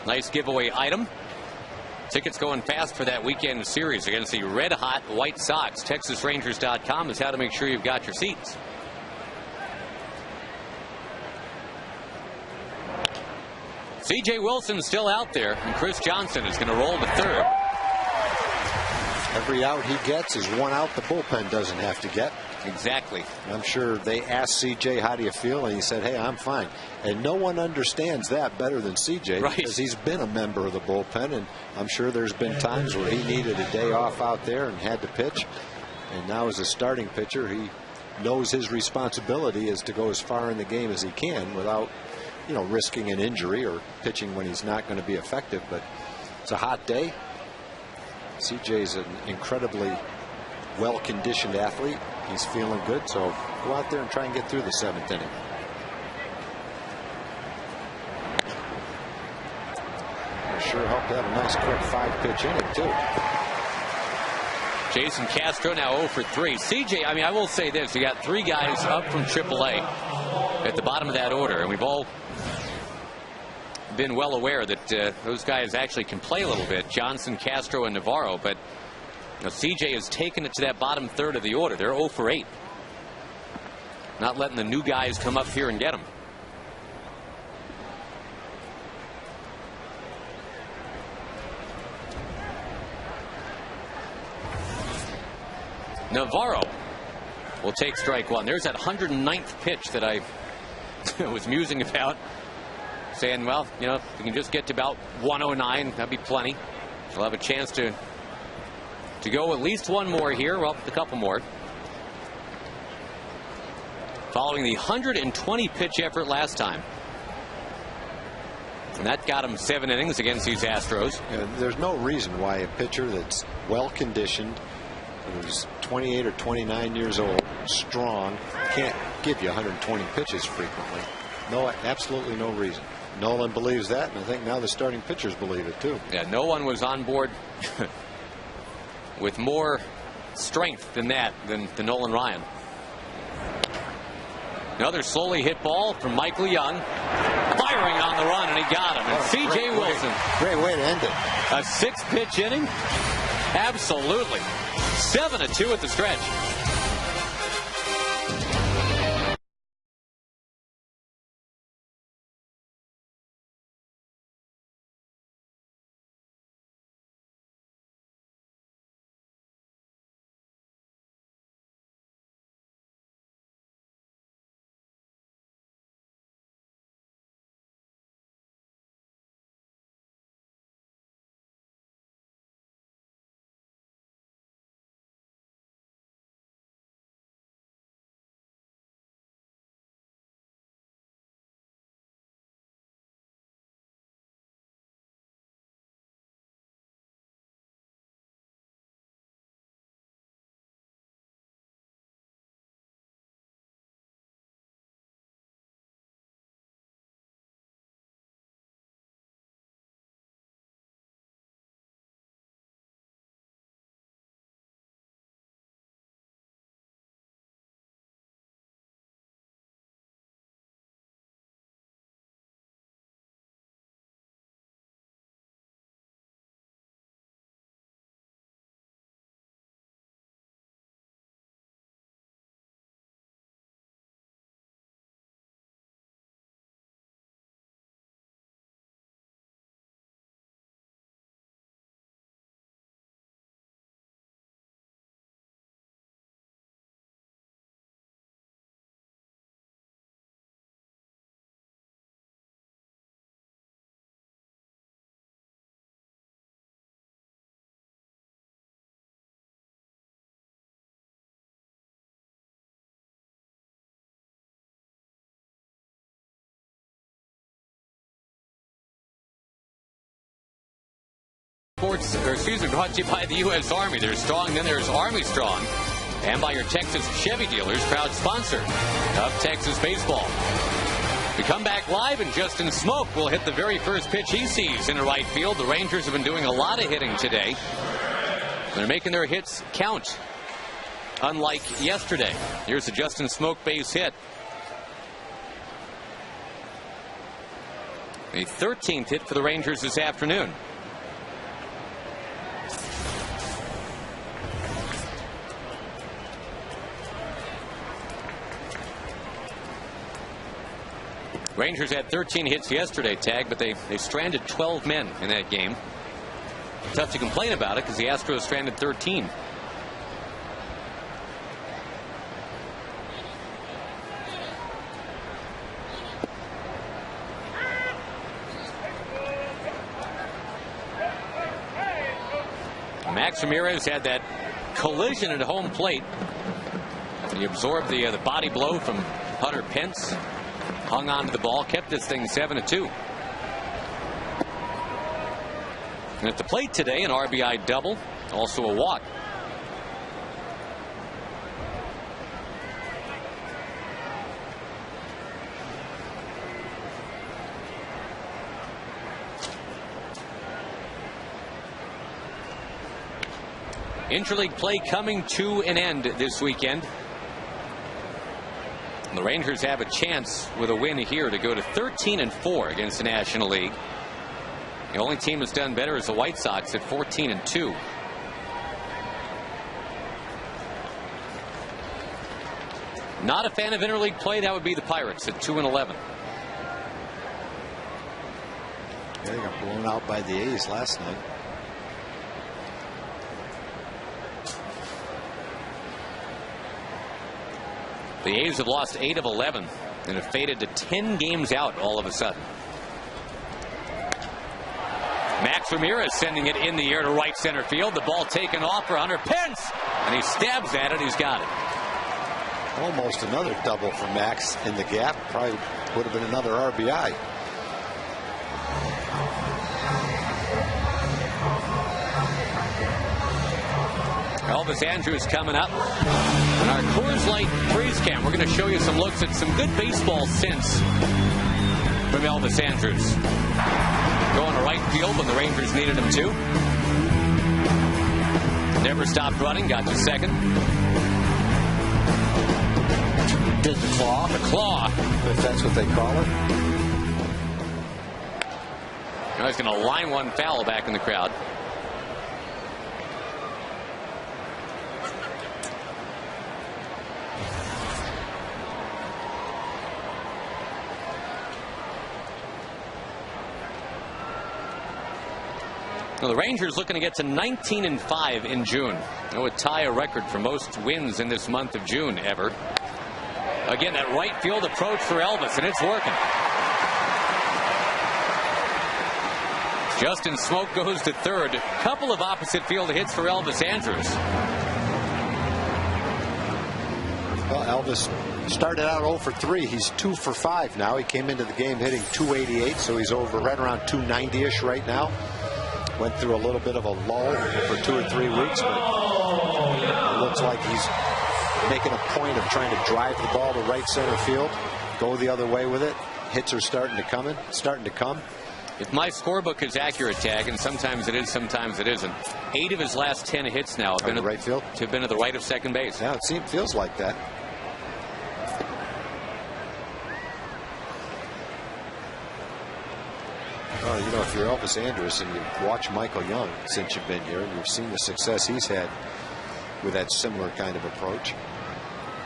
Nice giveaway item. Tickets going fast for that weekend series against the red-hot White Sox. TexasRangers.com is how to make sure you've got your seats. C.J. Wilson's still out there, and Chris Johnson is going to roll to third. Every out he gets is one out the bullpen doesn't have to get. Exactly. I'm sure they asked C.J. how do you feel, and he said, hey, I'm fine. And no one understands that better than C.J. Right. Because he's been a member of the bullpen, and I'm sure there's been times where he needed a day off out there and had to pitch. And now as a starting pitcher, he knows his responsibility is to go as far in the game as he can without, you know, risking an injury or pitching when he's not going to be effective. But it's a hot day. CJ's an incredibly well-conditioned athlete. He's feeling good, so go out there and try and get through the 7th inning. It sure helped to have a nice quick 5-pitch inning too. Jason Castro now 0 for 3. CJ, I mean, I will say this. You got 3 guys up from AAA at the bottom of that order, and we've all been well aware that those guys actually can play a little bit, Johnson, Castro, and Navarro, but you know, CJ has taken it to that bottom third of the order. They're 0 for 8. Not letting the new guys come up here and get them. Navarro will take strike one. There's that 109th pitch that I was musing about, saying, well, you know, if we can just get to about 109, that'd be plenty. We'll have a chance to go at least one more here. Well, a couple more. Following the 120 pitch effort last time. And that got him 7 innings against these Astros. Yeah, there's no reason why a pitcher that's well conditioned, who's 28 or 29 years old, strong, can't give you 120 pitches frequently. No, absolutely no reason. Nolan believes that, and I think now the starting pitchers believe it too. Yeah, no one was on board with more strength than that than Nolan Ryan. Another slowly hit ball from Michael Young, firing on the run, and he got him. And C.J. Wilson. Great way to end it. A 6-pitch inning? Absolutely. 7-2 at the stretch. Brought to you by the U.S. Army. There's strong, then there's Army strong. And by your Texas Chevy dealers, proud sponsor of Texas baseball. We come back live, and Justin Smoak will hit the very first pitch he sees in right field. The Rangers have been doing a lot of hitting today. They're making their hits count, unlike yesterday. Here's the Justin Smoak base hit. A 13th hit for the Rangers this afternoon. Rangers had 13 hits yesterday, Tag, but they stranded 12 men in that game. Tough to complain about it because the Astros stranded 13. Max Ramirez had that collision at home plate. He absorbed the body blow from Hunter Pence. Hung on to the ball, kept this thing 7-2. And at the plate today, an RBI double, also a walk. Interleague play coming to an end this weekend. The Rangers have a chance with a win here to go to 13-4 against the National League. The only team that's done better is the White Sox at 14-2. Not a fan of interleague play. That would be the Pirates at 2-11. Yeah, they got blown out by the A's last night. The A's have lost 8 of 11 and have faded to 10 games out all of a sudden. Max Ramirez sending it in the air to right center field. The ball taken off for Hunter Pence, and he stabs at it. He's got it. Almost another double for Max in the gap. Probably would have been another RBI. Elvis Andrus coming up. On our Coors Light Freeze Cam, we're going to show you some looks at some good baseball sense from Elvis Andrus. Going to right field when the Rangers needed him to. Never stopped running, got to second. Did the claw? The claw. If that's what they call it. Now he's going to line one foul back in the crowd. Now the Rangers looking to get to 19-5 in June. That would tie a record for most wins in this month of June ever. Again, that right field approach for Elvis, and it's working. Justin Smoke goes to third. Couple of opposite field hits for Elvis Andrus. Well, Elvis started out 0 for 3. He's 2 for 5 now. He came into the game hitting .288, so he's over right around .290-ish right now. Went through a little bit of a lull for 2 or 3 weeks, but it looks like he's making a point of trying to drive the ball to right center field, go the other way with it. Hits are starting to come. If my scorebook is accurate, Tag, and sometimes it is, sometimes it isn't, 8 of his last 10 hits now have been to right field. Have been to the right of second base. Yeah, it feels like that. Well, you know, if you're Elvis Andrus and you watch Michael Young since you've been here and you've seen the success he's had with that similar kind of approach,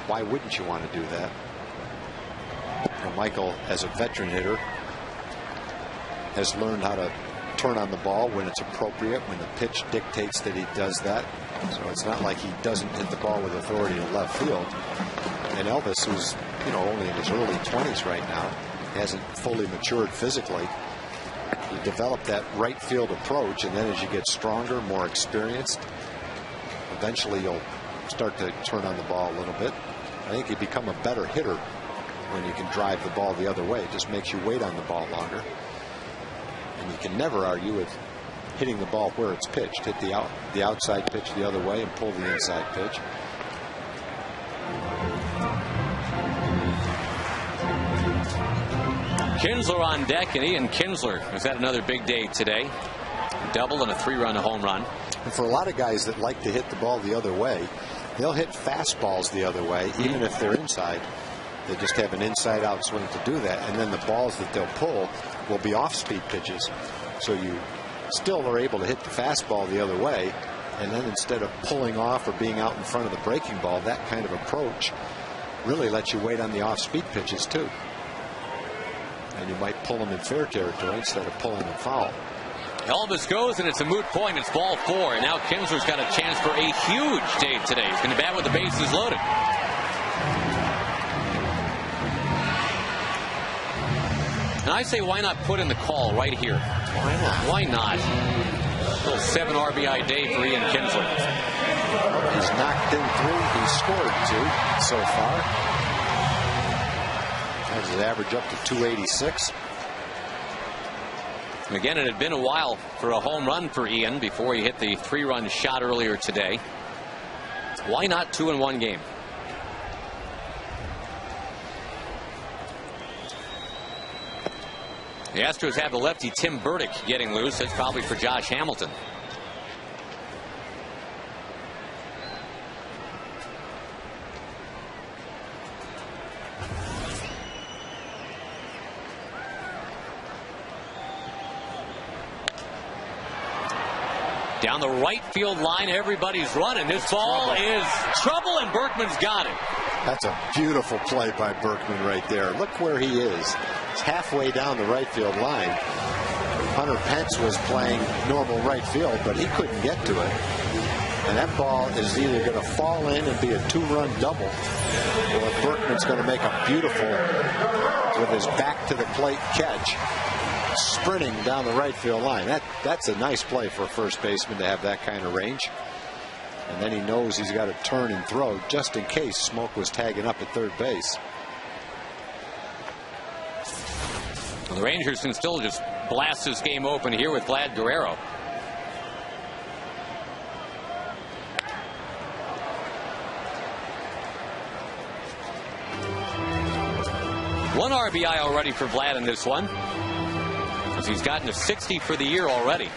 why wouldn't you want to do that? Now, Michael, as a veteran hitter, has learned how to turn on the ball when it's appropriate, when the pitch dictates that he does that. So it's not like he doesn't hit the ball with authority to left field. And Elvis, who's, you know, only in his early 20s right now, hasn't fully matured physically. You develop that right field approach, and then as you get stronger, more experienced, eventually you'll start to turn on the ball a little bit. I think you become a better hitter when you can drive the ball the other way. It just makes you wait on the ball longer. And you can never argue with hitting the ball where it's pitched. Hit the outside pitch the other way and pull the inside pitch. Kinsler on deck, and Ian Kinsler has had another big day today. Double and a 3-run home run. And for a lot of guys that like to hit the ball the other way, they'll hit fastballs the other way, even if they're inside, They just have an inside-out swing to do that, and then the balls that they'll pull will be off-speed pitches. So you still are able to hit the fastball the other way, and then instead of pulling off or being out in front of the breaking ball, that kind of approach really lets you wait on the off-speed pitches too. And you might pull them in fair territory instead of pulling them foul. Elvis goes, and it's a moot point. It's ball 4. And now Kinsler's got a chance for a huge day today. He's going to bat with the bases loaded. And I say, why not put in the call right here? Why not? Why not? A little 7 RBI day for Ian Kinsler. He's knocked in 3. He's scored 2 so far. Has his average up to 286. Again, it had been a while for a home run for Ian before he hit the 3-run shot earlier today. Why not 2 in 1 game? The Astros have the lefty Tim Burdick getting loose. That's probably for Josh Hamilton. Down the right field line, everybody's running. This ball is trouble, and Berkman's got it. That's a beautiful play by Berkman right there. Look where he is. It's halfway down the right field line. Hunter Pence was playing normal right field, but he couldn't get to it. And that ball is either going to fall in and be a 2-run double, or Berkman's going to make a beautiful, with his back to the plate catch, sprinting down the right field line. That's a nice play for a first baseman to have that kind of range. And then he knows he's got to turn and throw just in case Smoke was tagging up at third base. Well, the Rangers can still just blast this game open here with Vlad Guerrero. One RBI already for Vlad in this one, as he's gotten to 60 for the year already.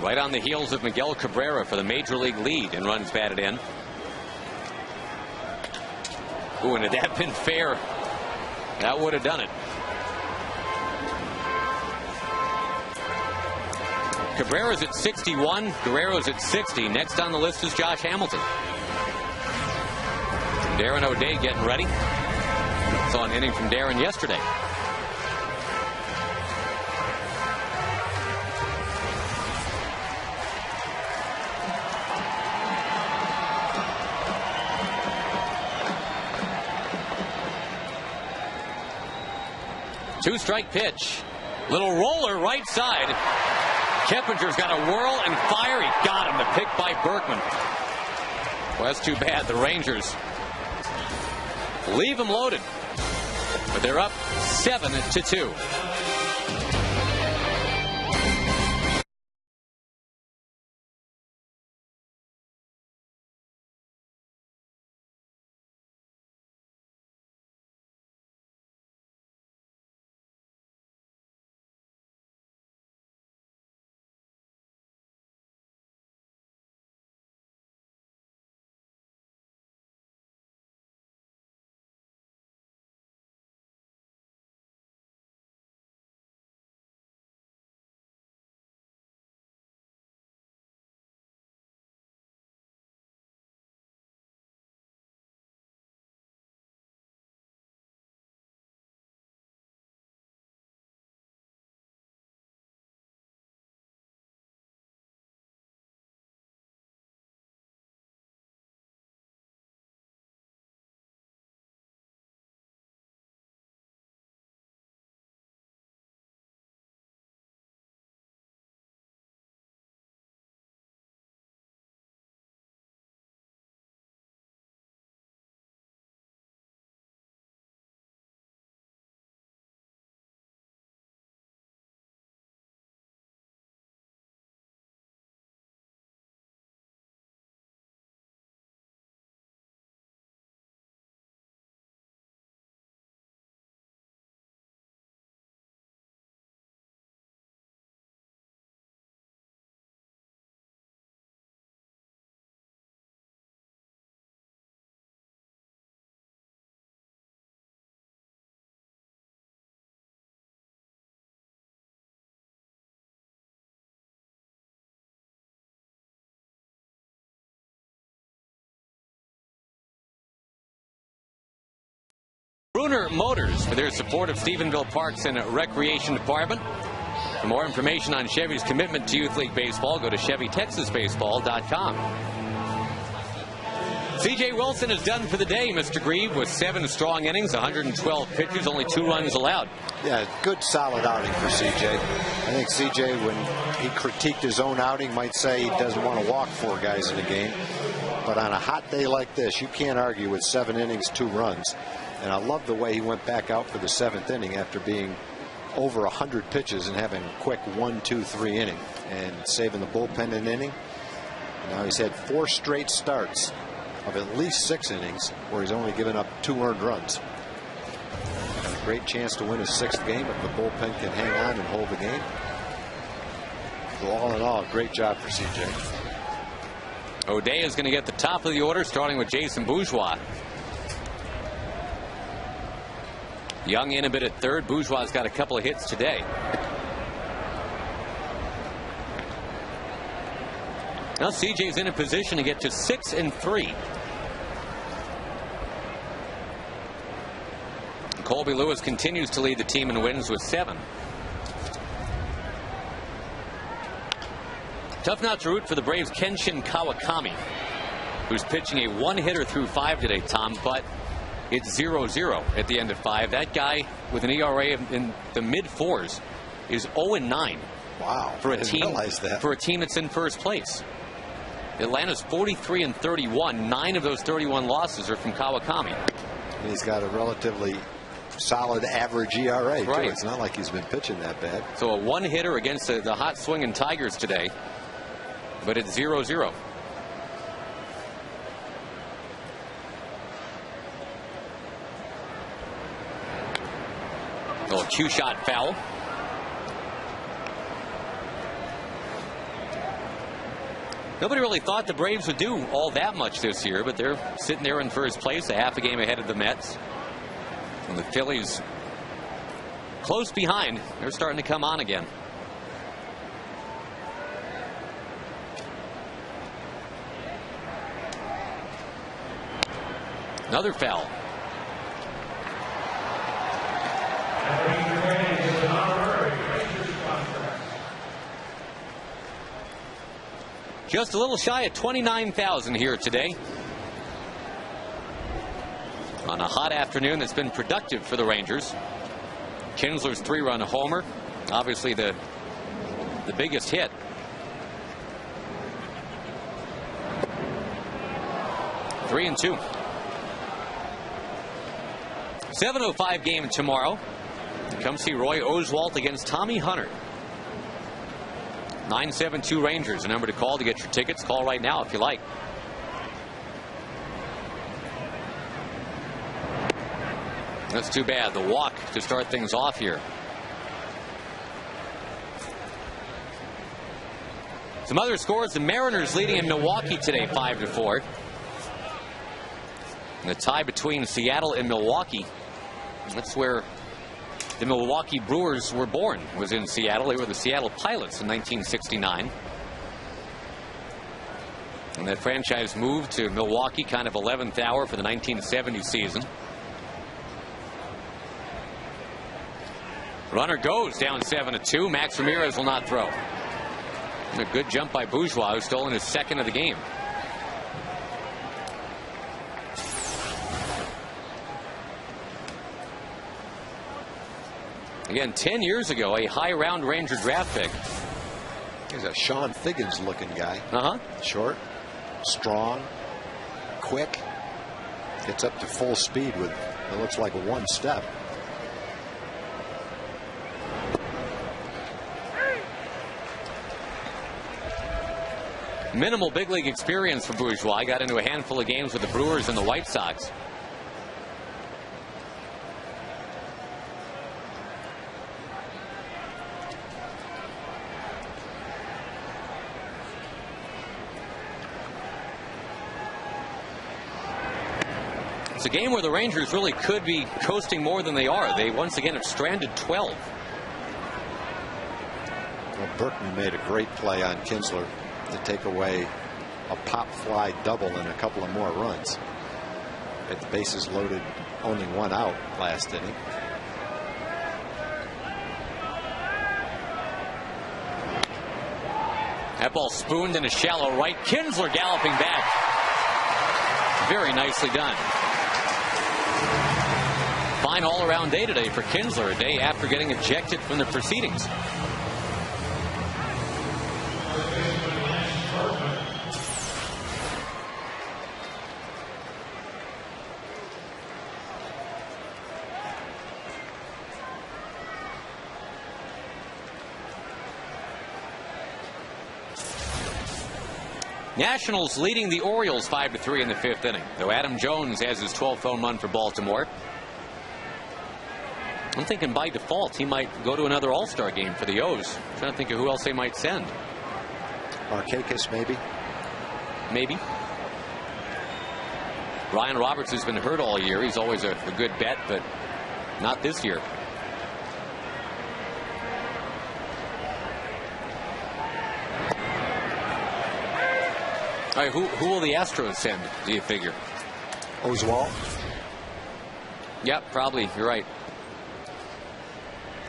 Right on the heels of Miguel Cabrera for the major league lead in runs batted in. Ooh, and had that been fair, that would have done it. Cabrera's at 61, Guerrero's at 60. Next on the list is Josh Hamilton. Darren O'Day getting ready. Saw an inning from Darren yesterday. Two-strike pitch. Little roller right side. Kepinger's got a whirl and fire. He got him. The pick by Berkman. Well, that's too bad. The Rangers leave him loaded, but they're up 7-2. for their support of Stephenville Parks and Recreation Department. For more information on Chevy's commitment to Youth League Baseball, go to ChevyTexasBaseball.com. C.J. Wilson is done for the day, Mr. Grieve, with 7 strong innings, 112 pitches, only 2 runs allowed. Yeah, good solid outing for C.J. I think C.J., when he critiqued his own outing, might say he doesn't want to walk 4 guys in a game. But on a hot day like this, you can't argue with 7 innings, 2 runs. And I love the way he went back out for the 7th inning after being over 100 pitches and having a quick 1, 2, 3 inning and saving the bullpen an inning. Now he's had 4 straight starts of at least 6 innings where he's only given up 2 earned runs. And a great chance to win his 6th game if the bullpen can hang on and hold the game. So all in all, great job for CJ. O'Day is going to get the top of the order, starting with Jason Bourgeois. Young in a bit at third. Bourgeois's got a couple of hits today. Now CJ's in a position to get to 6-3. Colby Lewis continues to lead the team in wins with 7. Tough not to root for the Braves' Kenshin Kawakami, who's pitching a 1-hitter through 5 today, Tom, but it's 0-0 at the end of 5. That guy with an ERA in the mid-4s is 0-9. Wow. For a I didn't team realize that. For a team that's in first place. Atlanta's 43-31. 9 of those 31 losses are from Kawakami. And he's got a relatively solid average ERA, too. Right. It's not like he's been pitching that bad. So a 1-hitter against the hot swinging Tigers today, but it's 0-0. Oh, a Q-shot foul. Nobody really thought the Braves would do all that much this year, but they're sitting there in first place, a half a game ahead of the Mets. And the Phillies close behind. They're starting to come on again. Another foul. Just a little shy of 29,000 here today. On a hot afternoon that's been productive for the Rangers. Kinsler's 3-run homer, obviously the biggest hit. Three and 2. 7:05 game tomorrow. Come see Roy Oswalt against Tommy Hunter. 972 Rangers, a number to call to get your tickets. Call right now if you like. That's too bad. The walk to start things off here. Some other scores. The Mariners leading in Milwaukee today, 5-4. And the tie between Seattle and Milwaukee. That's where the Milwaukee Brewers were born, was in Seattle. They were the Seattle Pilots in 1969. And that franchise moved to Milwaukee kind of 11th hour for the 1970 season. Runner goes down 7-2. Max Ramirez will not throw. And a good jump by Bourgeois, who's stolen his 2nd of the game. Again, 10 years ago, a high-round Ranger draft pick. He's a Sean Figgins-looking guy. Short, strong, quick. Gets up to full speed with, it looks like, 1 step. Minimal big league experience for Bourgeois. Got into a handful of games with the Brewers and the White Sox. It's a game where the Rangers really could be coasting more than they are. They once again have stranded 12. Well, Berkman made a great play on Kinsler to take away a pop fly double and a couple of more runs. At the bases loaded, only 1 out last inning. That ball spooned in a shallow right. Kinsler galloping back. Very nicely done. Fine all-around day today for Kinsler, a day after getting ejected from the proceedings. Nationals leading the Orioles 5-3 in the 5th inning, though Adam Jones has his 12th home run for Baltimore. I'm thinking by default he might go to another All-Star game for the O's. I'm trying to think of who else they might send. Markakis, maybe. Maybe. Ryan Roberts has been hurt all year. He's always a good bet, but not this year. All right, who will the Astros send, do you figure? Oswalt? Yep, probably. You're right.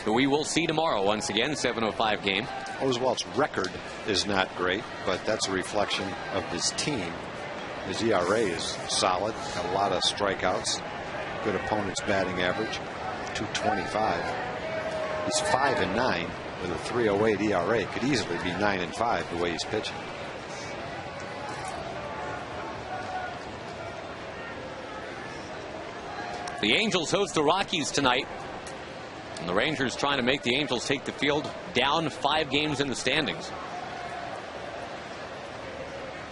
But we will see tomorrow once again, 7:05 game. Oswalt's record is not great, but that's a reflection of his team. His ERA is solid, got a lot of strikeouts, good opponent's batting average, 225. He's 5-9 with a 3.08 ERA. Could easily be 9-5 the way he's pitching. The Angels host the Rockies tonight. And the Rangers trying to make the Angels take the field down 5 games in the standings.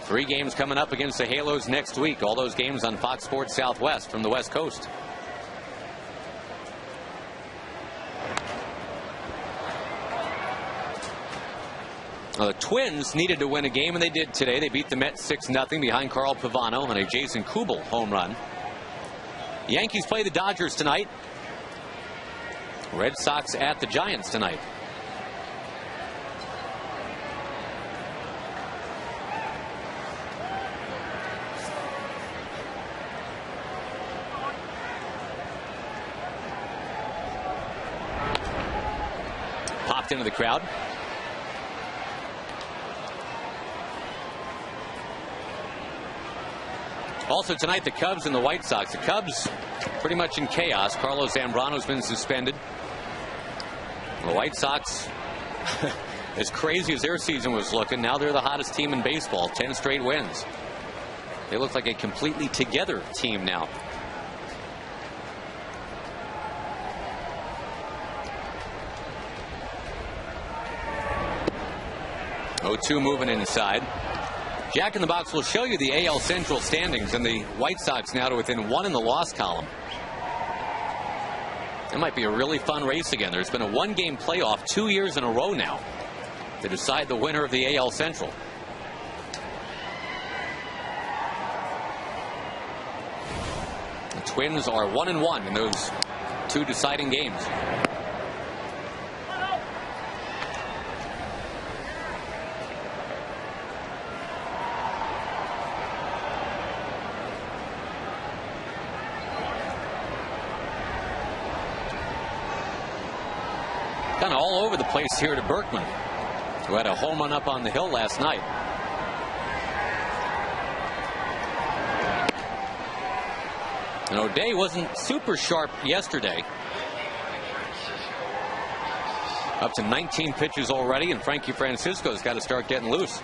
3 games coming up against the Halos next week. All those games on Fox Sports Southwest from the West Coast. Now, the Twins needed to win a game, and they did today. They beat the Mets 6-0 behind Carl Pavano and a Jason Kubel home run. The Yankees play the Dodgers tonight. Red Sox at the Giants tonight. Popped into the crowd. Also tonight, the Cubs and the White Sox. The Cubs pretty much in chaos. Carlos Zambrano's been suspended. The White Sox, as crazy as their season was looking, now they're the hottest team in baseball. 10 straight wins. They look like a completely together team now. Oh, moving inside. Jack in the Box will show you the AL Central standings, and the White Sox now to within 1 in the loss column. It might be a really fun race again. There's been a 1-game playoff 2 years in a row now to decide the winner of the AL Central. The Twins are 1-1 in those 2 deciding games. Kind of all over the place here to Berkman, who had a home run up on the hill last night. And O'Day wasn't super sharp yesterday. Up to 19 pitches already, and Frankie Francisco's got to start getting loose.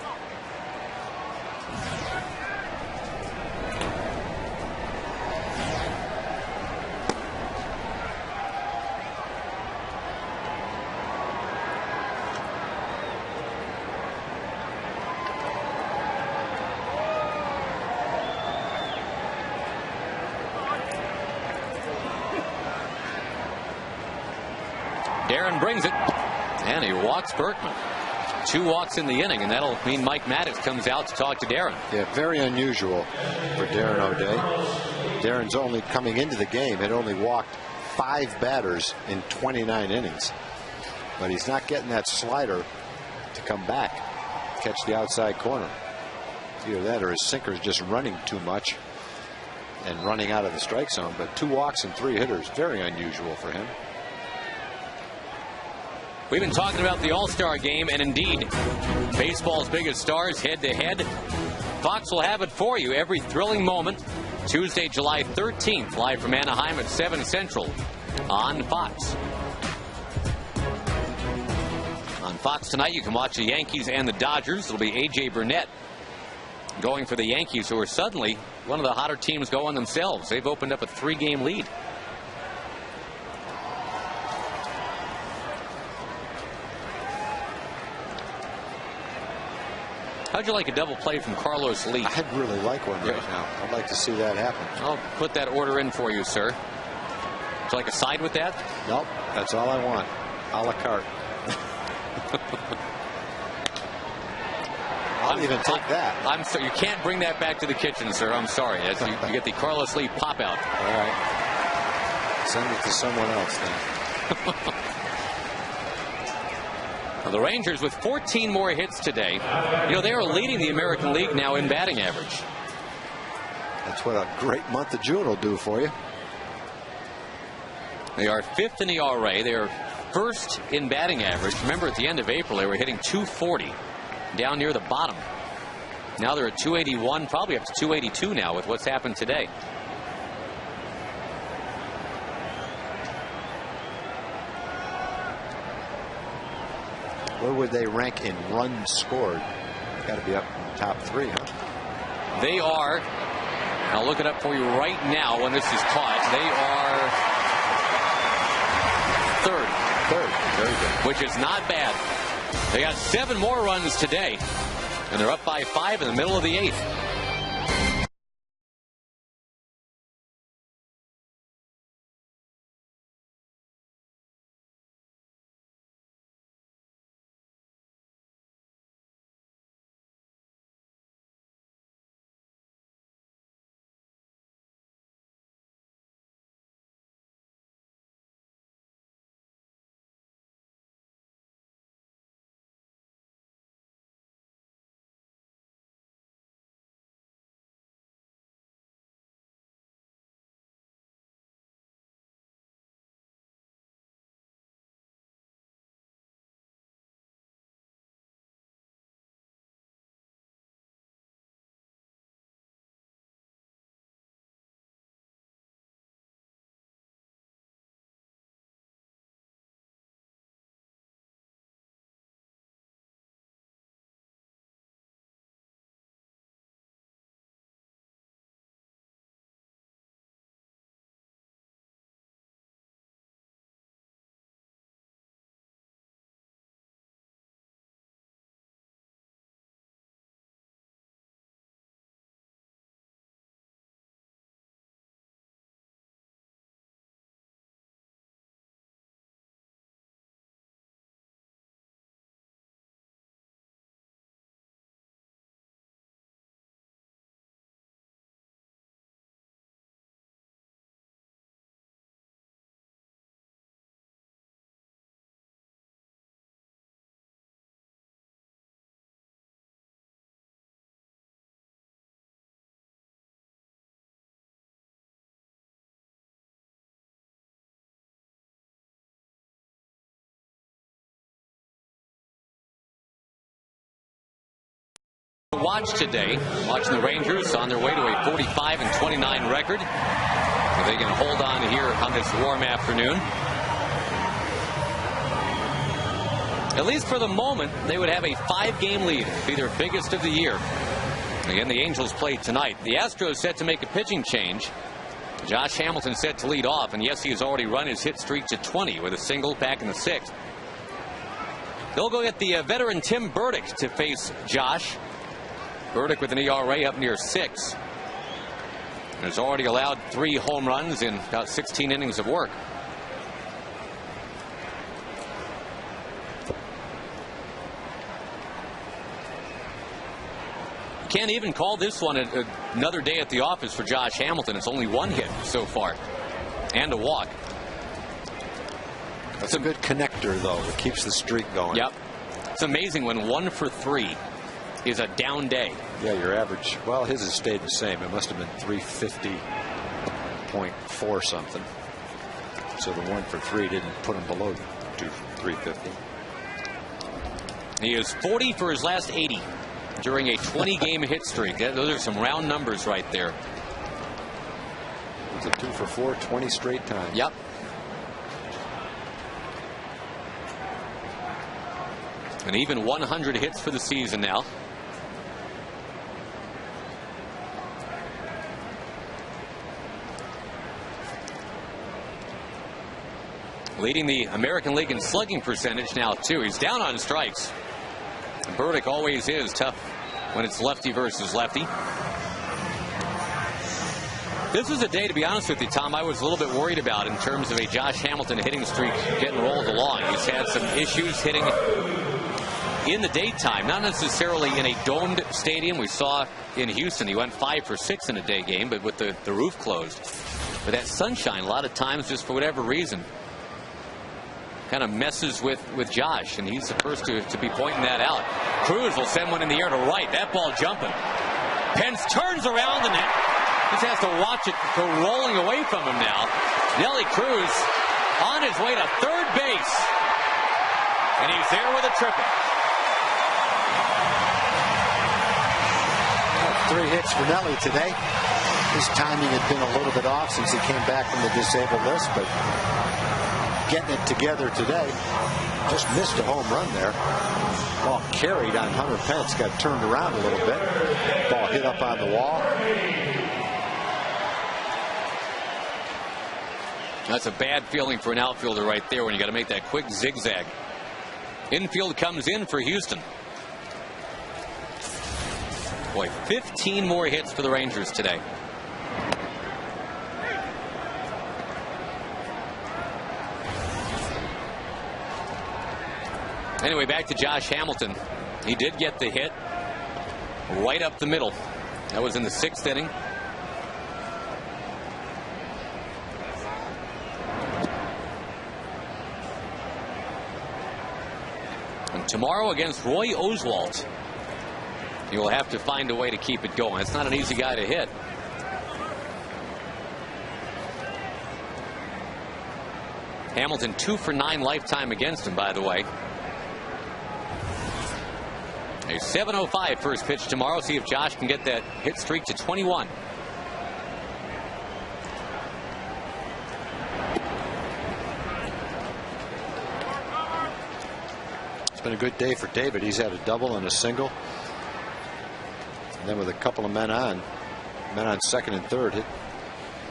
Darren brings it, and he walks Berkman. 2 walks in the inning, and that'll mean Mike Maddox comes out to talk to Darren. Yeah, very unusual for Darren O'Day. Darren's only coming into the game had only walked 5 batters in 29 innings. But he's not getting that slider to come back, catch the outside corner. Either that or his sinker's just running too much and running out of the strike zone. But 2 walks and 3 hitters, very unusual for him. We've been talking about the All-Star game, and indeed, baseball's biggest stars head-to-head. Fox will have it for you every thrilling moment. Tuesday, July 13th, live from Anaheim at 7 Central on Fox. On Fox tonight, you can watch the Yankees and the Dodgers. It'll be A.J. Burnett going for the Yankees, who are suddenly one of the hotter teams going themselves. They've opened up a 3-game lead. How'd you like a double play from Carlos Lee? I'd really like one right now. I'd like to see that happen. I'll put that order in for you, sir. Would you like a side with that? Nope, that's all I want. A la carte. I'll even take that. I'm sorry, you can't bring that back to the kitchen, sir. I'm sorry. You get the Carlos Lee pop out. All right. Send it to someone else then. Well, the Rangers with 14 more hits today. You know, they are leading the American League now in batting average. That's what a great month of June will do for you. They are 5th in ERA. They are 1st in batting average. Remember, at the end of April, they were hitting .240 down near the bottom. Now they're at .281, probably up to .282 now with what's happened today. Where would they rank in runs scored? Got to be up in the top 3, huh? They are. I'll look it up for you right now when this is caught. They are 3rd. Very good. Which is not bad. They got 7 more runs today, and they're up by 5 in the middle of the 8th. Watch today, watching the Rangers on their way to a 45-29 record. Are they going to hold on here on this warm afternoon? At least for the moment, they would have a 5-game lead. It'd be their biggest of the year. Again, the Angels play tonight. The Astros set to make a pitching change. Josh Hamilton set to lead off, and yes, he has already run his hit streak to 20 with a single back in the 6th. They'll go get the veteran Tim Burdick to face Josh. Burdick with an ERA up near 6. Has already allowed 3 home runs in about 16 innings of work. You can't even call this one another day at the office for Josh Hamilton. It's only 1 hit so far and a walk. That's a good connector, though. It keeps the streak going. Yep. It's amazing when 1 for 3 is a down day. Yeah, your average. Well, his has stayed the same. It must have been 350.4 something. So the 1 for 3 didn't put him below 350. He is 40 for his last 80 during a 20-game hit streak. Those are some round numbers right there. It's a 2 for 4, 20 straight times. Yep. And even 100 hits for the season now. Leading the American League in slugging percentage now, too. He's down on strikes. Burdick always is tough when it's lefty versus lefty. This is a day, to be honest with you, Tom, I was a little bit worried about in terms of a Josh Hamilton hitting streak getting rolled along. He's had some issues hitting in the daytime, not necessarily in a domed stadium. We saw in Houston he went 5 for 6 in a day game, but with the roof closed. But that sunshine, a lot of times, just for whatever reason, kind of messes with Josh, and he's the first to be pointing that out. Cruz will send one in the air to right. That ball jumping. Pence turns around and just has to watch it go rolling away from him now. Nelly Cruz on his way to third base, and he's there with a triple. 3 hits for Nelly today. His timing had been a little bit off since he came back from the disabled list, but getting it together today. Just missed a home run there. Ball carried on Hunter Pence, got turned around a little bit. Ball hit up on the wall. That's a bad feeling for an outfielder right there when you got to make that quick zigzag. Infield comes in for Houston. Boy, 15 more hits for the Rangers today. Anyway, back to Josh Hamilton. He did get the hit right up the middle. That was in the 6th inning. And tomorrow against Roy Oswalt, he will have to find a way to keep it going. It's not an easy guy to hit. Hamilton 2 for 9 lifetime against him, by the way. A 7:05 first pitch tomorrow. See if Josh can get that hit streak to 21. It's been a good day for David. He's had a double and a single. And then with a couple of men on second and third, hit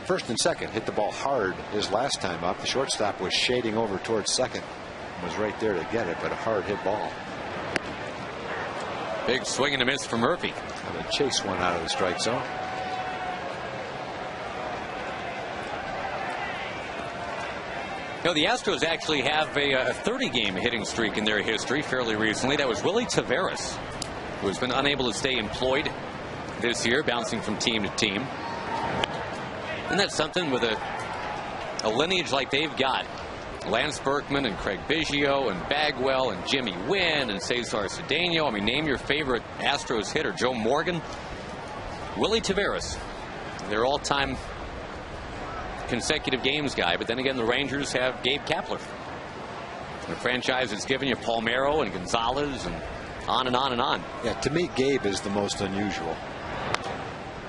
first and second, hit the ball hard his last time up. The shortstop was shading over towards second. Was right there to get it, but a hard hit ball. Big swing and a miss for Murphy. And a chase one out of the strike zone. You know, the Astros actually have a 30-game hitting streak in their history fairly recently. That was Willie Taveras, who has been unable to stay employed this year, bouncing from team to team. And that's something with a lineage like they've got. Lance Berkman and Craig Biggio and Bagwell and Jimmy Wynn and Cesar Cedeno. I mean, name your favorite Astros hitter. Joe Morgan, Willie Taveras, their all-time consecutive games guy. But then again, the Rangers have Gabe Kapler. The franchise has given you Palmeiro and Gonzalez and on and on and on. Yeah, to me, Gabe is the most unusual.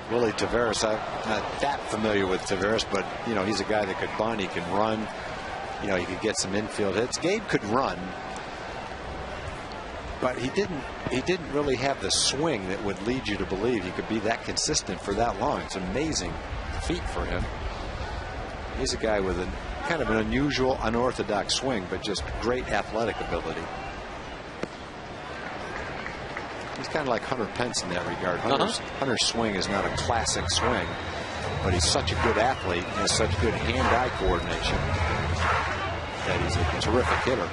Willie Taveras, I'm not that familiar with Taveras, but you know, he's a guy that could bunt, he can run. You know, he could get some infield hits. Gabe could run, but he didn't really have the swing that would lead you to believe he could be that consistent for that long. It's an amazing feat for him. He's a guy with a kind of an unusual, unorthodox swing, but just great athletic ability. He's kind of like Hunter Pence in that regard. Hunter's swing is not a classic swing, but he's such a good athlete and has such good hand-eye coordination that he's a terrific hitter.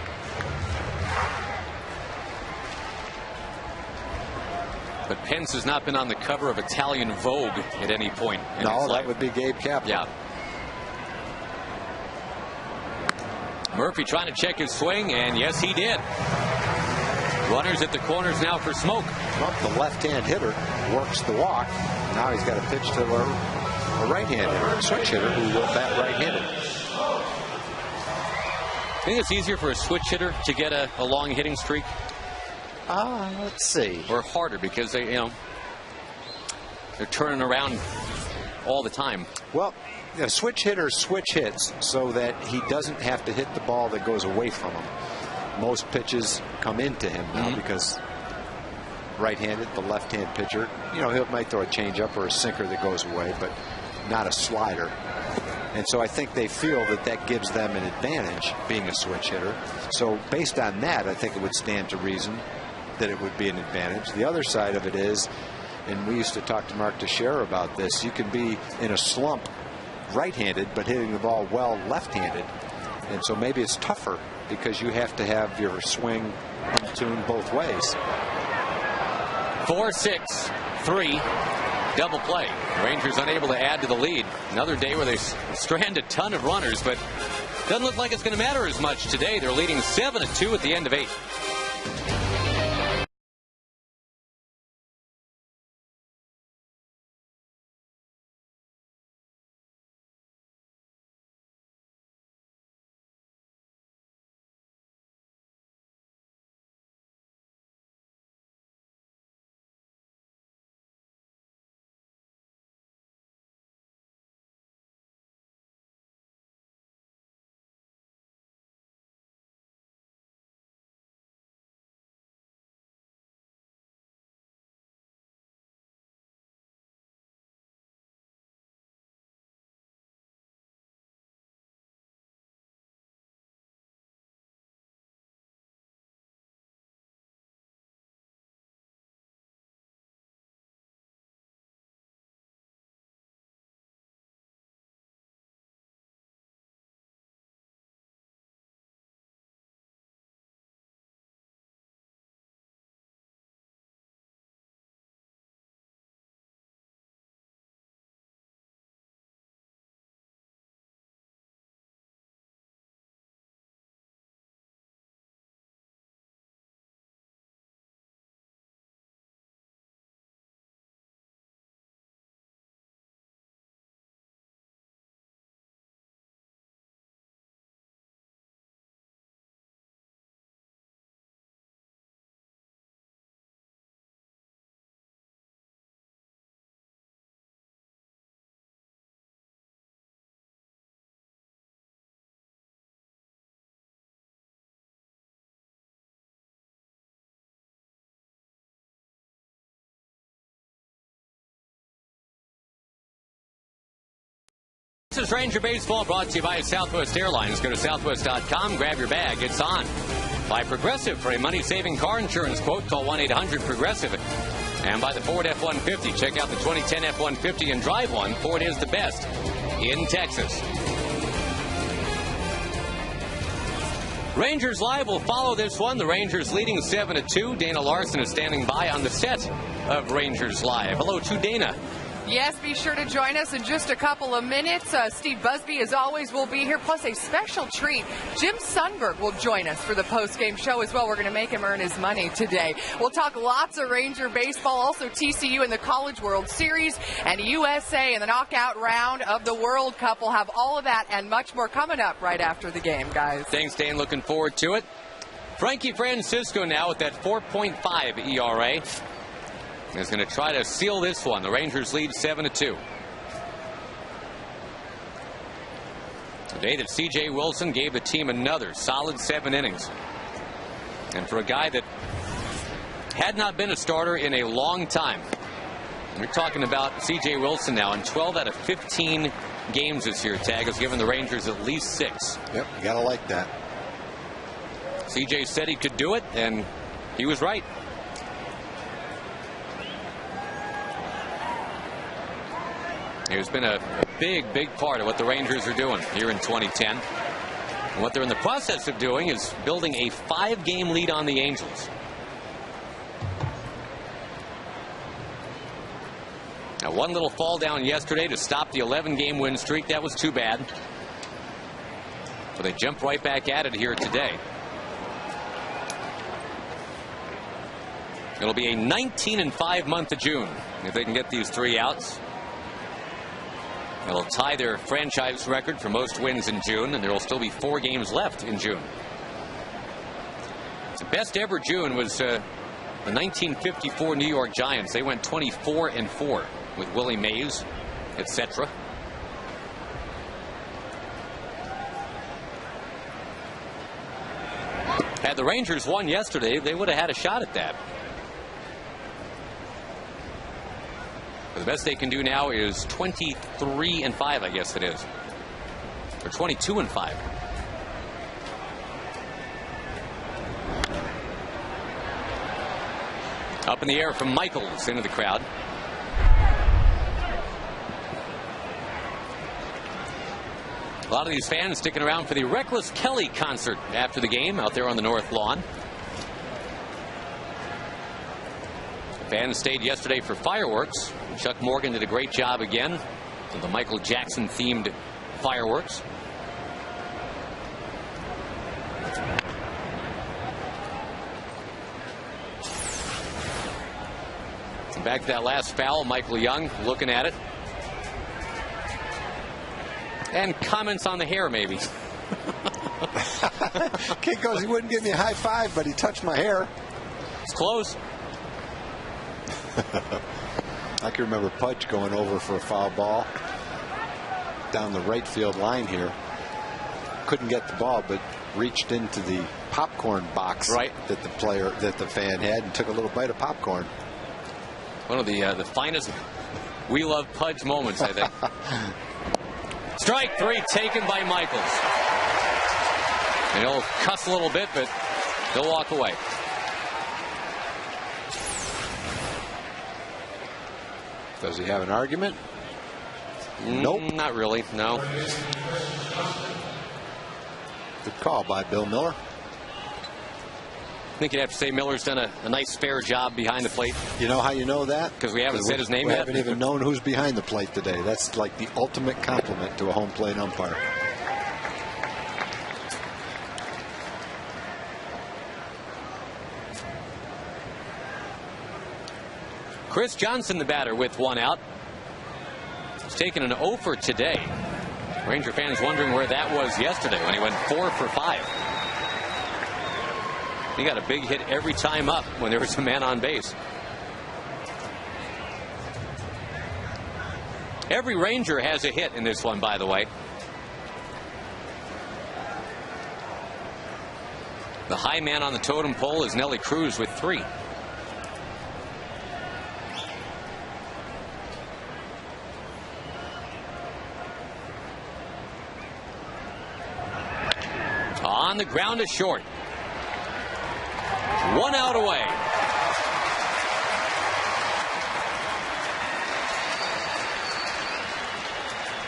But Pence has not been on the cover of Italian Vogue at any point. No, that would be Gabe Kapler. Yeah. Murphy trying to check his swing, and yes, he did. Runners at the corners now for Smoke. Well, the left-hand hitter works the walk. Now he's got to pitch to a right-hand hitter, a switch hitter who will bat right-handed. I think it's easier for a switch hitter to get a long hitting streak. Let's see. Or harder because they, they're turning around all the time. Well, a switch hitter switch hits so that he doesn't have to hit the ball that goes away from him. Most pitches come into him now because right-handed, the left-hand pitcher, he might throw a changeup or a sinker that goes away, but not a slider. And so I think they feel that that gives them an advantage being a switch hitter. So based on that, I think it would stand to reason that it would be an advantage. The other side of it is, and we used to talk to Mark Teixeira about this, you can be in a slump right-handed but hitting the ball well left-handed. And so maybe it's tougher because you have to have your swing tuned both ways. 4-6-3 double play. Rangers unable to add to the lead. Another day where they strand a ton of runners, but doesn't look like it's going to matter as much today. They're leading 7-2 at the end of 8. This is Ranger Baseball, brought to you by Southwest Airlines. Go to southwest.com, grab your bag. It's on. By Progressive. For a money-saving car insurance quote, call 1-800-PROGRESSIVE. And by the Ford F-150. Check out the 2010 F-150 and drive one. Ford is the best in Texas. Rangers Live will follow this one. The Rangers leading 7-2. Dana Larson is standing by on the set of Rangers Live. Hello to Dana. Yes, be sure to join us in just a couple of minutes. Steve Busby, as always, will be here, plus a special treat. Jim Sundberg will join us for the post-game show as well. We're going to make him earn his money today. We'll talk lots of Ranger baseball, also TCU in the College World Series, and USA in the knockout round of the World Cup. We'll have all of that and much more coming up right after the game, guys. Thanks, Dan. Looking forward to it. Frankie Francisco now with that 4.5 ERA. Is going to try to seal this one. The Rangers lead 7-2. The day that C.J. Wilson gave the team another solid 7 innings. And for a guy that had not been a starter in a long time, we're talking about C.J. Wilson now in 12 out of 15 games this year. Tag has given the Rangers at least 6. Yep, you got to like that. C.J. said he could do it, and he was right. It's been a big part of what the Rangers are doing here in 2010. And what they're in the process of doing is building a 5-game lead on the Angels. Now, one little fall down yesterday to stop the 11-game win streak. That was too bad. But they jump right back at it here today. It'll be a 19-5 month of June if they can get these 3 outs. It'll tie their franchise record for most wins in June, and there will still be 4 games left in June. The best ever June was The 1954 New York Giants, they went 24-4 with Willie Mays, etc. Had the Rangers won yesterday, they would have had a shot at that. But the best they can do now is 23-5, I guess it is. Or 22-5. Up in the air from Michaels into the crowd. A lot of these fans sticking around for the Reckless Kelly concert after the game out there on the north lawn. Fans stayed yesterday for fireworks. Chuck Morgan did a great job again with the Michael Jackson themed fireworks. Back to that last foul, Michael Young looking at it. And comments on the hair, maybe. Kid goes, he wouldn't give me a high five, but he touched my hair. It's close. I can remember Pudge going over for a foul ball down the right field line here. Couldn't get the ball, but reached into the popcorn box that the fan had and took a little bite of popcorn. One of the finest We Love Pudge moments, I think. Strike three taken by Michaels. And he'll cuss a little bit, but he'll walk away. Does he have an argument? Nope. Not really, no. Good call by Bill Miller. I think you'd have to say Miller's done a nice, fair job behind the plate. You know how you know that? Because we haven't said his name yet. We yet. haven't even known who's behind the plate today. That's like the ultimate compliment to a home plate umpire. Chris Johnson, the batter, with one out. He's taken an 0 for today. Ranger fans wondering where that was yesterday when he went 4 for 5. He got a big hit every time up when there was a man on base. Every Ranger has a hit in this one, by the way. The high man on the totem pole is Nelly Cruz with 3. On the ground to short. 1 out away.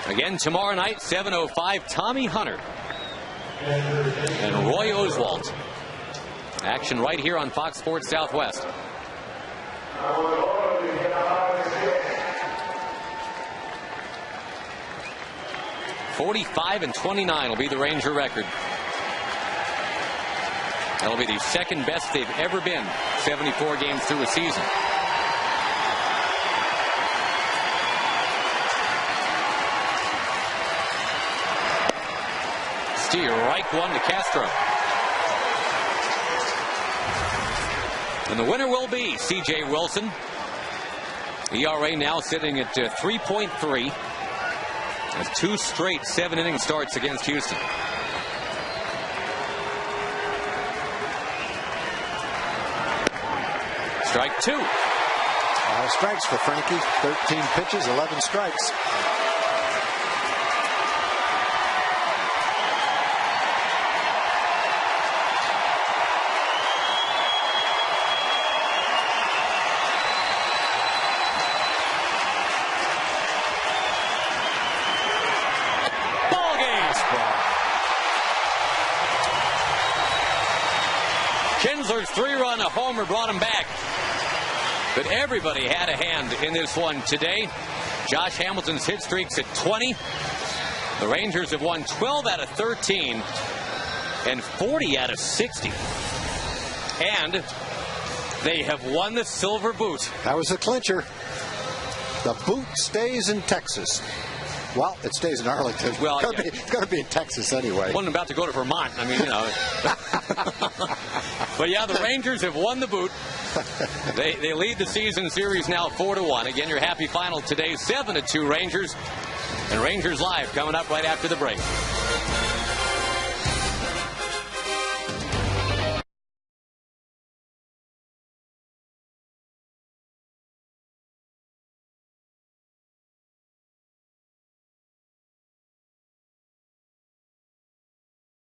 Again tomorrow night, 7:05, Tommy Hunter and Roy Oswalt. Action right here on Fox Sports Southwest. .45-29 will be the Ranger record. That'll be the second best they've ever been, 74 games through a season. Strike one to Castro. And the winner will be C.J. Wilson. ERA now sitting at 3.3. Has 2 straight 7-inning starts against Houston. Strike 2. All strikes for Frankie. 13 pitches, 11 strikes. Ball game. Kinsler's 3-run homer brought him back. But everybody had a hand in this one today. Josh Hamilton's hit streak's at 20. The Rangers have won 12 out of 13 and 40 out of 60. And they have won the Silver Boot. That was the clincher. The boot stays in Texas. Well, it stays in Arlington. Well, it's going to be in Texas anyway. Wasn't about to go to Vermont. I mean, you know. But yeah, the Rangers have won the boot. They lead the season series now 4-1. Again, your happy final today, 7-2 Rangers. And Rangers Live coming up right after the break.